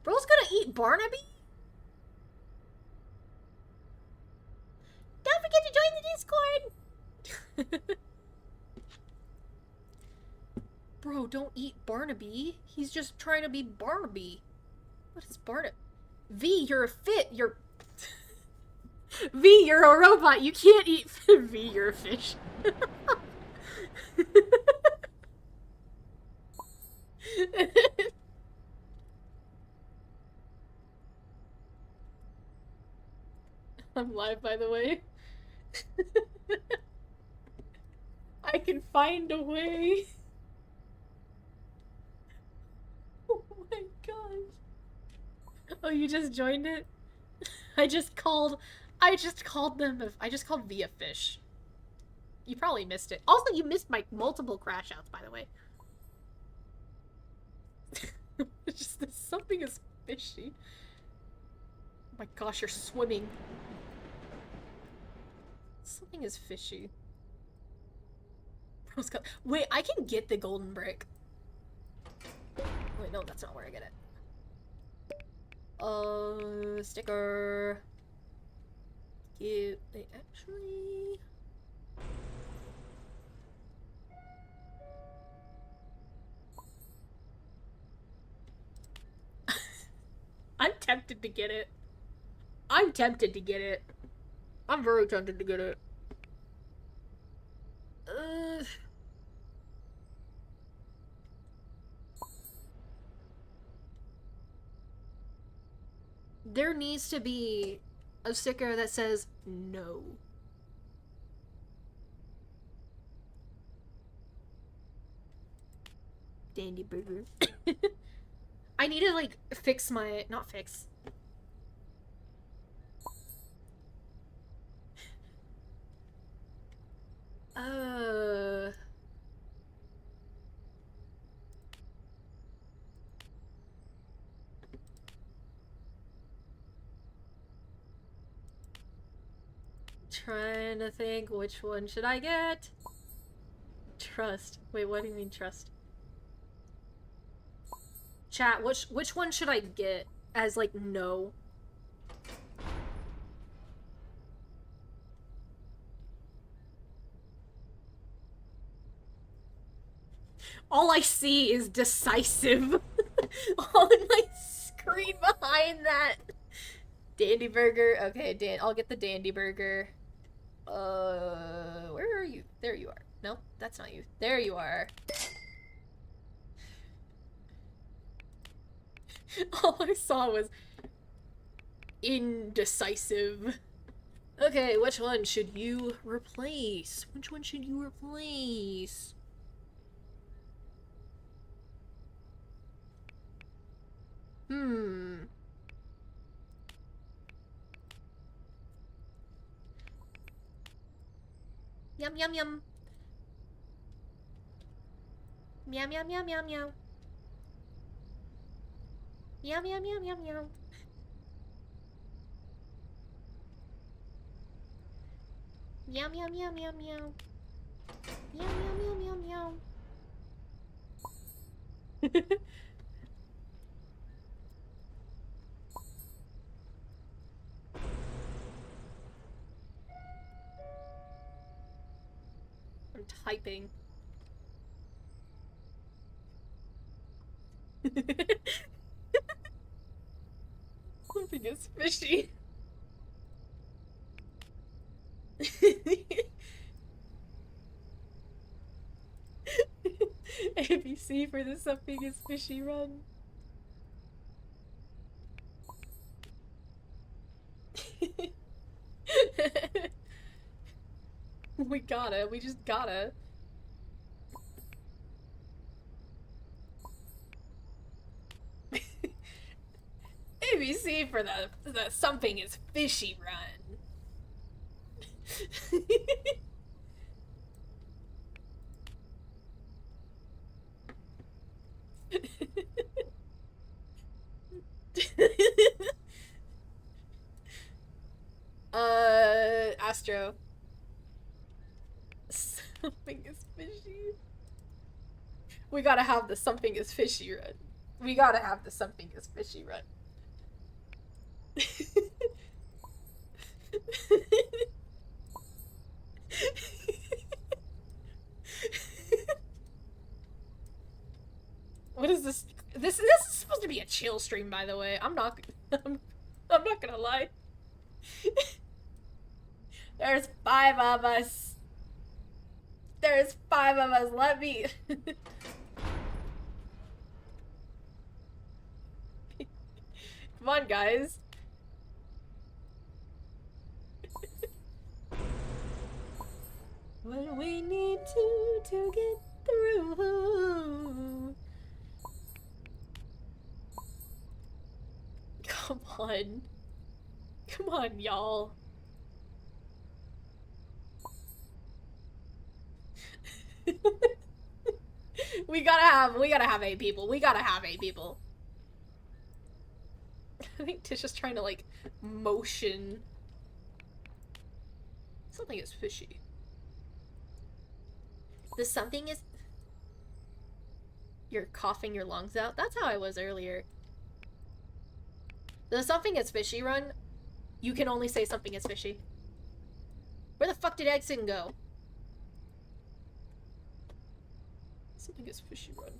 Bro's gonna eat Barnaby? Don't forget to join the Discord! Bro, don't eat Barnaby. He's just trying to be Barnaby. What is Barnaby? V, you're a you're... V, you're a robot. You can't eat V, you're a fish. I'm live, by the way. I can find a way. Oh my gosh. Oh, you just joined it? I just called V a fish. You probably missed it. Also, you missed my multiple crash outs, by the way. Something is fishy. Oh my gosh, you're swimming. Something is fishy. Wait, I can get the golden brick. Wait, no, that's not where I get it. Sticker. They actually... I'm tempted to get it. I'm tempted to get it. I'm very tempted to get it. There needs to be a sticker that says no. Dandy Burger. I need to, like, fix my... Not fix. Trying to think, which one should I get? Trust. Wait, what do you mean trust? Chat, which one should I get as, like, no? All I see is decisive on my screen behind that. Dandy Burger. Okay, I'll get the Dandy Burger. Where are you? There you are. No, that's not you. There you are. All I saw was indecisive. Okay, which one should you replace? Which one should you replace? Yum yum yum. Meow meow meow meow meow. Meow meow meow meow meow. Meow meow meow meow meow. Meow meow meow meow meow. I'm typing. Something is fishy. ABC for the something is fishy run. We just gotta. ABC for the something is fishy run. Astro. Something is fishy. We gotta have the something is fishy run. We gotta have the something is fishy run. What is this? This is supposed to be a chill stream, by the way. I'm not gonna lie. There's 5 of us. There's 5 of us. Let me. Come on, guys. What we need to get through. Come on. Come on, y'all. We gotta have 8 people. We gotta have 8 people. I think Tish is trying to, like, motion. Something is fishy. The something is... You're coughing your lungs out? That's how I was earlier. The something is fishy run, you can only say something is fishy. Where the fuck did Exon go? Something is fishy run.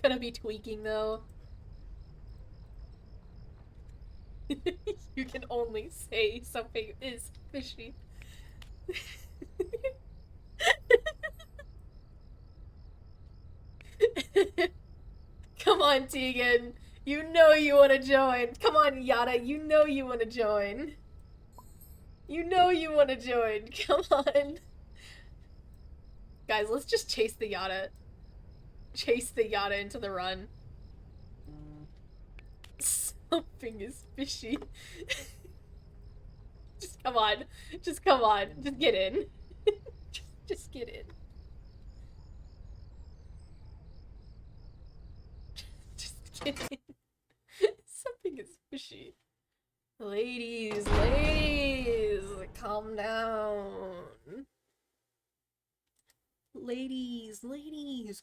Gonna be tweaking though. You can only say something is fishy. on, Tegan. You know you want to join. Come on, Yada. You know you want to join. You know you want to join. Come on. Guys, let's just chase the Yada. Chase the Yada into the run. Something is fishy. Just come on. Just come on. Just get in. just get in. Just get in. Something is fishy. Ladies, calm down. Ladies,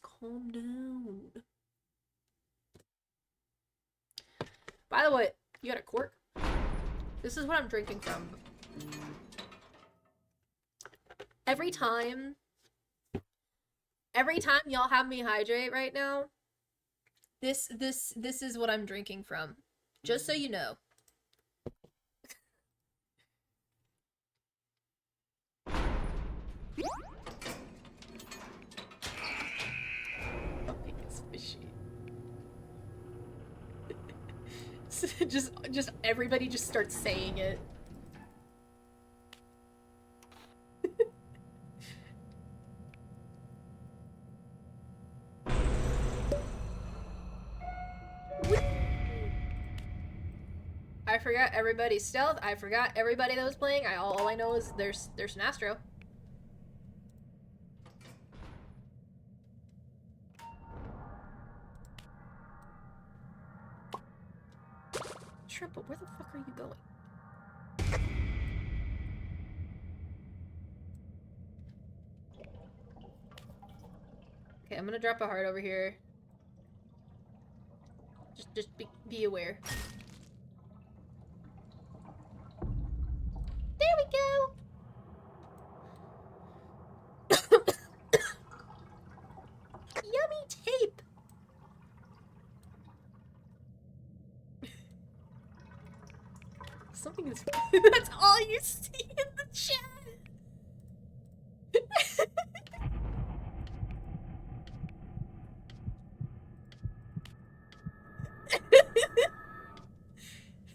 calm down. By the way, you got a cork? This is what I'm drinking from. Every time y'all have me hydrate right now, this is what I'm drinking from. Just so you know. Something is fishy. just everybody just starts saying it. I forgot everybody's stealth. I forgot everybody that was playing. All I know is there's an Astro. Triple, where the fuck are you going? Okay, I'm gonna drop a heart over here. Just be aware. There we go! Yummy tape! Something is- That's all you see in the chat!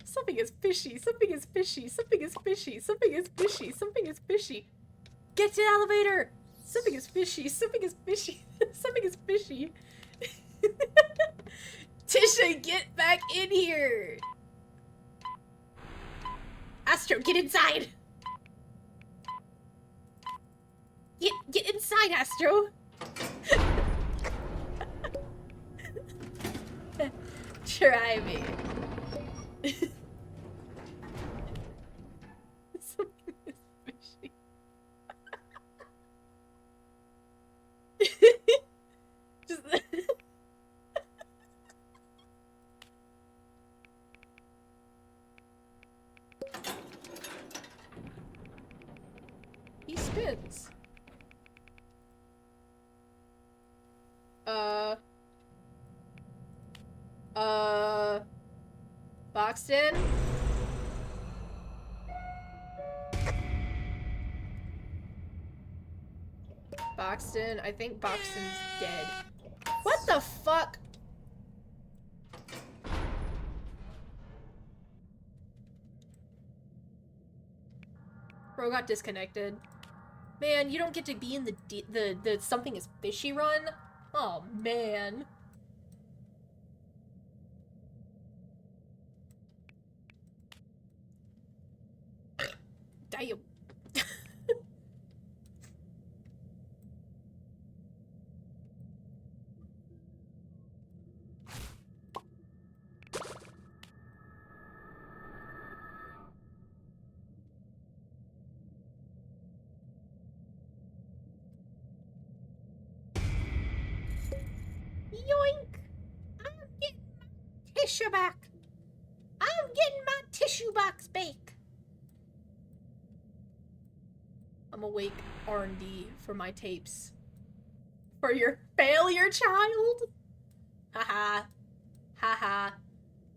Something is fishy, something is fishy, something is fishy, something is fishy, something is fishy. Get to the elevator! Something is fishy, something is fishy, something is fishy. Tisha, get back in here! Astro, get inside! Get inside, Astro! Try me. Something is fishy. Just he spins. Boxton? Boxton? I think Boxton's dead. What the fuck? Bro got disconnected. Man, you don't get to be in the something is fishy run? Oh, man. Damn. Yoink! I'm getting my tissue back. I'm getting my tissue box back. I'm awake R&D for my tapes. For your failure, child? Haha. Haha.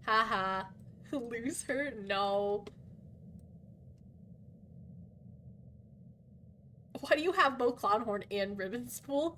Haha. Lose her? No. Why do you have Bo Clownhorn and Ribbon Spool?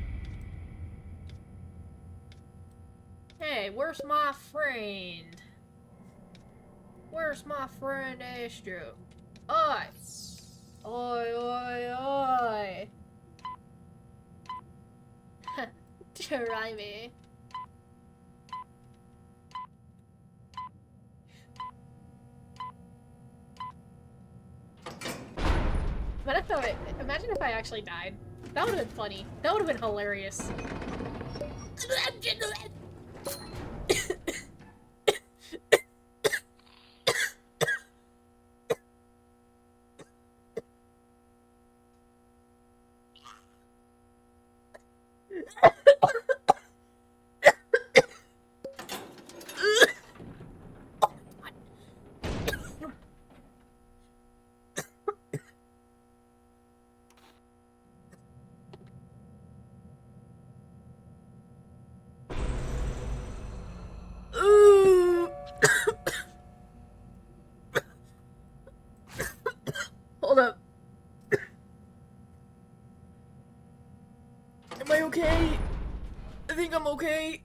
Hey, where's my friend? Where's my friend Astro? Oi! Oi, oi, oi! Try me. Imagine if I actually died. That would have been funny. That would have been hilarious. Hold up. Am I okay? I think I'm okay.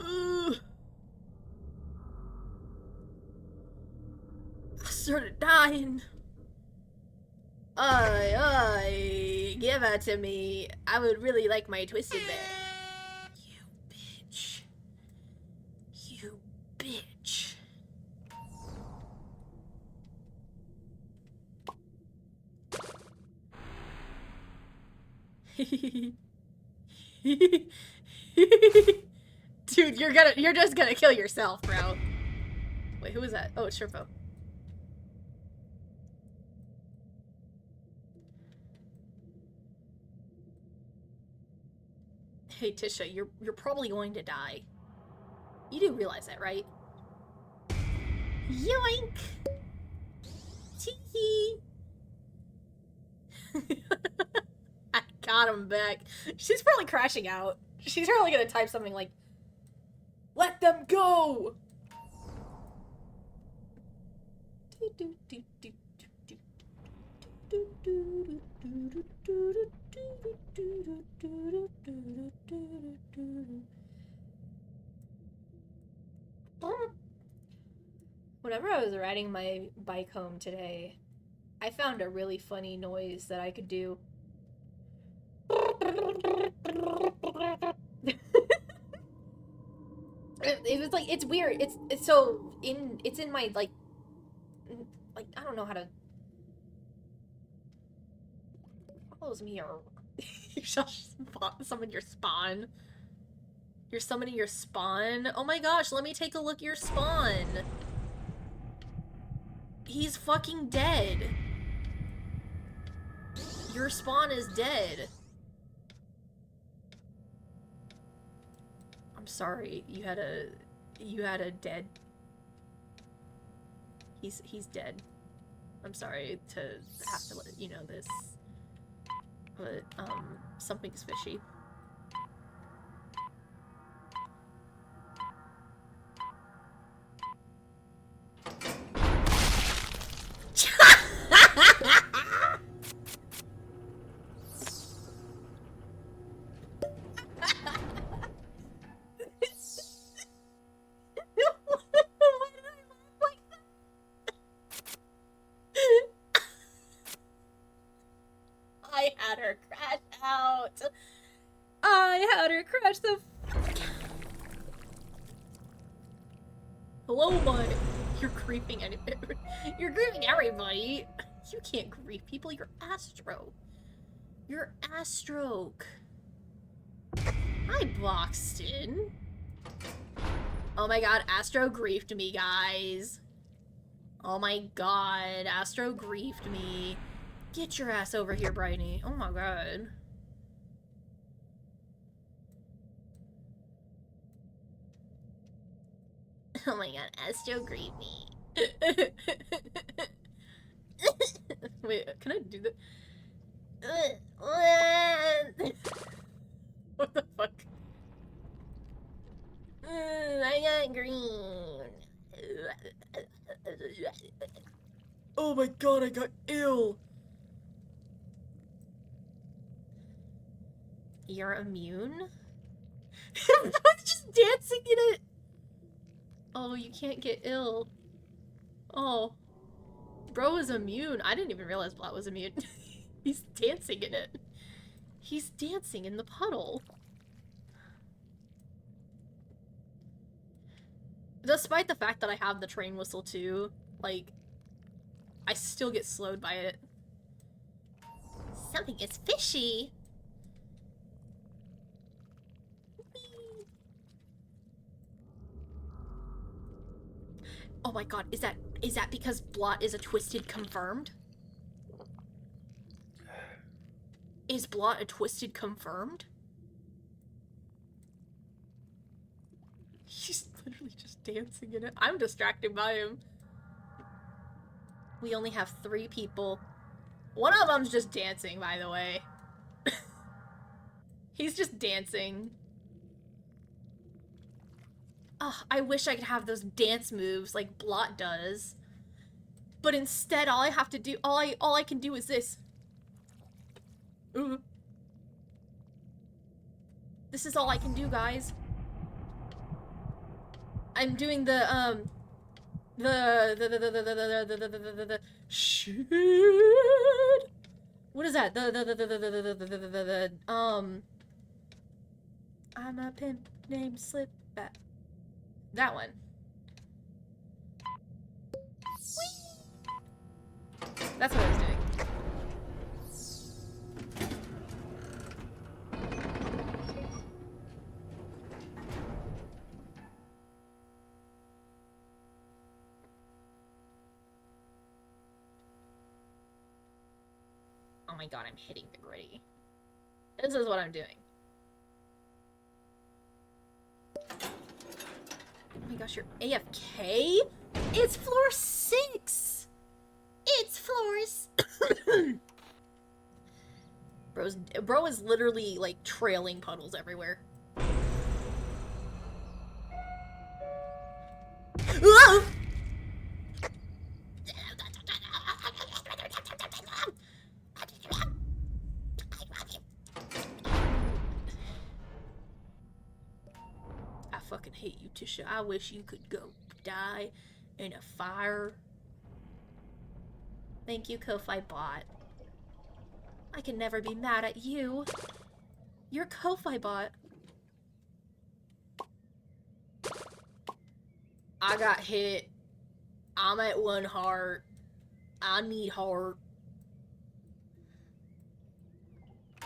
I started dying. Give that to me. I would really like my twisted bed. You bitch. You bitch. Dude, you're just gonna kill yourself, bro. Wait, who is that? Oh, it's Sherpo. Hey, Tisha, you're probably going to die. You do realize that, right? Yoink! Tee-hee! I got him back. She's probably crashing out. She's probably gonna type something like, "Let them go!" Whenever I was riding my bike home today, I found a really funny noise that I could do. It was like, it's weird. It's so it's in my like I don't know how to. Follows me or you shall summon your spawn. You're summoning your spawn? Oh my gosh, let me take a look at your spawn. He's fucking dead. Your spawn is dead. I'm sorry, you had a dead. He's dead. I'm sorry to have to let you know this. But, something's fishy. I had her crash out. I had her crash the. Hello, my. You're creeping You're grieving everybody. You can't grieve people. You're Astro. You're Astroke. Hi, Boxton. Oh my god, Astro griefed me, guys. Oh my god, Astro griefed me. Get your ass over here, Britney. Oh my god. Oh my god, Astro griefed me. Wait, can I do that? What the fuck? I got green. Oh my god, I got ill. You're immune? Everyone's just dancing in it! Oh, you can't get ill. Oh. Bro is immune. I didn't even realize Blot was immune. He's dancing in it. He's dancing in the puddle. Despite the fact that I have the train whistle too, like, I still get slowed by it. Something is fishy. Oh my god, is that because Blot is a twisted confirmed? Is Blot a twisted confirmed? He's literally just dancing in it. I'm distracted by him. We only have 3 people. One of them's just dancing, by the way. He's just dancing. Ugh, I wish I could have those dance moves like Blot does. But instead, all I have to do, all I can do is this. Ooh. This is all I can do, guys. I'm doing the shit. What is that? I'm a pimp named Slipback. That one. That's what I was doing. Oh my god, I'm hitting the gritty. This is what I'm doing. Oh my gosh, you're AFK? It's floor 6! It's floors. Bro is literally like trailing puddles everywhere. Whoa! I fucking hate you, Tisha. I wish you could go die in a fire. Thank you, Ko-Fi bot. I can never be mad at you. You're Ko-Fi bot. I got hit. I'm at 1 heart. I need heart.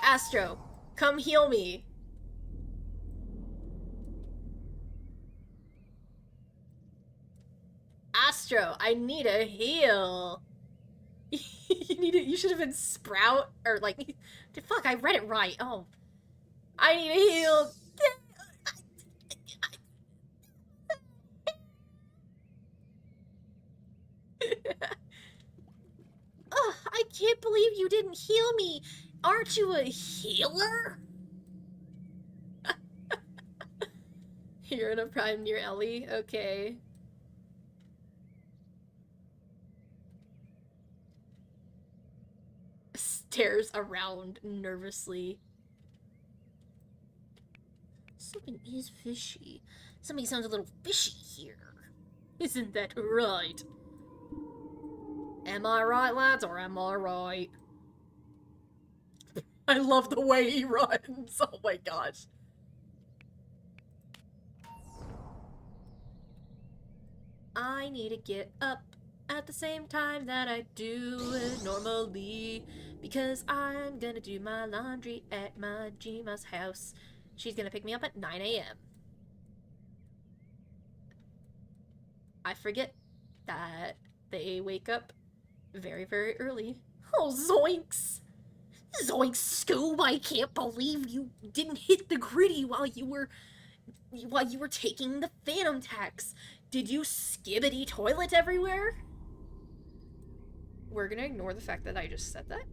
Astro, come heal me. Astro, I need a heal. You should have been Sprout, or like, fuck, I read it right. Oh. I need a heal. Ugh, I can't believe you didn't heal me. Aren't you a healer? You're in a prime near Ellie? Okay. Stares around nervously. Something is fishy. Something sounds a little fishy here. Isn't that right? Am I right, lads, or am I right? I love the way he runs. Oh my gosh. I need to get up at the same time that I do it normally, because I'm gonna do my laundry at my Jima's house. She's gonna pick me up at 9 a.m. I forget that they wake up very, very early. Oh, zoinks! Zoinks, Scoob! I can't believe you didn't hit the gritty while you were taking the Phantom Tax. Did you skibbity toilet everywhere? We're gonna ignore the fact that I just said that.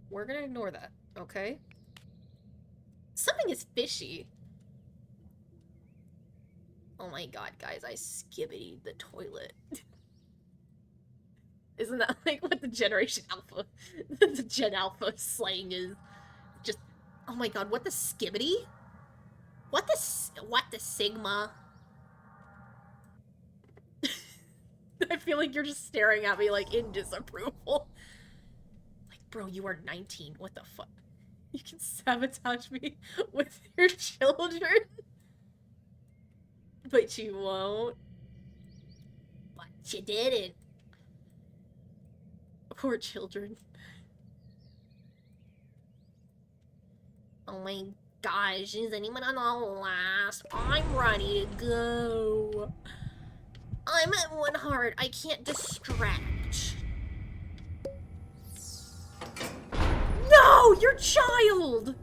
We're gonna ignore that, okay? Something is fishy. Oh my god, guys, I skibbity the toilet. Isn't that like what the Generation Alpha, the Gen Alpha slang is? Just Oh my god, what the skibbity? What the sigma? I feel like you're just staring at me like in disapproval. Like, bro, you are 19. What the fuck? You can sabotage me with your children? But you won't. But you didn't. Poor children. Oh my gosh, is anyone on the last? I'm ready to go. I'm at one heart. I can't distract. No, your child!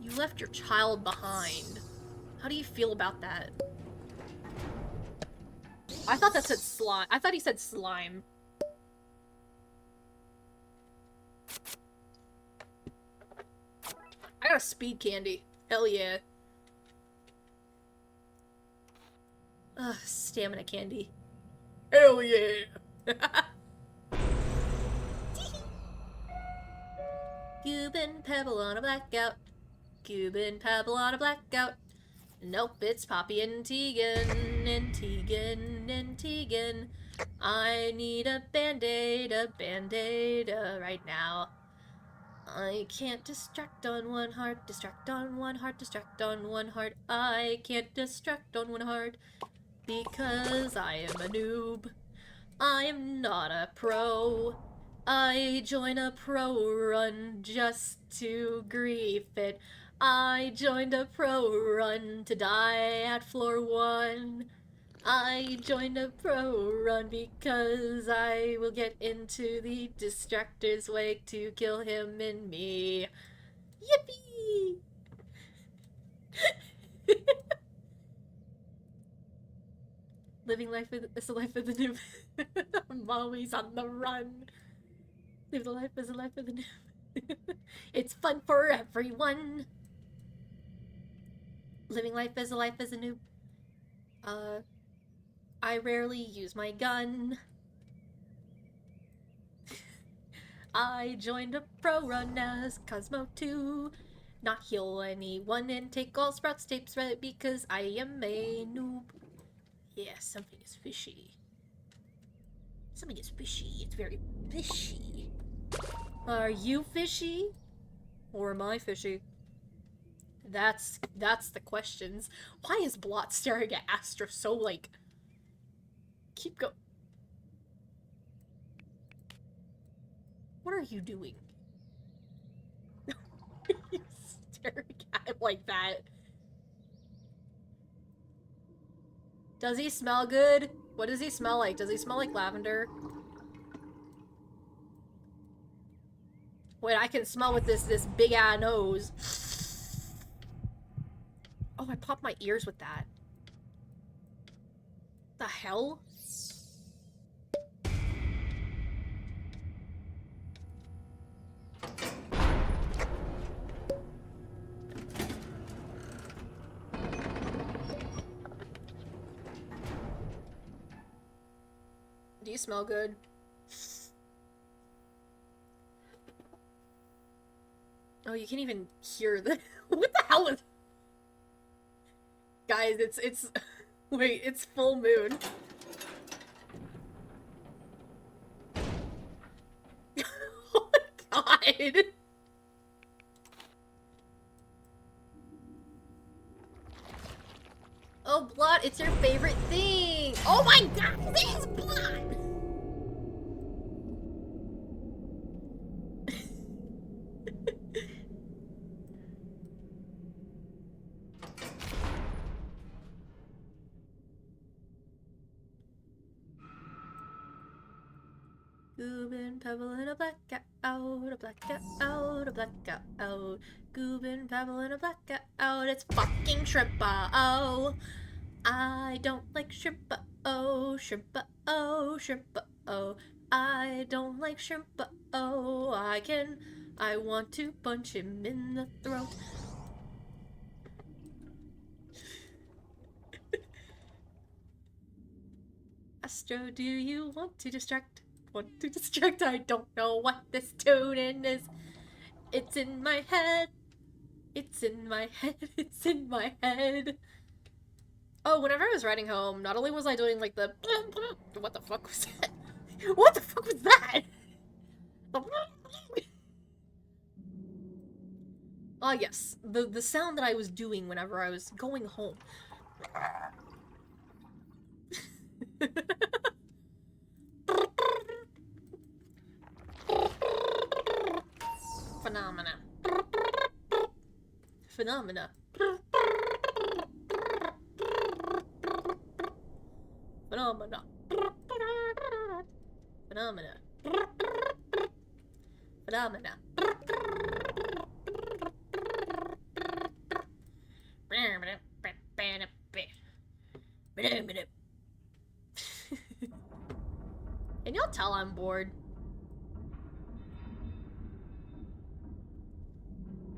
You left your child behind. How do you feel about that? I thought that said slime. I thought he said slime. I got a speed candy. Hell yeah. Ugh, stamina candy. Hell yeah! Cuban pebble on a blackout. Cuban pebble on a blackout. Nope, it's Poppy and Tegan. And Tegan and Tegan. I need a band-aid right now. I can't distract on one heart, distract on one heart, distract on one heart. I can't distract on one heart because I am a noob. I am not a pro. I join a pro run just to grief it. I joined a pro run to die at floor 1. I joined a pro run because I will get into the distractor's wake to kill him and me. Yippee! Living life is the life of the noob. I'm always on the run. Live the life as the life of the noob. It's fun for everyone. Living life as a life as a noob. I rarely use my gun. I joined a pro run as Cosmo 2. Not heal anyone and take all Sprouts tapes right because I am a noob. Yeah, something is fishy. Something is fishy. It's very fishy. Are you fishy? Or am I fishy? That's the questions. Why is Blot staring at Astra so, like... Keep go... What are you doing? You're staring at him like that. Does he smell good? What does he smell like? Does he smell like lavender? Wait, I can smell with this big ass nose. Oh, I popped my ears with that. The hell? Do you smell good? Oh, you can't even hear the... What the hell is... Guys, it's... Wait, it's full moon. Oh my god! Oh, Blot, it's your favorite thing! Oh my god, this is Blot! Goobin pebble in a blackout, a blackout, a blackout. Goobin pebble in a blackout. It's fucking shrimp. Oh, I don't like shrimp. Oh, shrimp. Oh, shrimp. Oh, I don't like shrimp. Oh, I want to punch him in the throat. Astro, do you want to distract? I don't know what this tuning is. It's in my head. It's in my head, it's in my head. Oh, whenever I was riding home, not only was I doing like the what the fuck was that? What the fuck was that? Ah, yes, the sound that I was doing whenever I was going home. Phenomena. Phenomena. Phenomena. Phenomena. Phenomena. Can y'all tell I'm bored?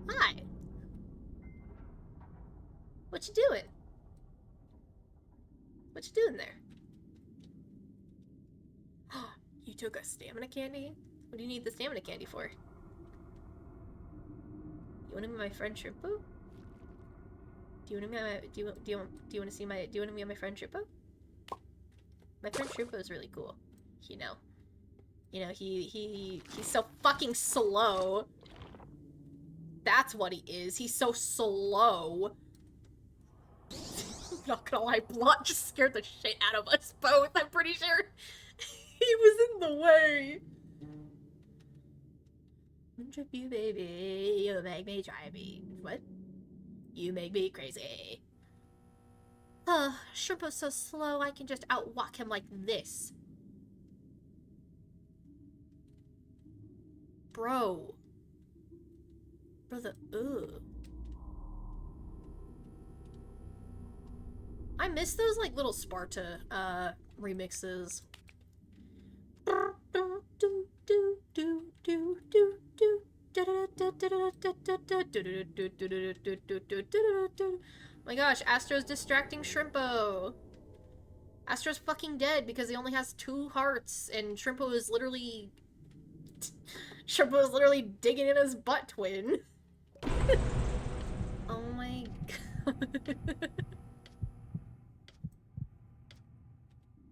Hi. What you doing? What you doing there? You took a stamina candy? What do you need the stamina candy for? You wanna be my friend Shrimpo? Do you wanna be my do you wanna see my meet my friend Shrimpo? My friend Shrimpo is really cool. You know. He's so fucking slow. That's what he is. He's so slow. Not gonna lie, Blot just scared the shit out of us both. I'm pretty sure he was in the way. Trip you, baby. You make me try me. What? You make me crazy. Shrimpo's so slow, I can just outwalk him like this. Bro. Brother, ugh. I miss those, like, little Sparta, remixes. My gosh, Astro's distracting Shrimpo. Astro's fucking dead because he only has 2 hearts, and Shrimpo is literally digging in his butt twin. Oh my god.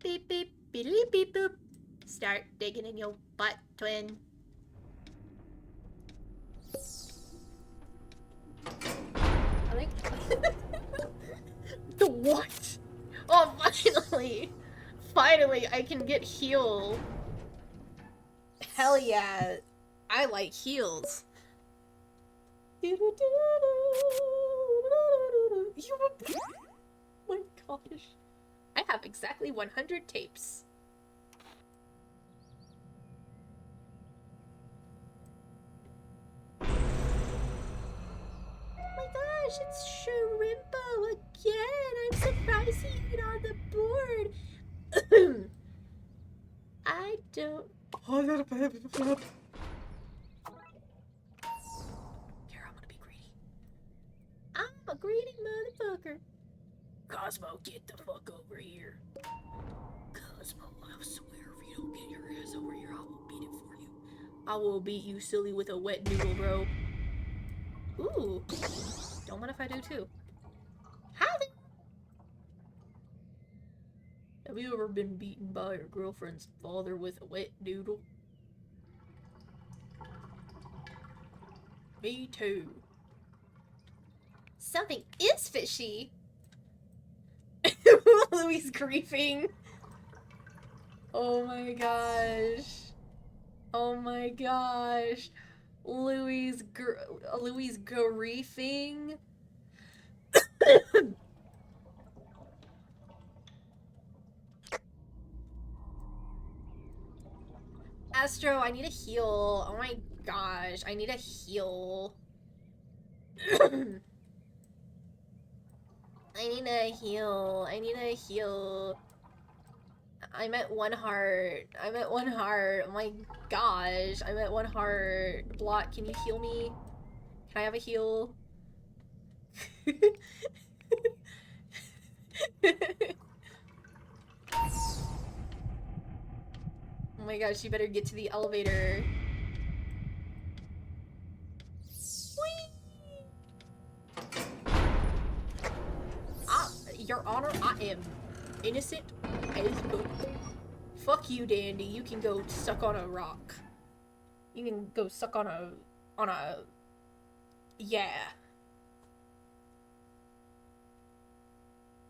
Beep beep beep beep boop. Start digging in your butt twin. I think the what? Oh, finally I can get heal. Hell yeah, I like heals. My gosh. I have exactly 100 tapes. Oh my gosh, it's Shrimpo again! I'm surprised he's even on the board. I don't... Here, I'm gonna be greedy. I'm a greedy motherfucker. Cosmo, get the fuck over here. Cosmo, I swear if you don't get your ass over here, I will beat it for you. I will beat you silly with a wet noodle, bro. Ooh. Don't mind if I do too. Hi there. Have you ever been beaten by your girlfriend's father with a wet noodle? Me too. Something is fishy. Louis griefing. Oh my gosh. Oh my gosh. Louis griefing. Astro, I need a heal. Oh my gosh, I need a heal. I need a heal. I need a heal. I'm at 1 heart. I'm at 1 heart. Oh my gosh. I'm at 1 heart. Blot, can you heal me? Can I have a heal? Oh my gosh, you better get to the elevator. Whee! Innocent as fuck. Fuck you, Dandy. You can go suck on a rock. You can go suck on a... Yeah.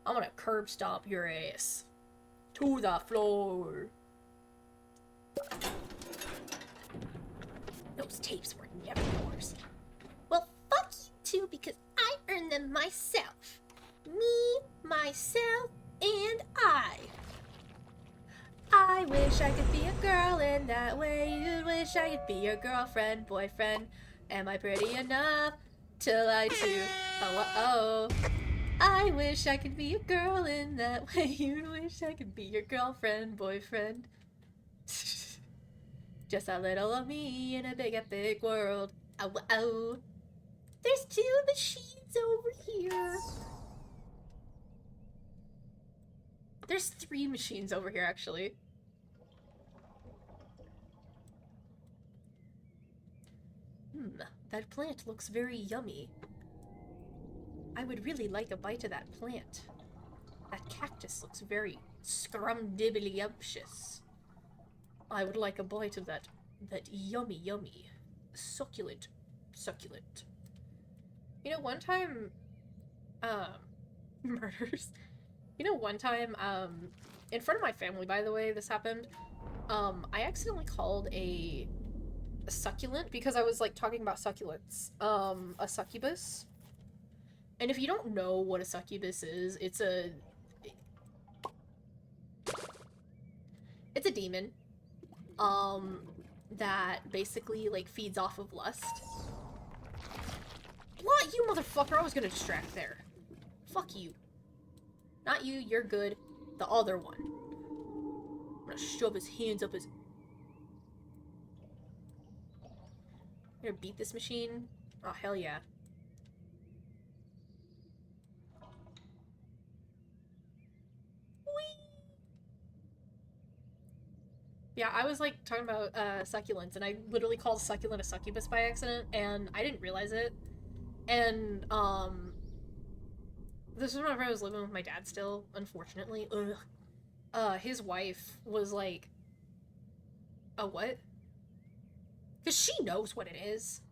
I'm gonna curb stomp your ass. To the floor. Those tapes were never yours. Well, fuck you too, because I earned them myself. Me, myself, and I. I wish I could be a girl in that way. You'd wish I could be your girlfriend, boyfriend. Am I pretty enough to lie to? Oh. I wish I could be a girl in that way. You'd wish I could be your girlfriend, boyfriend. Just a little of me in a big epic world. Oh, oh. There's 2 machines over here. There's 3 machines over here, actually. That plant looks very yummy. I would really like a bite of that plant. That cactus looks very scrumdiddlyumptious. I would like a bite of that yummy, succulent. You know, one time, murders. You know, one time, in front of my family, by the way, this happened. I accidentally called a succulent, because I was, like, talking about succulents, a succubus. And if you don't know what a succubus is, it's a demon, that basically, like, feeds off of lust. What? You motherfucker, I was gonna distract there. Fuck you. Not you, you're good. The other one. I'm gonna shove his hands up his... I'm gonna beat this machine? Oh, hell yeah. Yeah, I was, like, talking about, succulents, and I literally called succulent a succubus by accident, and I didn't realize it. And, this was whenever I was living with my dad still, unfortunately. Ugh. His wife was like, a what? Because she knows what it is.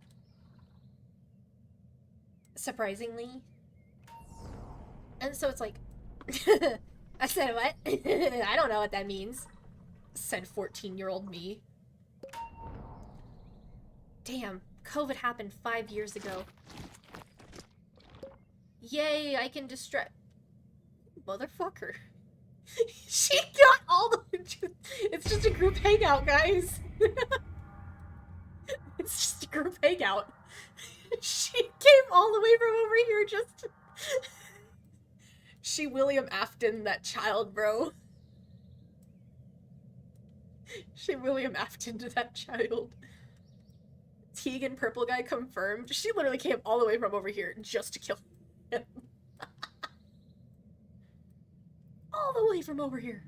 Surprisingly. And so it's like, I said what? I don't know what that means. Said 14-year-old me. Damn, COVID happened 5 years ago. Yay, I can distract... Motherfucker. She got all the... It's just a group hangout, guys. It's just a group hangout. She came all the way from over here just... She William Afton that child, bro. She William Afton to that child. Tegan Purple Guy confirmed. She literally came all the way from over here just to kill him. All the way from over here.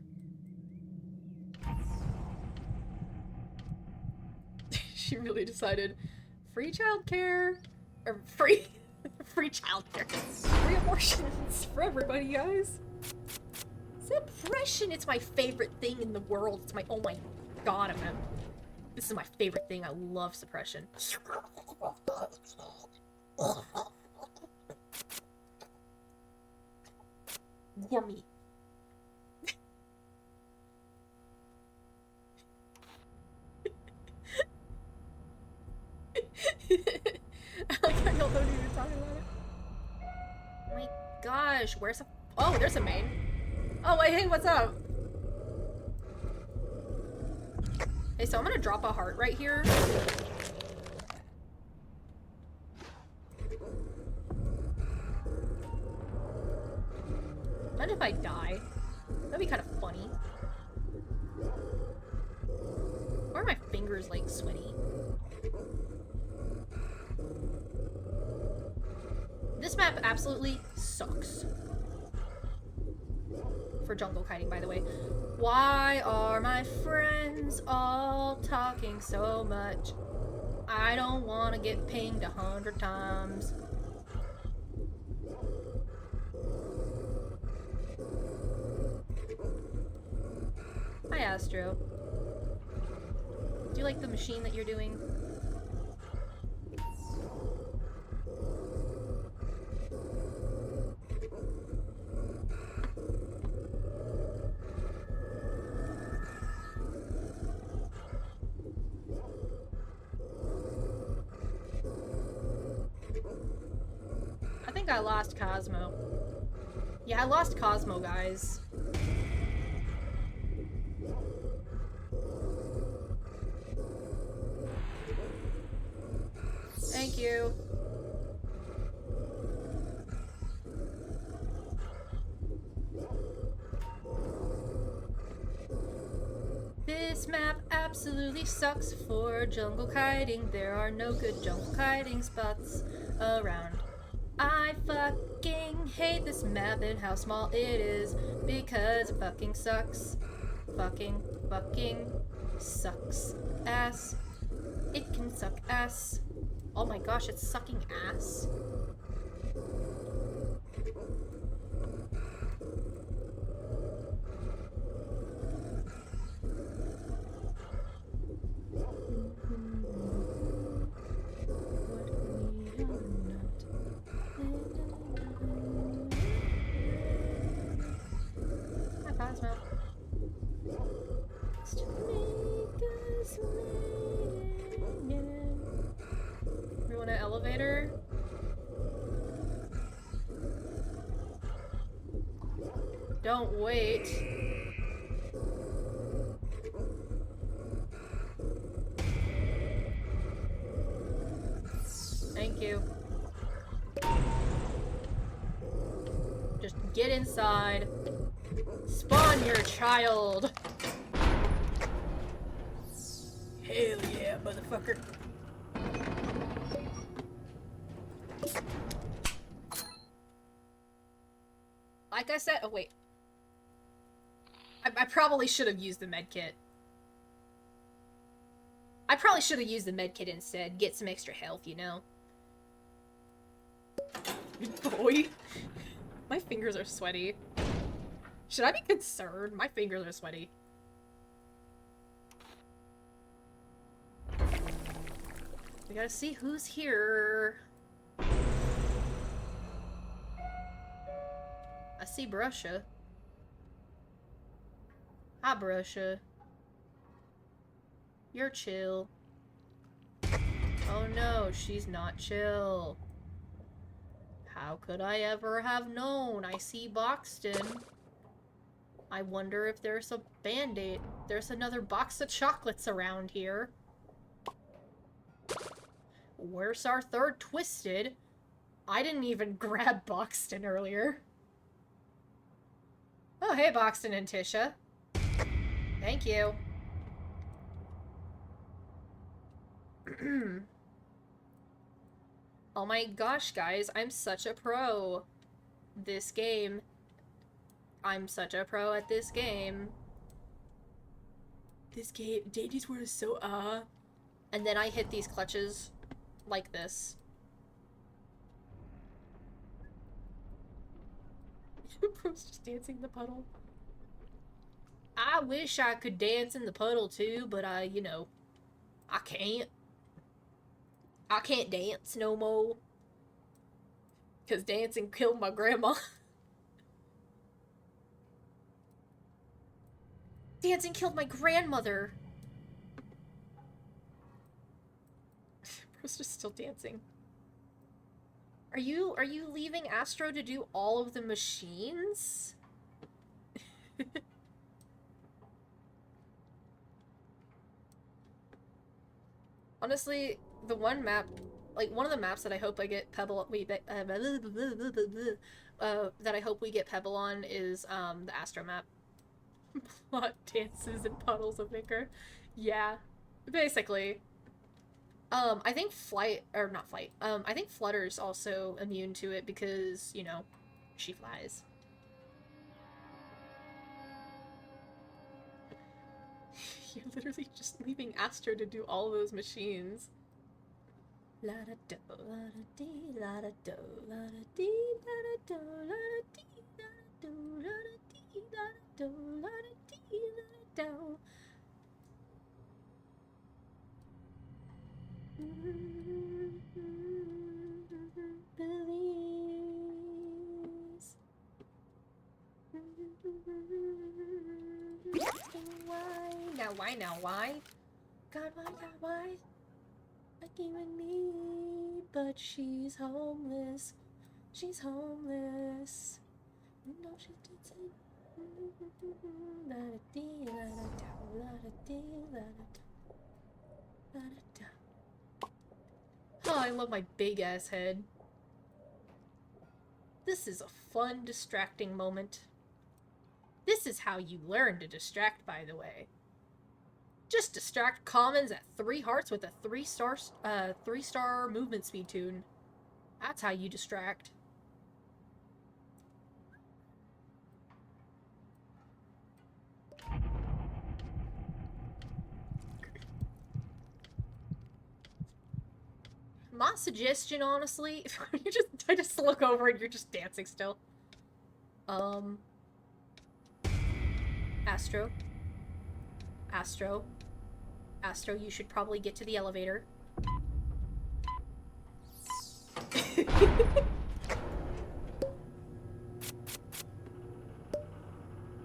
She really decided free childcare, or free childcare, free abortions for everybody, guys. Suppression, it's my favorite thing in the world. It's my, oh my god, this is my favorite thing. I love suppression. Yummy. I like how y'all don't even talk about it. Oh my gosh, where's a... Oh, there's a main. Oh, wait, hey, what's up? Hey, so I'm gonna drop a heart right here. What if I die? That'd be kind of funny. Why are my fingers, like, sweaty? This map absolutely sucks. For jungle kiting, by the way. Why are my friends all talking so much? I don't want to get pinged 100 times. Hi, Astro. Do you like the machine that you're doing? I think I lost Cosmo. Yeah, I lost Cosmo, guys. Thank you. This map absolutely sucks for jungle kiting. There are no good jungle kiting spots around. I fucking hate this map and how small it is because it fucking sucks. Fucking sucks ass. It can suck ass. Oh my gosh, it's sucking ass. Hi, Cosmo. We want an elevator? Don't wait. Thank you. Just get inside. Spawn your child. Hell yeah, motherfucker. Like I said, oh wait. I probably should have used the medkit. I probably should have used the medkit instead. Get some extra health, you know? Boy. My fingers are sweaty. Should I be concerned? My fingers are sweaty. We gotta see who's here. I see Brusha. Hi, Brusha. You're chill. Oh no, she's not chill. How could I ever have known? I see Boxton. I wonder if there's a band-aid. There's another box of chocolates around here. Where's our third Twisted? I didn't even grab Boxton earlier. Oh, hey, Boxton and Tisha. Thank you. Oh my gosh, guys, I'm such a pro. This game. I'm such a pro at this game. This game, Dandy's word is so And then I hit these clutches like this. Bro's just dancing in the puddle. I wish I could dance in the puddle too, but you know, I can't. I can't dance no more. Because dancing killed my grandma. Dancing killed my grandmother. Bro's just still dancing. Are you leaving Astro to do all of the machines? Honestly, the one map, like one of the maps that I hope I get Pebble that I hope we get Pebble on is the Astro map. Plot dances and puddles of Vicar. Yeah, basically. I think I think Flutter's also immune to it because, you know, she flies. You're literally just leaving Astro to do all those machines. La da do, la da dee, la da do, la da dee, la da do, la da dee, la da do, la da dee, la da do, la da dee, la da do. Please. Why? Now why? God, why? Like you and me, but she's homeless. She's homeless. No, she didn't. Oh, I love my big ass head. This is a fun, distracting moment. This is how you learn to distract, by the way. Just distract commons at 3 hearts with a 3-star movement speed tune. That's how you distract. My suggestion, honestly, I just look over and you're just dancing still. Astro, you should probably get to the elevator.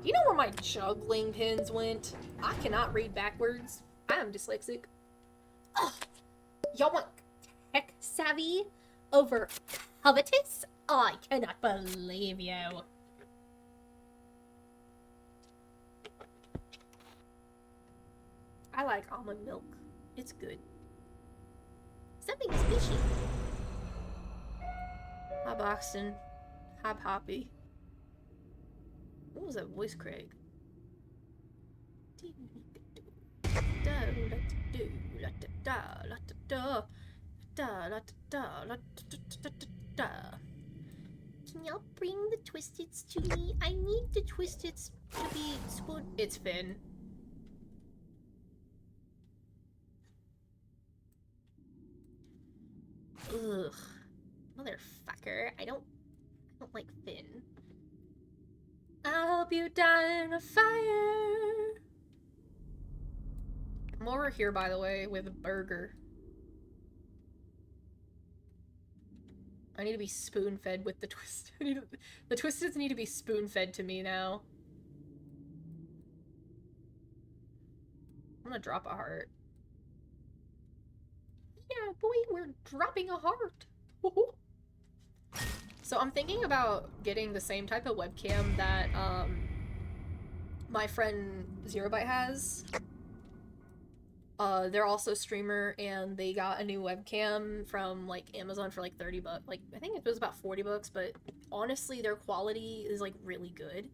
You know where my juggling pins went? I cannot read backwards. I am dyslexic. Ugh. Y'all want tech savvy over covetous? I cannot believe you. I like almond milk. It's good. Something's fishy. Hi, Boxton. Hi, Poppy. What was that voice, Craig? Can y'all bring the Twisteds to me? I need the Twisteds to be spoon. It's Finn. Ugh. Motherfucker. I don't like Finn. I hope you die in a fire. I'm over here, by the way, with a burger. I need to be spoon-fed with the twist. The Twisteds need to be spoon-fed to me now. I'm gonna drop a heart. Yeah, boy, we're dropping a heart. So I'm thinking about getting the same type of webcam that my friend Zerobyte has. They're also a streamer, and they got a new webcam from like Amazon for like 30 bucks. Like, I think it was about 40 bucks, but honestly their quality is like really good.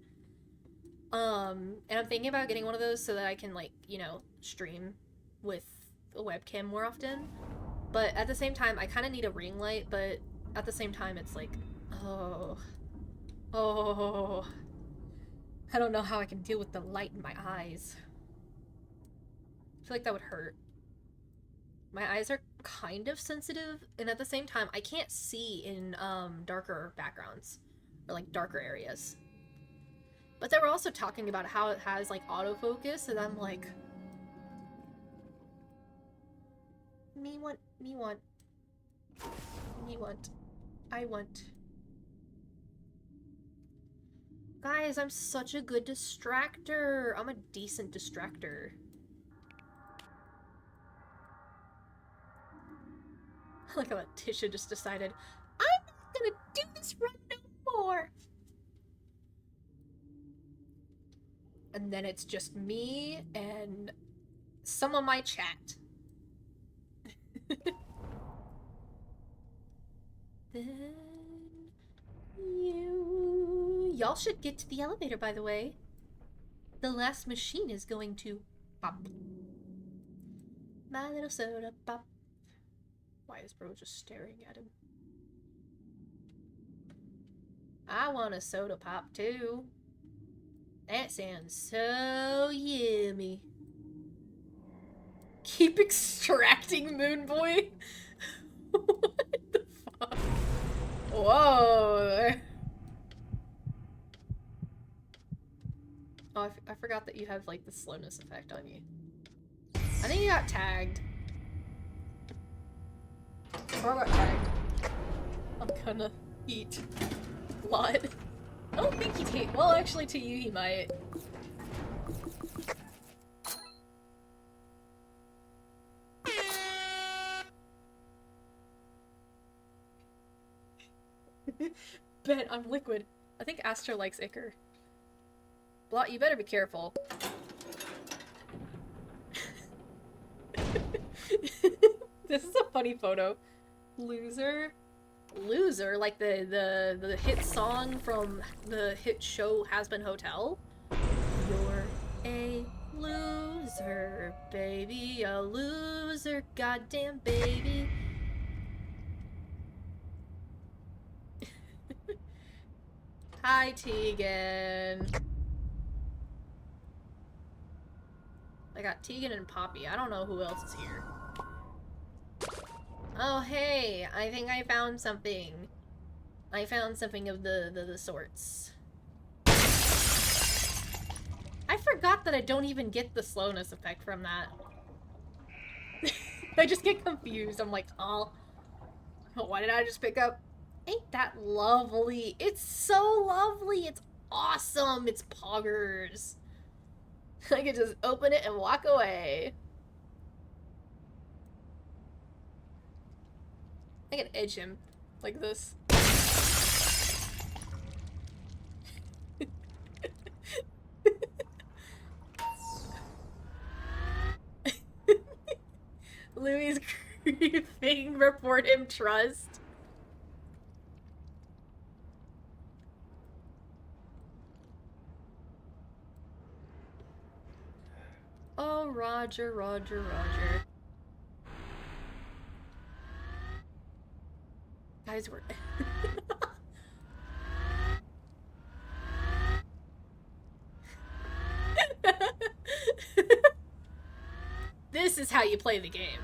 And I'm thinking about getting one of those so that I can, like, you know, stream with a webcam more often. But at the same time, I kind of need a ring light, but at the same time, it's like, oh, I don't know how I can deal with the light in my eyes. I feel like that would hurt. My eyes are kind of sensitive, and at the same time, I can't see in darker backgrounds, or like darker areas. But they were also talking about how it has like autofocus, and I'm like, me want. I want. Guys, I'm such a good distractor. I'm a decent distractor. Like how Tisha just decided, I'm not gonna do this run no more. And then it's just me and some of my chat. Then y'all should get to the elevator, by the way. The last machine is going to pop. My little soda pop. Why is bro just staring at him? I want a soda pop too. That sounds so yummy. Keep extracting, Moon Boy. What the fuck? Whoa. Oh, Oh, I forgot that you have, like, the slowness effect on you. I think you got tagged. Or what tagged? I'm gonna eat blood. I don't think he takes. Well, actually, to you, he might. Bet I'm liquid. I think Astra likes Icar. Blot, you better be careful. This is a funny photo. Loser. Loser, like the hit song from the hit show Has Been Hotel. You're a loser, baby, a loser, goddamn baby. Hi, Tegan. I got Tegan and Poppy. I don't know who else is here. Oh, hey, I think I found something. I found something of the sorts. I forgot that I don't even get the slowness effect from that. I just get confused. I'm like, oh, why did I just pick up? Ain't that lovely? It's so lovely. It's awesome. It's poggers. I could just open it and walk away. I can edge him like this. Louis griefing, report him trust. Oh, Roger, Roger, Roger. Guys, we're... This is how you play the game.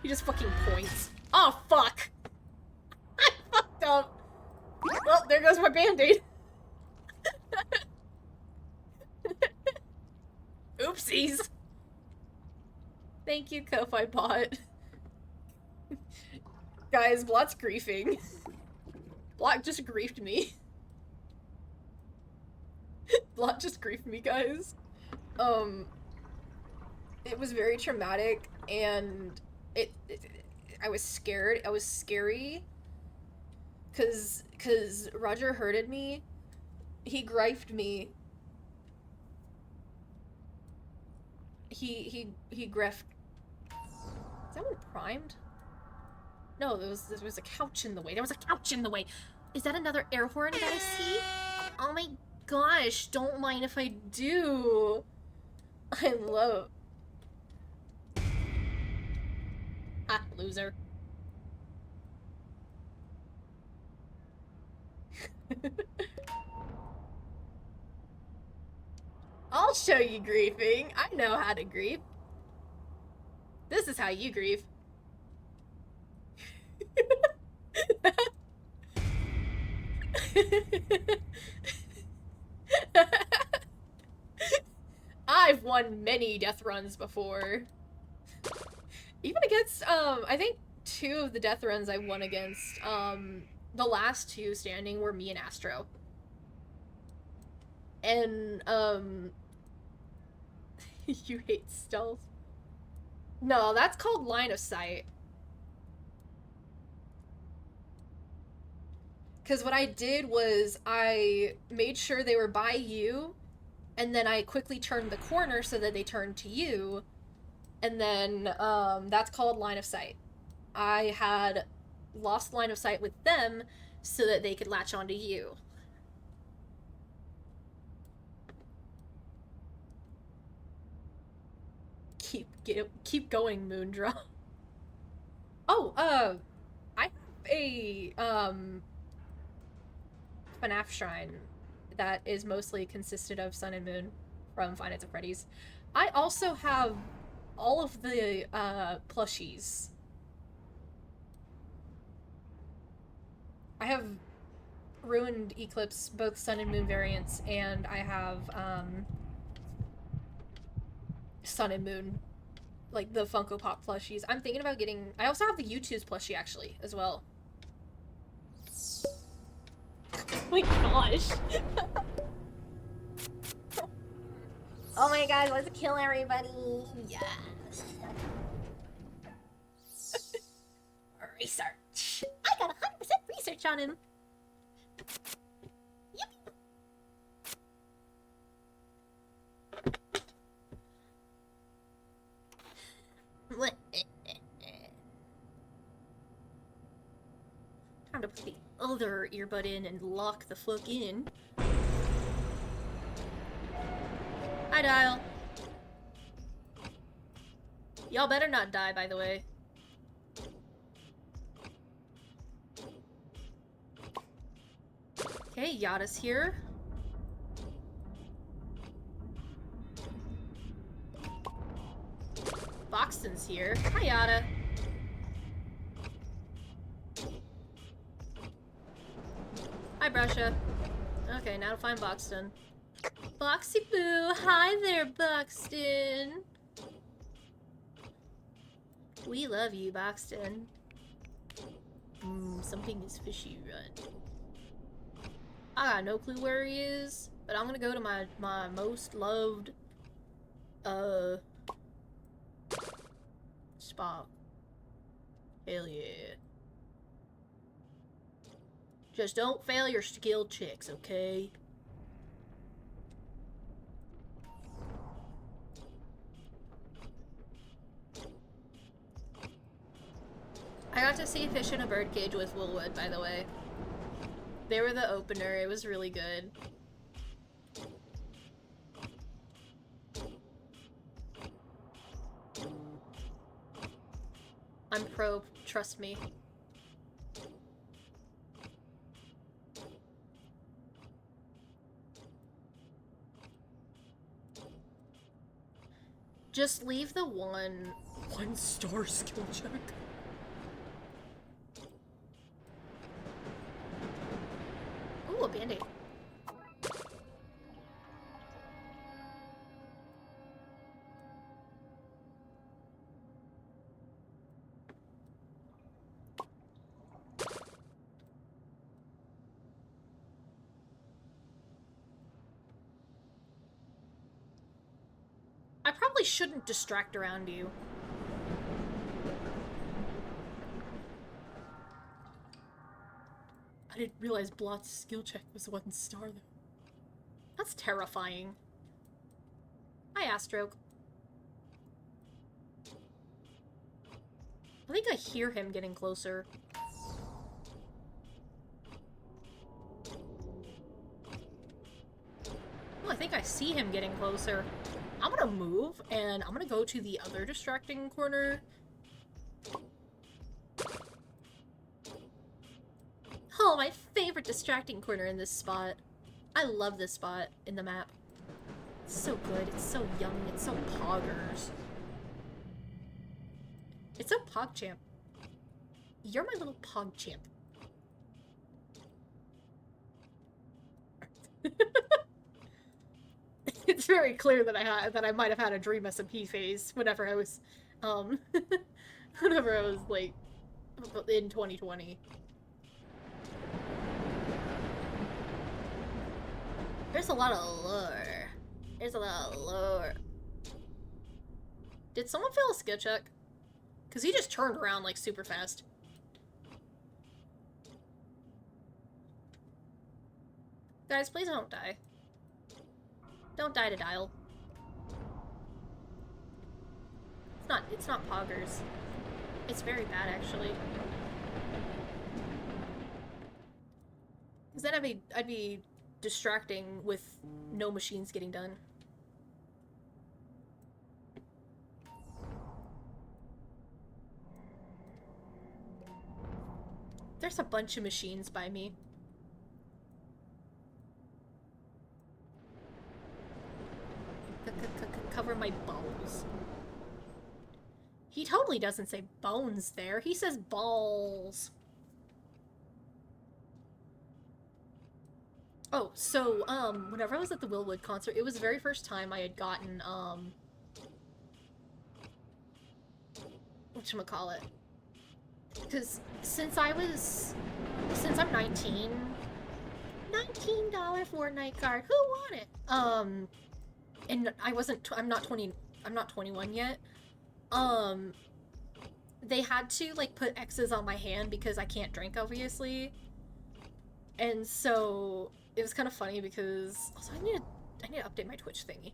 He just fucking points. Oh, fuck! I fucked up! Well, there goes my band-aid. Oopsies! Thank you, Ko-Fi Bot. Guys, Blot's griefing. Blot just griefed me. Blot just griefed me, guys. It was very traumatic, and I was scared. I was scary. Cause Roger hurted me. He grifed me. He greffed. Is that one primed? No, there was a couch in the way. There was a couch in the way. Is that another air horn that I see? Oh my gosh, don't mind if I do. I love... Ah, loser. I'll show you griefing. I know how to grief. This is how you grief. I've won many death runs before. Even against, I think 2 of the death runs I won against, the last 2 standing were me and Astro. And, you hate stealth. No, that's called line of sight. Because what I did was I made sure they were by you, and then I quickly turned the corner so that they turned to you, and then that's called line of sight. I had lost line of sight with them so that they could latch onto you. Keep going, Moondraw. Oh, I have a FNAF shrine that is mostly consisted of Sun and Moon from Five Nights at Freddy's. I also have all of the plushies. I have Ruined Eclipse, both Sun and Moon variants, and I have Sun and Moon, like the Funko Pop plushies. I'm thinking about getting. I also have the U2's plushie actually as well. Oh my gosh. Oh my god, let's kill everybody. Yes. Research. I got 100% research on him. Yippee. Time to put the other earbud in and lock the fuck in. Hi, Dial. Y'all better not die, by the way. Okay, Yada's here. Boxton's here. Hi, Yada. Hi, Brusha. Okay, now to find Boxton. Boxy Boo! Hi there, Boxton! We love you, Boxton. Something is fishy, run. I got no clue where he is, but I'm gonna go to my most loved, spot. Hell yeah. Just don't fail your skill checks, okay? I got to see Fish in a Birdcage with Willwood, by the way. They were the opener. It was really good. I'm pro, trust me. Just leave the one star skill check. Ooh, a band-aid. I probably shouldn't distract around you. I didn't realize Blot's skill check was 1 star, though. That's terrifying. Hi, Astroke. I think I hear him getting closer. Oh, I think I see him getting closer. I'm gonna move, and I'm gonna go to the other distracting corner. Oh, my favorite distracting corner in this spot. I love this spot in the map. It's so good, it's so young, it's so poggers. It's so PogChamp. You're my little PogChamp. It's very clear that I might have had a Dream SMP phase whenever I was, whenever I was like in 2020. There's a lot of lore. There's a lot of lore. Did someone fail a skill check? Because he just turned around like super fast. Guys, please don't die. Don't die to Dial. It's not poggers. It's very bad, actually. Because then I'd be distracting with no machines getting done. There's a bunch of machines by me. Cover my balls. He totally doesn't say bones there. He says balls. Oh, so, whenever I was at the Willwood concert, it was the very first time I had gotten, whatchamacallit? Because since I'm 19, $19 Fortnite card, who want it? And I'm not 21 yet. They had to, like, put X's on my hand because I can't drink, obviously. And so, it was kind of funny because, also, I need to update my Twitch thingy.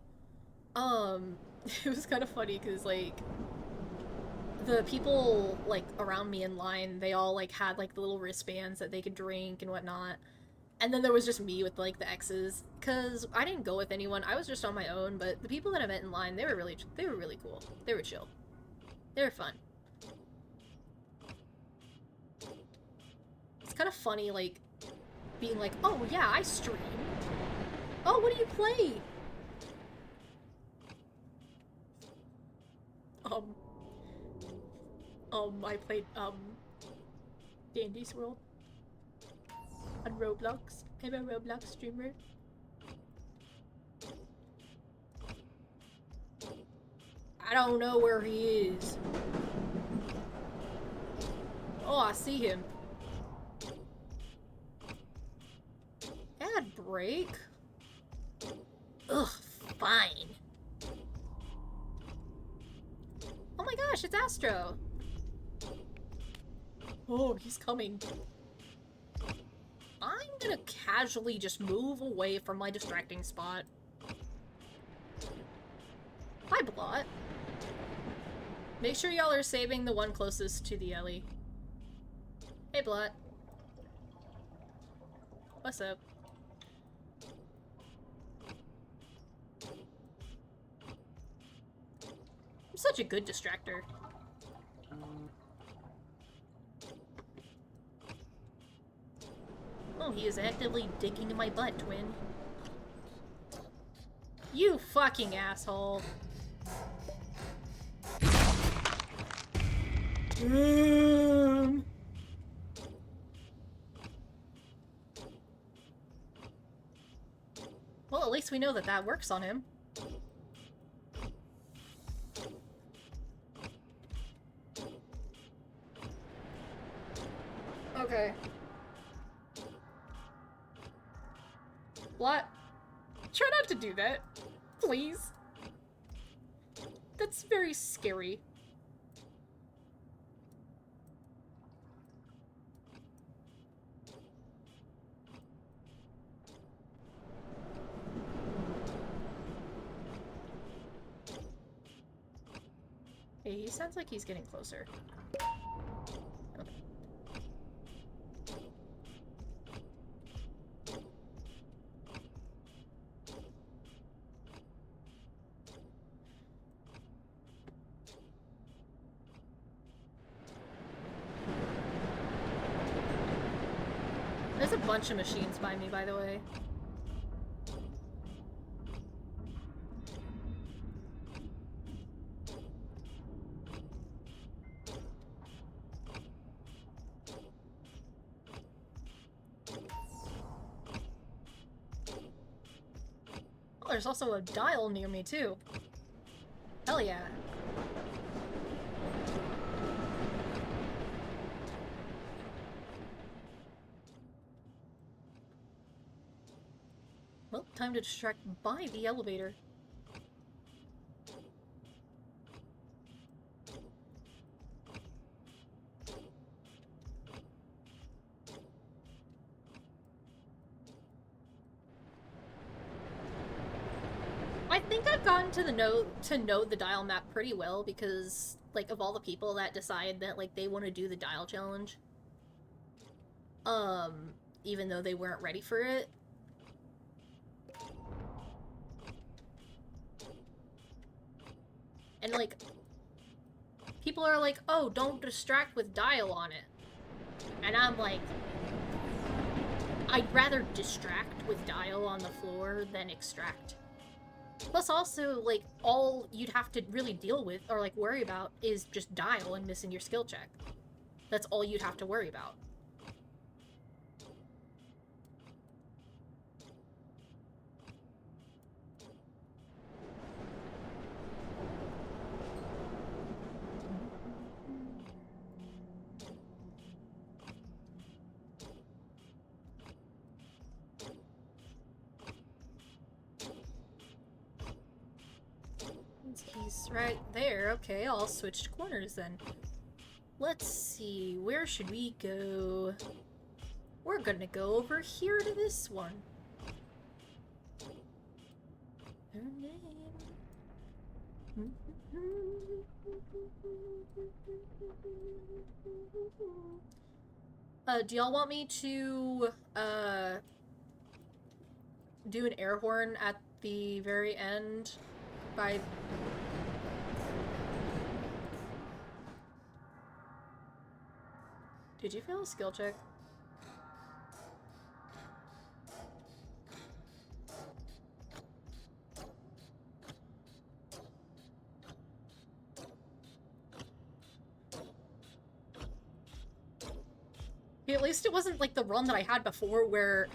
It was kind of funny because, like, the people, like, around me in line, they all, like, had, like, the little wristbands that they could drink and whatnot. And then there was just me with, like, the X's. Because I didn't go with anyone. I was just on my own. But the people that I met in line, they were really cool. They were chill. They were fun. It's kind of funny, like, being like, oh, yeah, I stream. Oh, what do you play? I played, Dandy's World on Roblox. I'm a Roblox streamer. I don't know where he is. Oh, I see him. Ad break? Ugh, fine. Oh my gosh, it's Astro. Oh, he's coming. I'm gonna casually just move away from my distracting spot. Hi, Blot. Make sure y'all are saving the one closest to the Ellie. Hey, Blot. What's up? I'm such a good distractor. Oh, he is actively digging in my butt, twin. You fucking asshole. Well, at least we know that that works on him. Okay. What? Try not to do that. Please. That's very scary. Hey, he sounds like he's getting closer. Okay. There's a bunch of machines by me, by the way. Oh, there's also a dial near me, too. Hell yeah. Well, time to distract by the elevator. I think I've gotten to know the dial map pretty well because, like, of all the people that decide that, like, they want to do the dial challenge, even though they weren't ready for it. And, like, people are like, oh, don't distract with dial on it. And I'm like, I'd rather distract with dial on the floor than extract. Plus also, like, all you'd have to really deal with, or, like, worry about, is just dial and missing your skill check. That's all you'd have to worry about. He's right there. Okay, I'll switch to corners then. Let's see, where should we go? We're gonna go over here to this one. Her name. Do y'all want me to, do an air horn at the very end by... Did you fail a skill check? Yeah, at least it wasn't like the run that I had before where,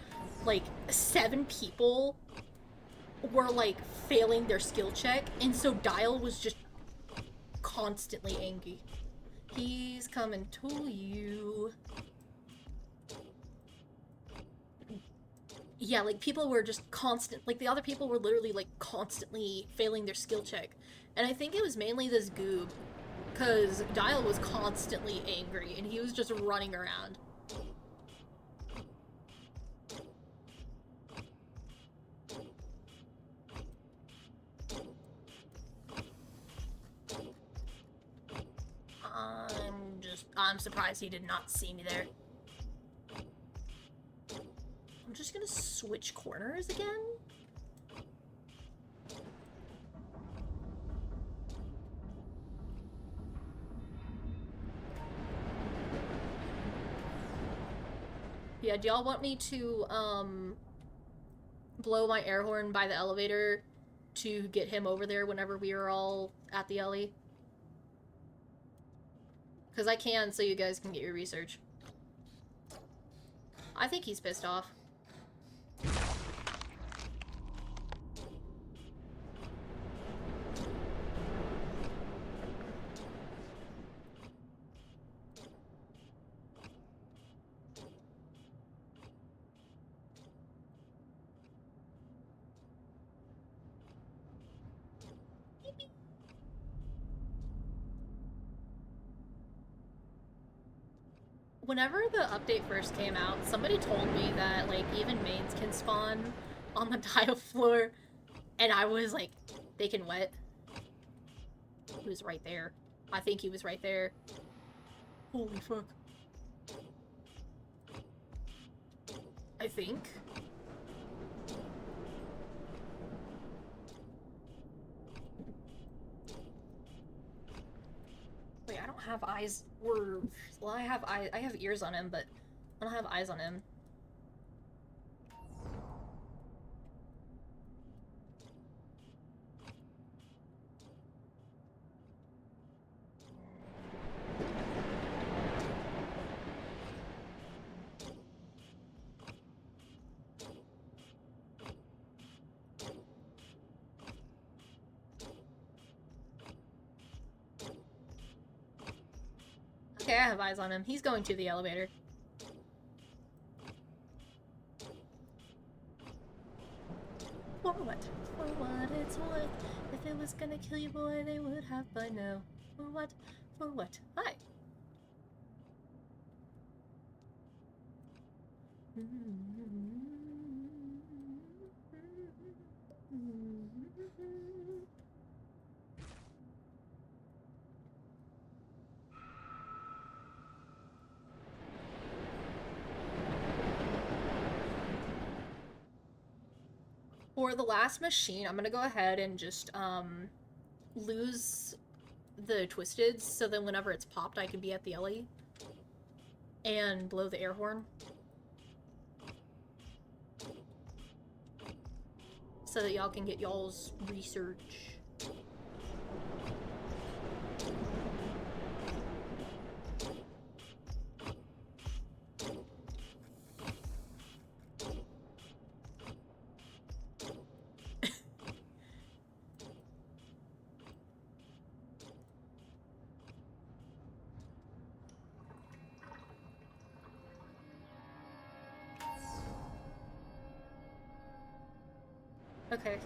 like, 7 people were, like, failing their skill check, and so Dial was just constantly angry. He's coming to you. Yeah, like, people were just like, the other people were literally, like, constantly failing their skill check. And I think it was mainly this goob, because Dial was constantly angry, and he was just running around. I'm surprised he did not see me there. I'm just gonna switch corners again. Yeah, do y'all want me to, blow my air horn by the elevator to get him over there whenever we are all at the alley? Because I can, so you guys can get your research. I think he's pissed off. Whenever the update first came out, somebody told me that, like, even mains can spawn on the Dial floor, and I was like, they can what? He was right there. I think he was right there. Holy fuck. I think. Wait, I don't have eyes or... Well, I have ears on him, but I don't have eyes on him. Okay, I have eyes on him. He's going to the elevator. For what? For what it's worth. If it was gonna kill you, boy, they would have by now. For what? For what? Hi. For the last machine, I'm gonna go ahead and just, lose the Twisteds, so then whenever it's popped, I can be at the alley. And blow the air horn. So that y'all can get y'all's research. Okay.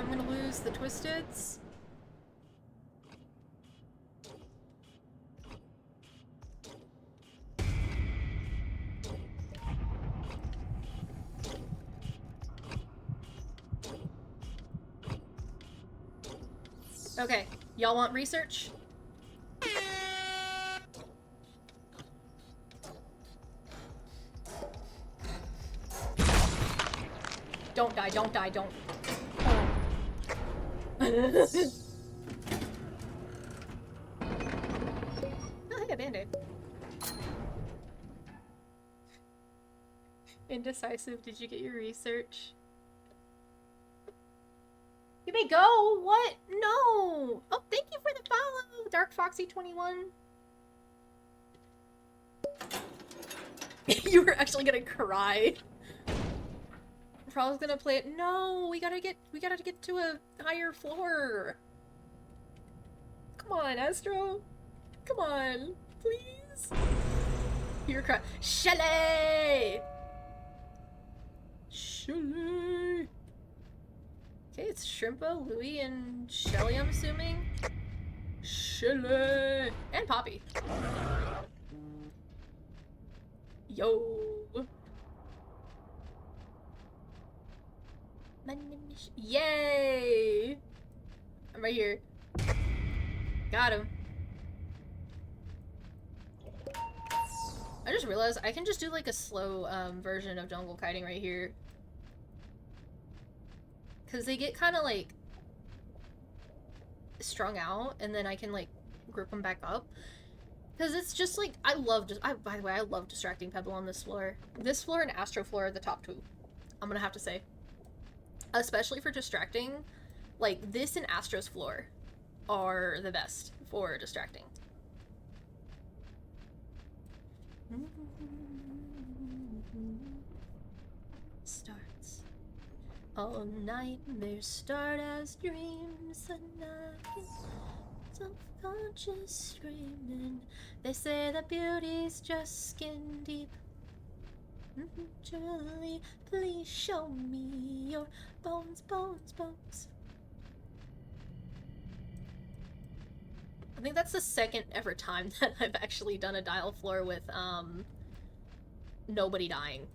I'm gonna lose the Twisteds. Okay, y'all want research? Don't die, don't die, don't. Oh, hey, a band-aid. Indecisive, did you get your research? You may go! What? No! Oh, thank you for the follow, Dark Foxy 21. You were actually gonna cry. Probably gonna play it. No, we gotta get to a higher floor. Come on, Astro. Come on, please. You're crying. Shelly! Shelly! Okay, it's Shrimpo, Louie, and Shelly, I'm assuming. Shelly! And Poppy. Yo! Yay! I'm right here. Got him. I just realized I can just do like a slow version of jungle kiting right here. Because they get kind of like strung out, and then I can like group them back up. Because it's just like, by the way, I love distracting Pebble on this floor. This floor and Astro floor are the top two, I'm gonna have to say. Especially for distracting, like this and Astro's floor are the best for distracting. Starts. All nightmares start as dreams, and I self-conscious screaming. They say that beauty's just skin deep. Julie, please show me your bones, bones, bones. I think that's the second ever time that I've actually done a dial floor with nobody dying.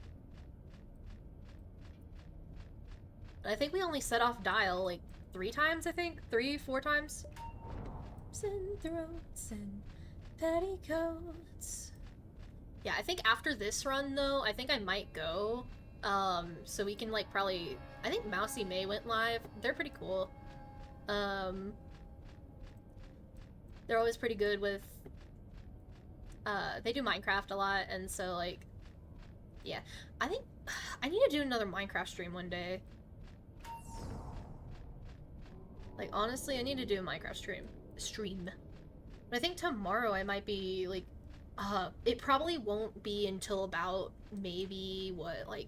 I think we only set off dial like 3 times, I think? 3, 4 times? And throats and petticoats. Yeah, I think after this run, though, I think I might go. So we can, like, probably... I think Mousy May went live. They're pretty cool. They're always pretty good with... they do Minecraft a lot, and so, like... Yeah. I think... I need to do another Minecraft stream one day. Like, honestly, I need to do a Minecraft stream. But I think tomorrow I might be, like... it probably won't be until about maybe, what, like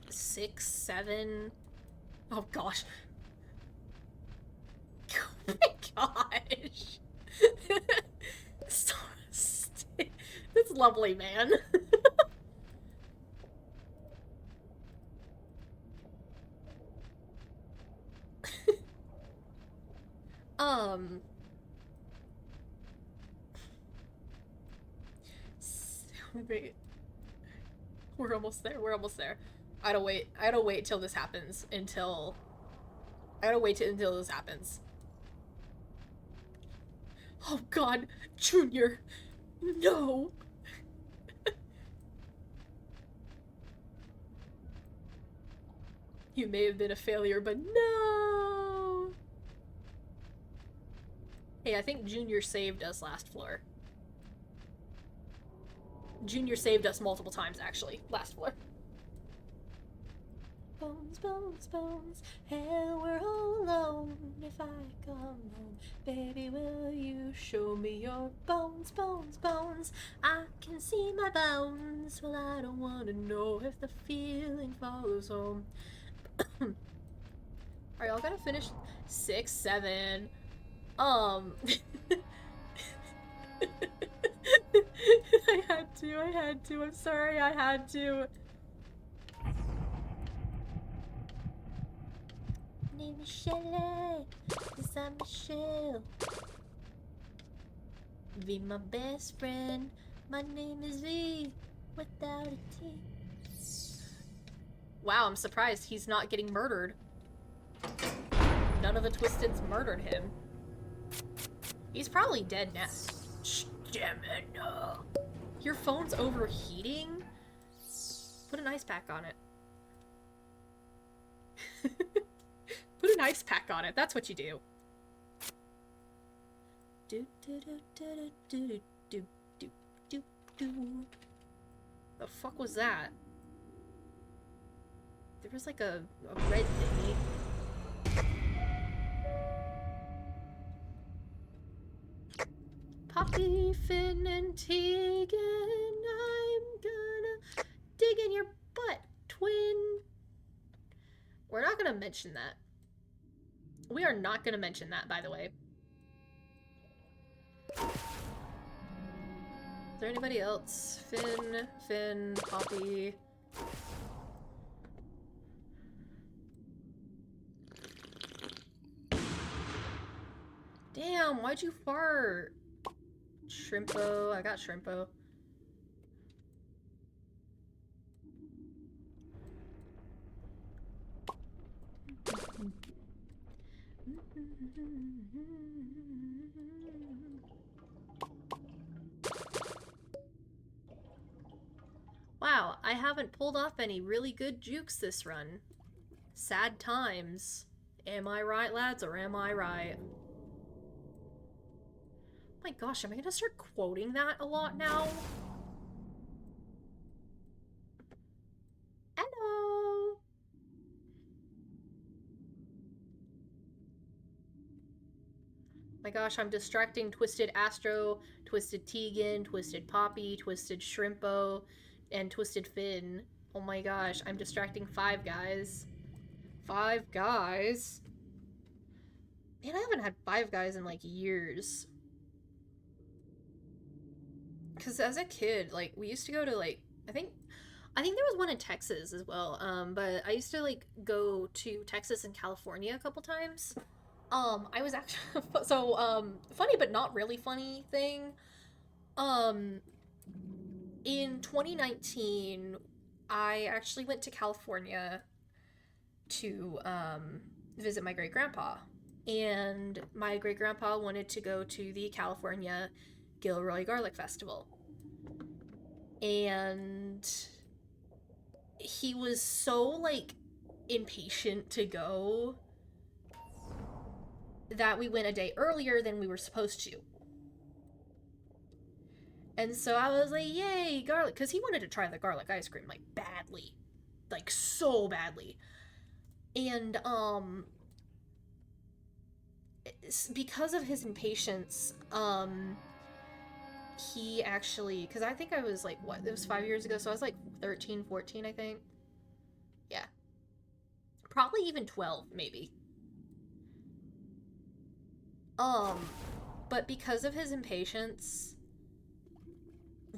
6, 7. Oh gosh. Oh my gosh. That's lovely, man. Wait. We're almost there. We're almost there. I gotta wait till this happens. Until this happens. Oh God, Junior, no. You may have been a failure, but no. Hey, I think Junior saved us last floor. Junior saved us multiple times, actually, last floor. Bones, bones, bones, and we're all alone. If I come home, baby, will you show me your bones, bones, bones? I can see my bones. Well, I don't want to know if the feeling follows home. Are y'all gonna finish 6, 7? I had to. I'm sorry, I had to. name is Shelly. Yes, I'm Michelle. Be my best friend. My name is V without a T. Wow, I'm surprised he's not getting murdered. None of the Twisteds murdered him. He's probably dead now. Stamina. Your phone's overheating? Put an ice pack on it. Put an ice pack on it. That's what you do. Do do do do do do do do do. The fuck was that? There was like a red thingy. Poppy, Finn, and Tegan, I'm gonna dig in your butt, twin. We're not gonna mention that. We are not gonna mention that, by the way. Is there anybody else? Finn, Poppy. Damn, why'd you fart? Shrimpo, I got Shrimpo. Wow, I haven't pulled off any really good jukes this run. Sad times. Am I right, lads, or am I right? Oh my gosh, am I gonna start quoting that a lot now? Hello! My gosh, I'm distracting Twisted Astro, Twisted Tegan, Twisted Poppy, Twisted Shrimpo, and Twisted Finn. Oh my gosh, I'm distracting 5 guys. 5 guys? Man, I haven't had 5 guys in like years. Because as a kid, like, we used to go to like, I think there was one in Texas as well. But I used to like go to Texas and California a couple times. I was actually funny but not really funny thing. In 2019, I actually went to California to visit my great-grandpa. And my great-grandpa wanted to go to the California Gilroy Garlic Festival. And he was so, like, impatient to go that we went a day earlier than we were supposed to. And so I was like, yay, garlic, because he wanted to try the garlic ice cream, like, badly. Like, so badly. And, because of his impatience, he actually, because I think I was, like, what, it was 5 years ago, so I was, like, 13, 14, I think. Yeah. Probably even 12, maybe. But because of his impatience,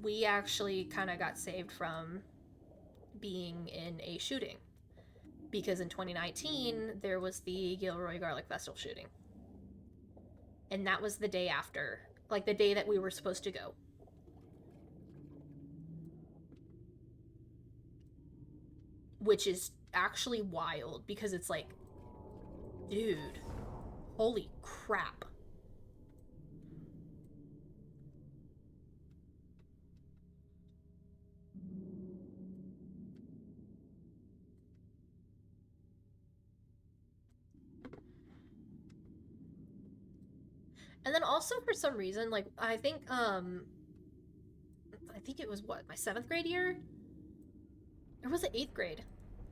we actually kind of got saved from being in a shooting. Because in 2019, there was the Gilroy Garlic Festival shooting. And that was the day after. Like, the day that we were supposed to go. Which is actually wild, because it's like, dude, holy crap. And then also for some reason, like, I think it was what, my 7th grade year? Or was it 8th grade?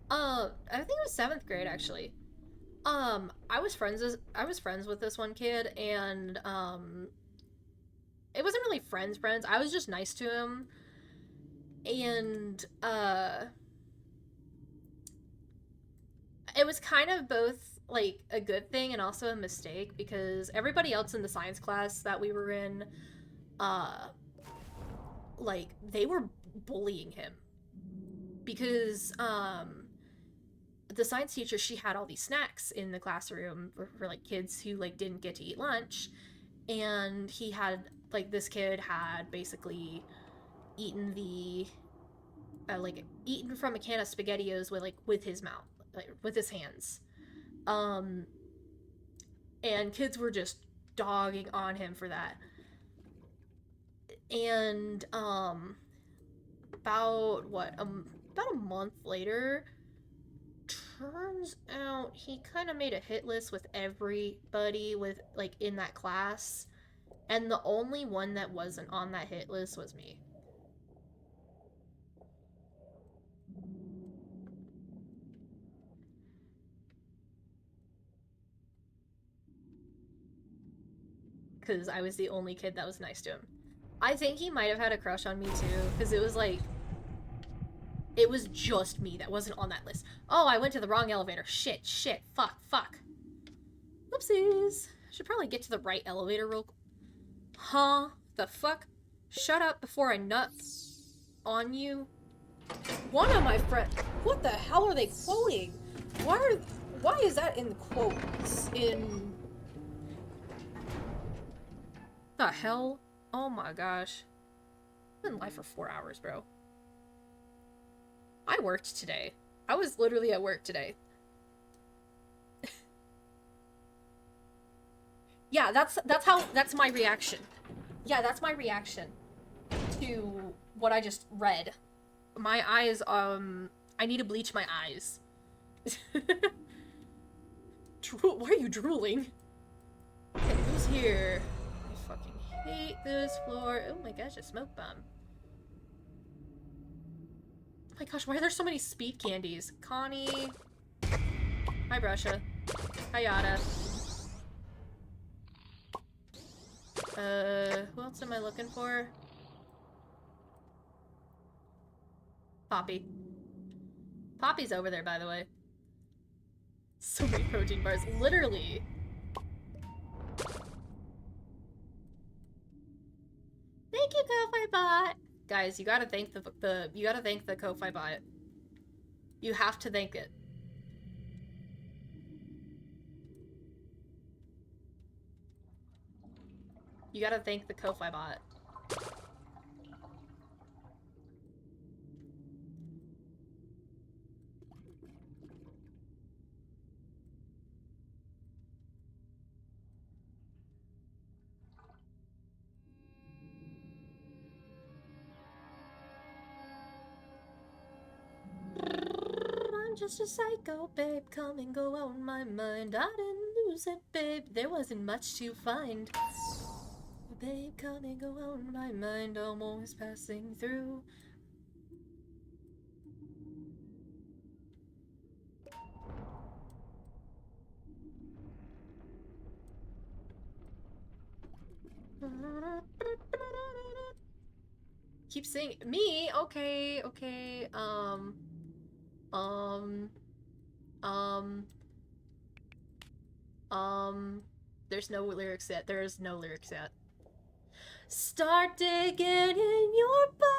I think it was 7th grade actually. I was friends with this one kid, and it wasn't really friends. I was just nice to him. And it was kind of both like a good thing and also a mistake, because everybody else in the science class that we were in, like, they were bullying him, because the science teacher, she had all these snacks in the classroom for like kids who like didn't get to eat lunch, and he had like this kid had basically eaten the like eaten from a can of SpaghettiOs with his mouth, like with his hands, and kids were just dogging on him for that. And about a month later, turns out he kind of made a hit list with everybody with like in that class, and the only one that wasn't on that hit list was me. Because I was the only kid that was nice to him. I think he might have had a crush on me too, because it was like, it was just me that wasn't on that list. Oh, I went to the wrong elevator. Shit, fuck. Whoopsies. Should probably get to the right elevator real quick. Huh? The fuck? Shut up before I nut on you. One of my friends. What the hell are they quoting? Why is that in quotes? In the hell? Oh my gosh. I've been live for 4 hours, bro. I worked today. I was literally at work today. Yeah, that's my reaction. Yeah, that's my reaction to what I just read. My eyes, I need to bleach my eyes. Why are you drooling? Okay, who's here? I fucking hate this floor. Oh my gosh, a smoke bomb. Oh my gosh, why are there so many speed candies? Connie. Hi, Brusha. Hi, Yada. Who else am I looking for? Poppy. Poppy's over there, by the way. So many protein bars. Literally. Thank you, Ko-Fi Bot. Guys, you gotta thank the Ko-Fi Bot. You have to thank it. You gotta thank the Ko-Fi Bot. I'm just a psycho, babe. Come and go on my mind. I didn't lose it, babe. There wasn't much to find. Babe, come and go on my mind. I'm always passing through. Keep singing. Me? Okay. There's no lyrics yet. There is no lyrics yet. Start digging in your butt.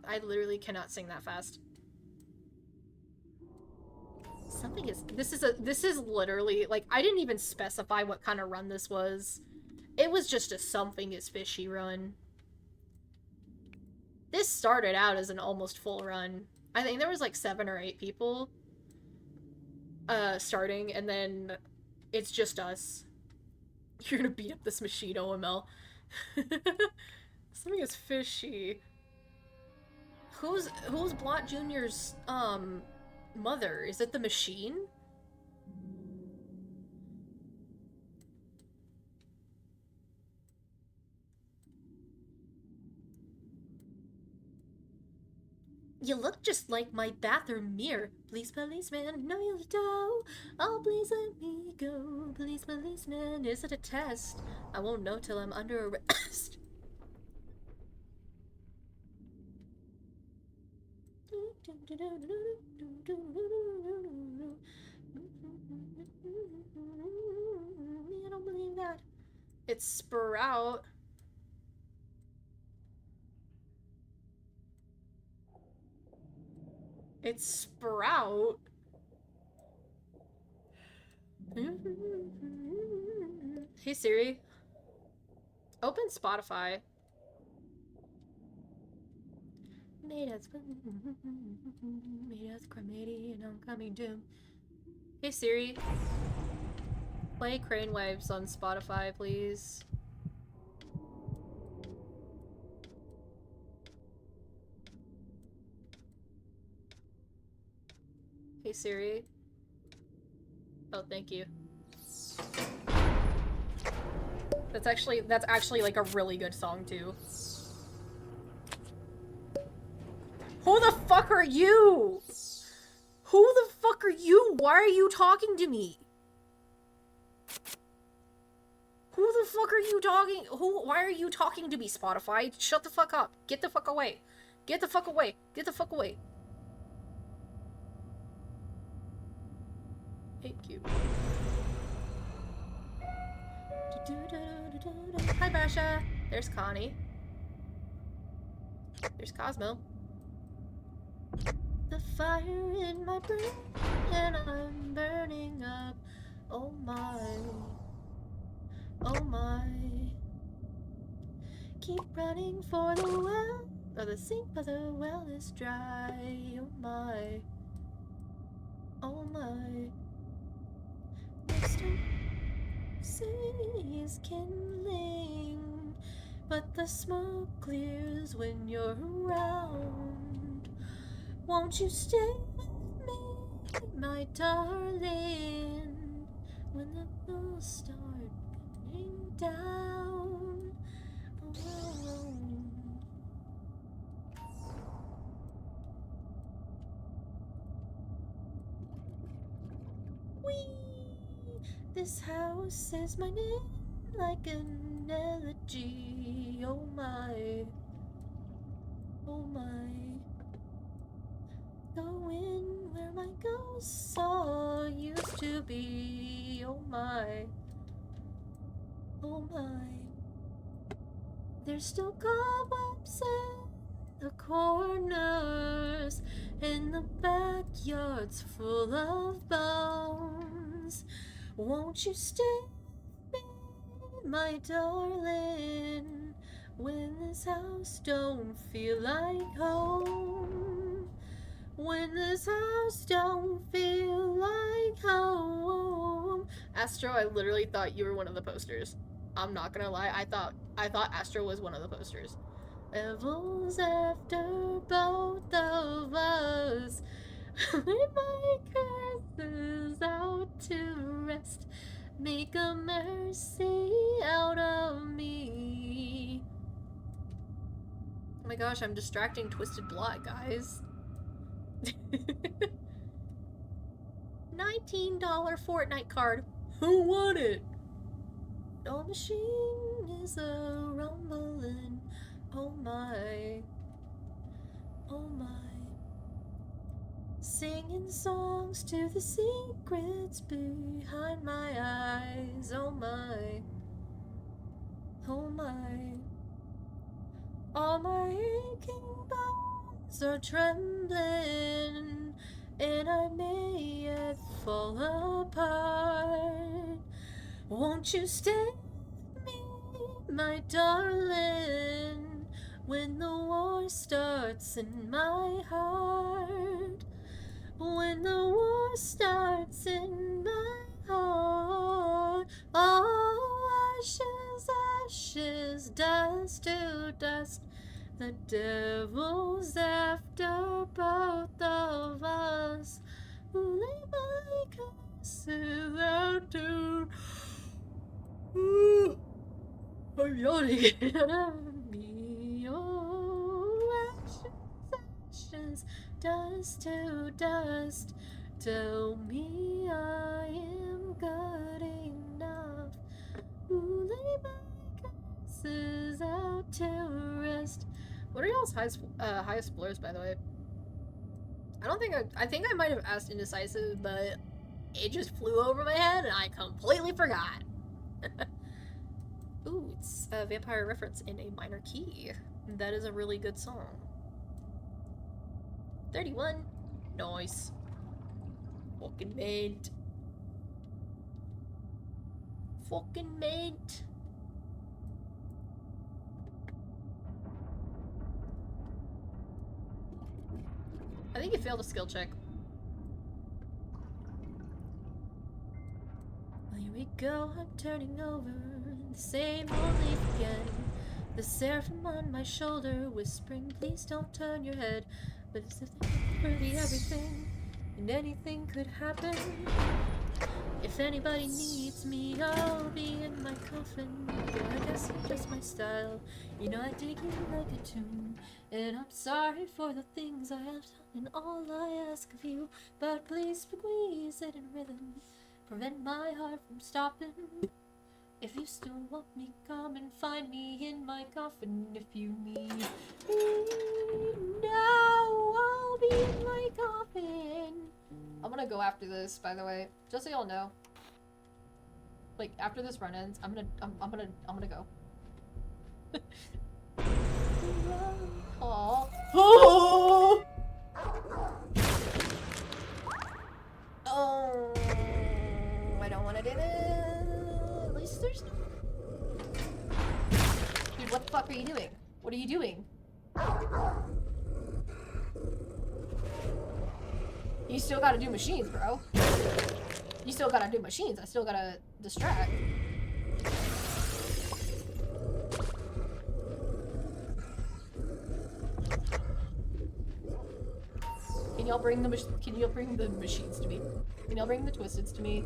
I literally cannot sing that fast. Something is this is literally like I didn't even specify what kind of run this was. It was just a something is fishy run. This started out as an almost full run. I think there was like 7 or 8 people starting, and then it's just us. You're gonna beat up this machine, OML. Something is fishy. Who's Blot Jr.'s mother? Is it the machine? You look just like my bathroom mirror. Please, policeman, no you don't. Oh, please let me go. Please, policeman, is it a test? I won't know till I'm under arrest. I don't believe that. It's Sprout. It's Sprout. Hey Siri. Open Spotify. Made us cremated and I'm coming doom. Hey Siri. Play Crane Waves on Spotify, please. Hey Siri. Oh, thank you. That's actually like a really good song too. Who the fuck are you? Who the fuck are you? Why are you talking to me? Who the fuck are you talking? Why are you talking to me, Spotify? Shut the fuck up. Get the fuck away. Get the fuck away. Get the fuck away. Thank you. Hi, Basha. There's Connie. There's Cosmo. The fire in my brain, and I'm burning up. Oh my. Oh my. Keep running for the well, or the sink, but the well is dry. Oh my. Oh my. Mr. Sea is kindling, but the smoke clears when you're around. Won't you stay with me, my darling, when the bills start coming down? Oh. Whee! This house is my name, like an elegy. Oh my. Oh my. Going where my ghosts all used to be. Oh my. Oh my. There's still cobwebs in the corners, and the backyard's full of bones. Won't you stay with me, my darling, when this house don't feel like home? When this house don't feel like home. Astro, I literally thought you were one of the posters. I'm not gonna lie, I thought Astro was one of the posters. Devils after both of us. With my curses out to rest. Make a mercy out of me. Oh my gosh, I'm distracting Twisted Blood, guys. $19 Fortnite card. Who won it? No machine is a rumbling. Oh my. Oh my. Singing songs to the secrets behind my eyes. Oh my. Oh my. All my aching bones are trembling, and I may yet fall apart. Won't you stay with me, my darling, when the war starts in my heart? When the war starts in my heart. Oh, ashes, ashes, dust to dust. The devil's after both of us. Lay my curses out to. I'm yawning. Me, oh, ashes, ashes, dust to dust. Tell me I am good enough. Lay my curses out to rest. What are y'all's highest floors, by the way? I think I might have asked Indecisive, but It just flew over my head and I completely forgot. Ooh, it's a vampire reference in a minor key. That is a really good song. 31. Nice. Fucking mint. Fucking mint. I think you failed a skill check. Well, here we go, I'm turning over the same old leaf again. The seraphim on my shoulder whispering, please don't turn your head. But as if they're worthy everything, and anything could happen. If anybody needs me, I'll be in my coffin. Yeah, I guess it's just my style. You know I dig you like a tune. And I'm sorry for the things I have done and all I ask of you. But please squeeze it in rhythm. Prevent my heart from stopping. If you still want me, come and find me in my coffin. If you need me now, I'll be in my coffin. I'm gonna go after this, by the way, just so y'all know. Like after this run ends, I'm gonna go. Aww. Oh! Oh, I don't want to do this. At least there's no. Dude, what the fuck are you doing? What are you doing? You still gotta do machines, bro. You still gotta do machines. I still gotta distract. Can y'all bring the machines to me? Can y'all bring the twisteds to me?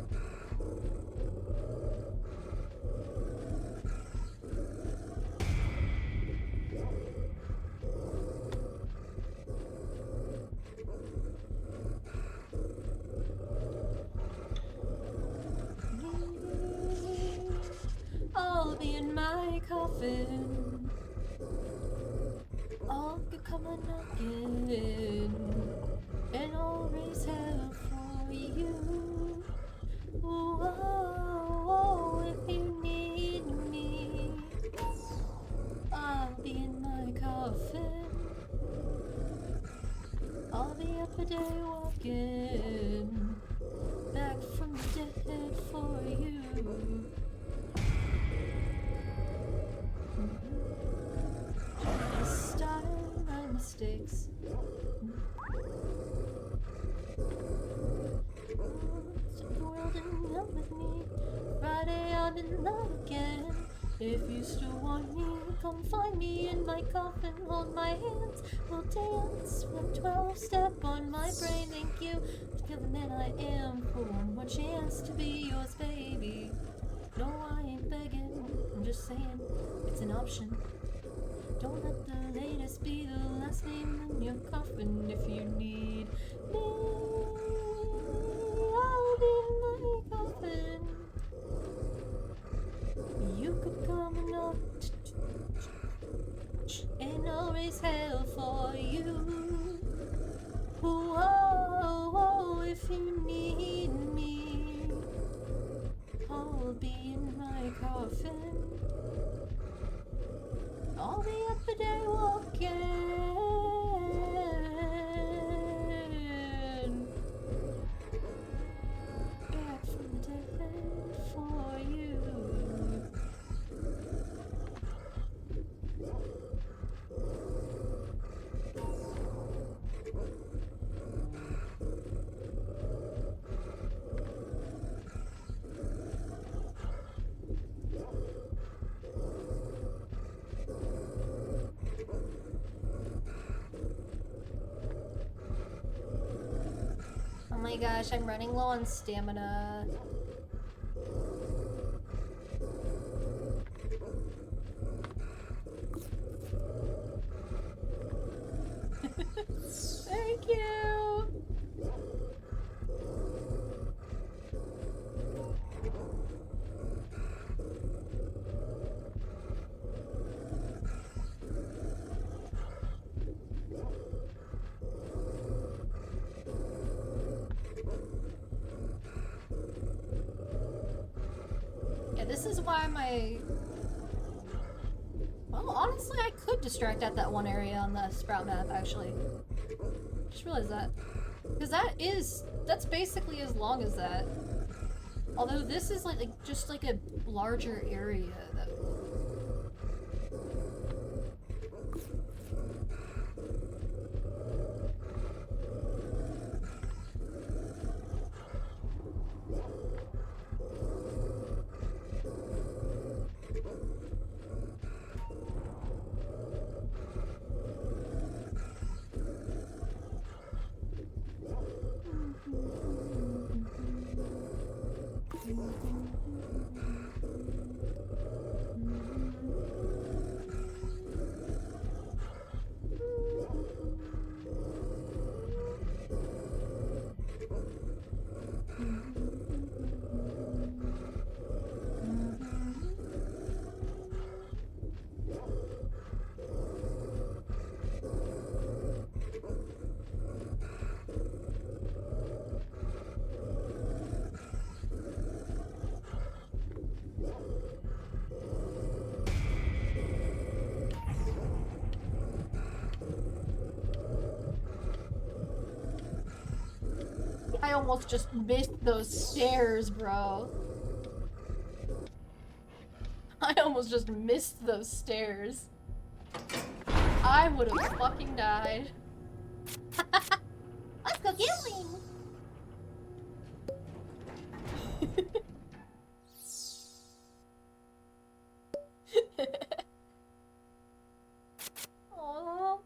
I'll be in my coffin. I'll be coming knocking, and I'll raise hell for you. Ooh, oh, oh, if you need me, I'll be in my coffin. I'll be up a day walking back from the dead for you. Style my mistakes. The world in love with me. Friday I'm in love again. If you still want me, come find me in my coffin. Hold my hands, we'll dance. We'll 12-step on my brain. Thank you to kill the man I am for one more chance to be yours, baby. No, I ain't begging. I'm just saying it's an option. Don't let the latest be the last name in your coffin. If you need me, I'll be in my coffin. You could come and knock, and I'll raise hell for you. Oh, oh, oh, if you need me, I'll be in my coffin. I'll be up a day walking back from the dead for you. Oh my gosh, I'm running low on stamina. Thank you! this is why my... Well, honestly, I could distract at that one area on the Sprout map, actually. Just realized that. Because that's basically as long as that. Although this is like just like a larger area, though. I almost just missed those stairs, bro. I almost just missed those stairs. I would have fucking died. Let's go gambling! Aww.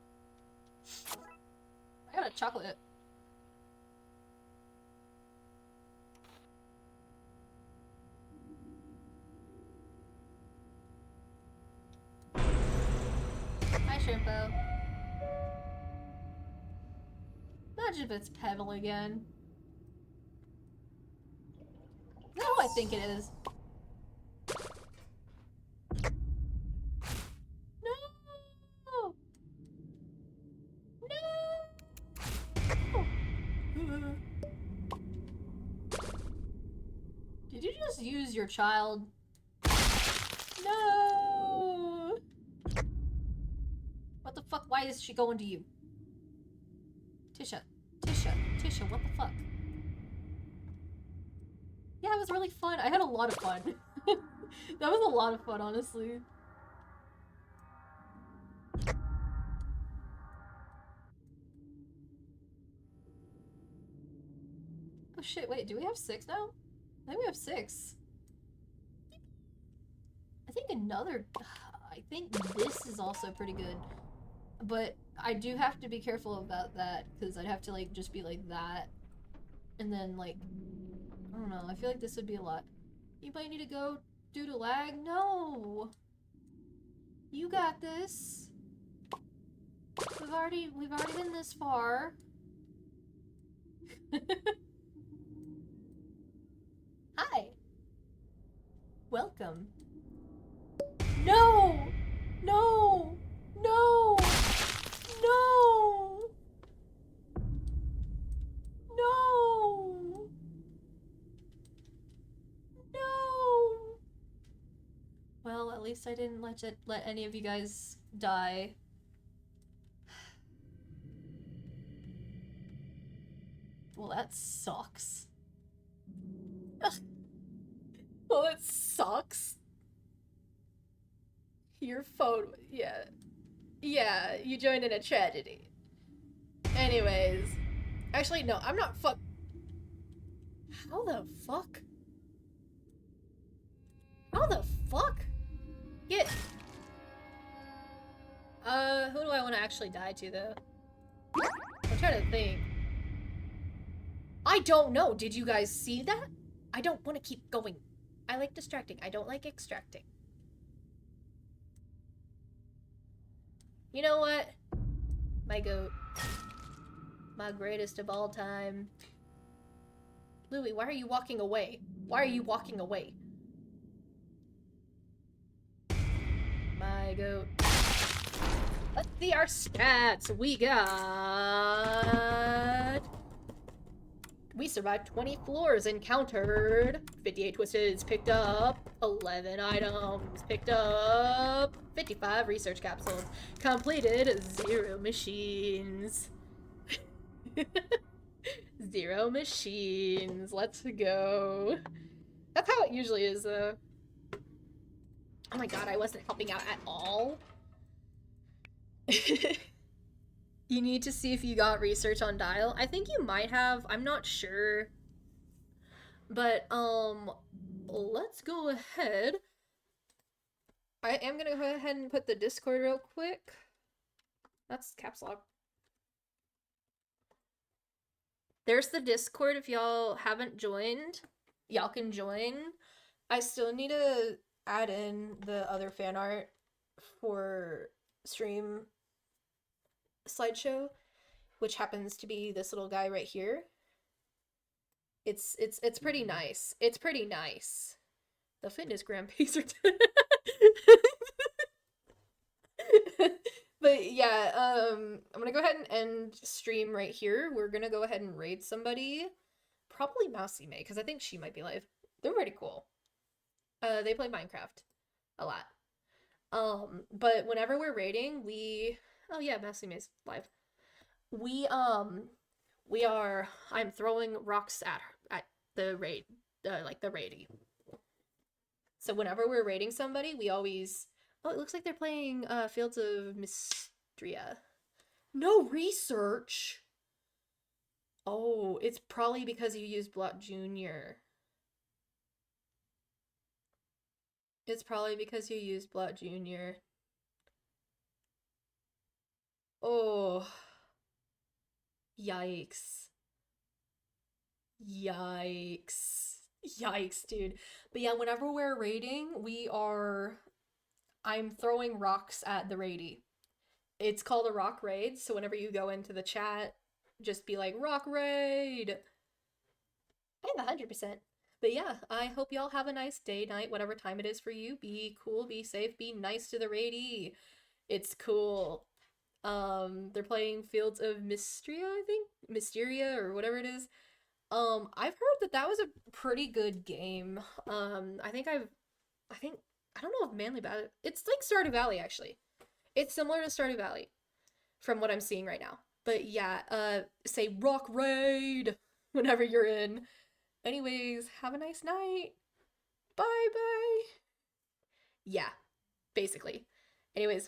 I got a chocolate. Shampoo. Imagine if it's Pebble again. Is that who I think it is? No! No! Did you just use your child? No! What the fuck? Why is she going to you? Tisha, what the fuck? Yeah, it was really fun. I had a lot of fun. That was a lot of fun, honestly. Oh shit, wait, do we have 6 now? I think we have 6. I think I think this is also pretty good. But I do have to be careful about that, because I'd have to, like, just be like that. And then, like, I don't know, I feel like this would be a lot. You might need to go due to lag? No! You got this. We've already been this far. Hi! Welcome. No! No! No! No! No! No! Well, at least I didn't let any of you guys die. Well, that sucks. Well, it sucks. Your phone, yeah. Yeah, you joined in a tragedy. Anyways. Actually, no, I'm not How the fuck? How the fuck? Get... who do I want to actually die to, though? I'm trying to think. I don't know. Did you guys see that? I don't want to keep going. I like distracting. I don't like extracting. You know what? My goat. My greatest of all time. Louie, why are you walking away? Why are you walking away? My goat. Let's see our stats. We got... We survived 20 floors, encountered 58 twists, picked up 11 items, picked up 55 research capsules, completed 0 machines. 0 machines. Let's go. That's how it usually is, though. Oh my god, I wasn't helping out at all. You need to see if you got research on Dial. I think you might have. I'm not sure. But, let's go ahead. I am gonna go ahead and put the Discord real quick. That's caps lock. There's the Discord if y'all haven't joined. Y'all can join. I still need to add in the other fan art for stream slideshow, which happens to be this little guy right here. It's pretty nice. It's pretty nice. The fitness gram pacer. But yeah, I'm gonna go ahead and end stream right here. We're gonna go ahead and raid somebody. Probably Mousy May, because I think she might be live. They're pretty cool. They play Minecraft a lot. But whenever we're raiding, oh yeah, Mousy May's live. I'm throwing rocks at the raid, like the raidie. So whenever we're raiding somebody, we always. Oh, it looks like they're playing Fields of Mystria. No research. Oh, it's probably because you used Blot Jr. It's probably because you used Blot Jr. Oh. Yikes. Yikes. Yikes, dude. But yeah, whenever we're raiding, I'm throwing rocks at the raidie. It's called a rock raid, so whenever you go into the chat, just be like, rock raid! I'm 100%. But yeah, I hope y'all have a nice day, night, whatever time it is for you. Be cool, be safe, be nice to the raidie. It's cool. They're playing Fields of Mystria, I think? Mysteria, or whatever it is. I've heard that was a pretty good game. I don't know if Manly Battle. It's like Stardew Valley, actually. It's similar to Stardew Valley, from what I'm seeing right now. But yeah, say Rock Raid whenever you're in. Anyways, have a nice night. Bye bye. Yeah, basically. Anyways,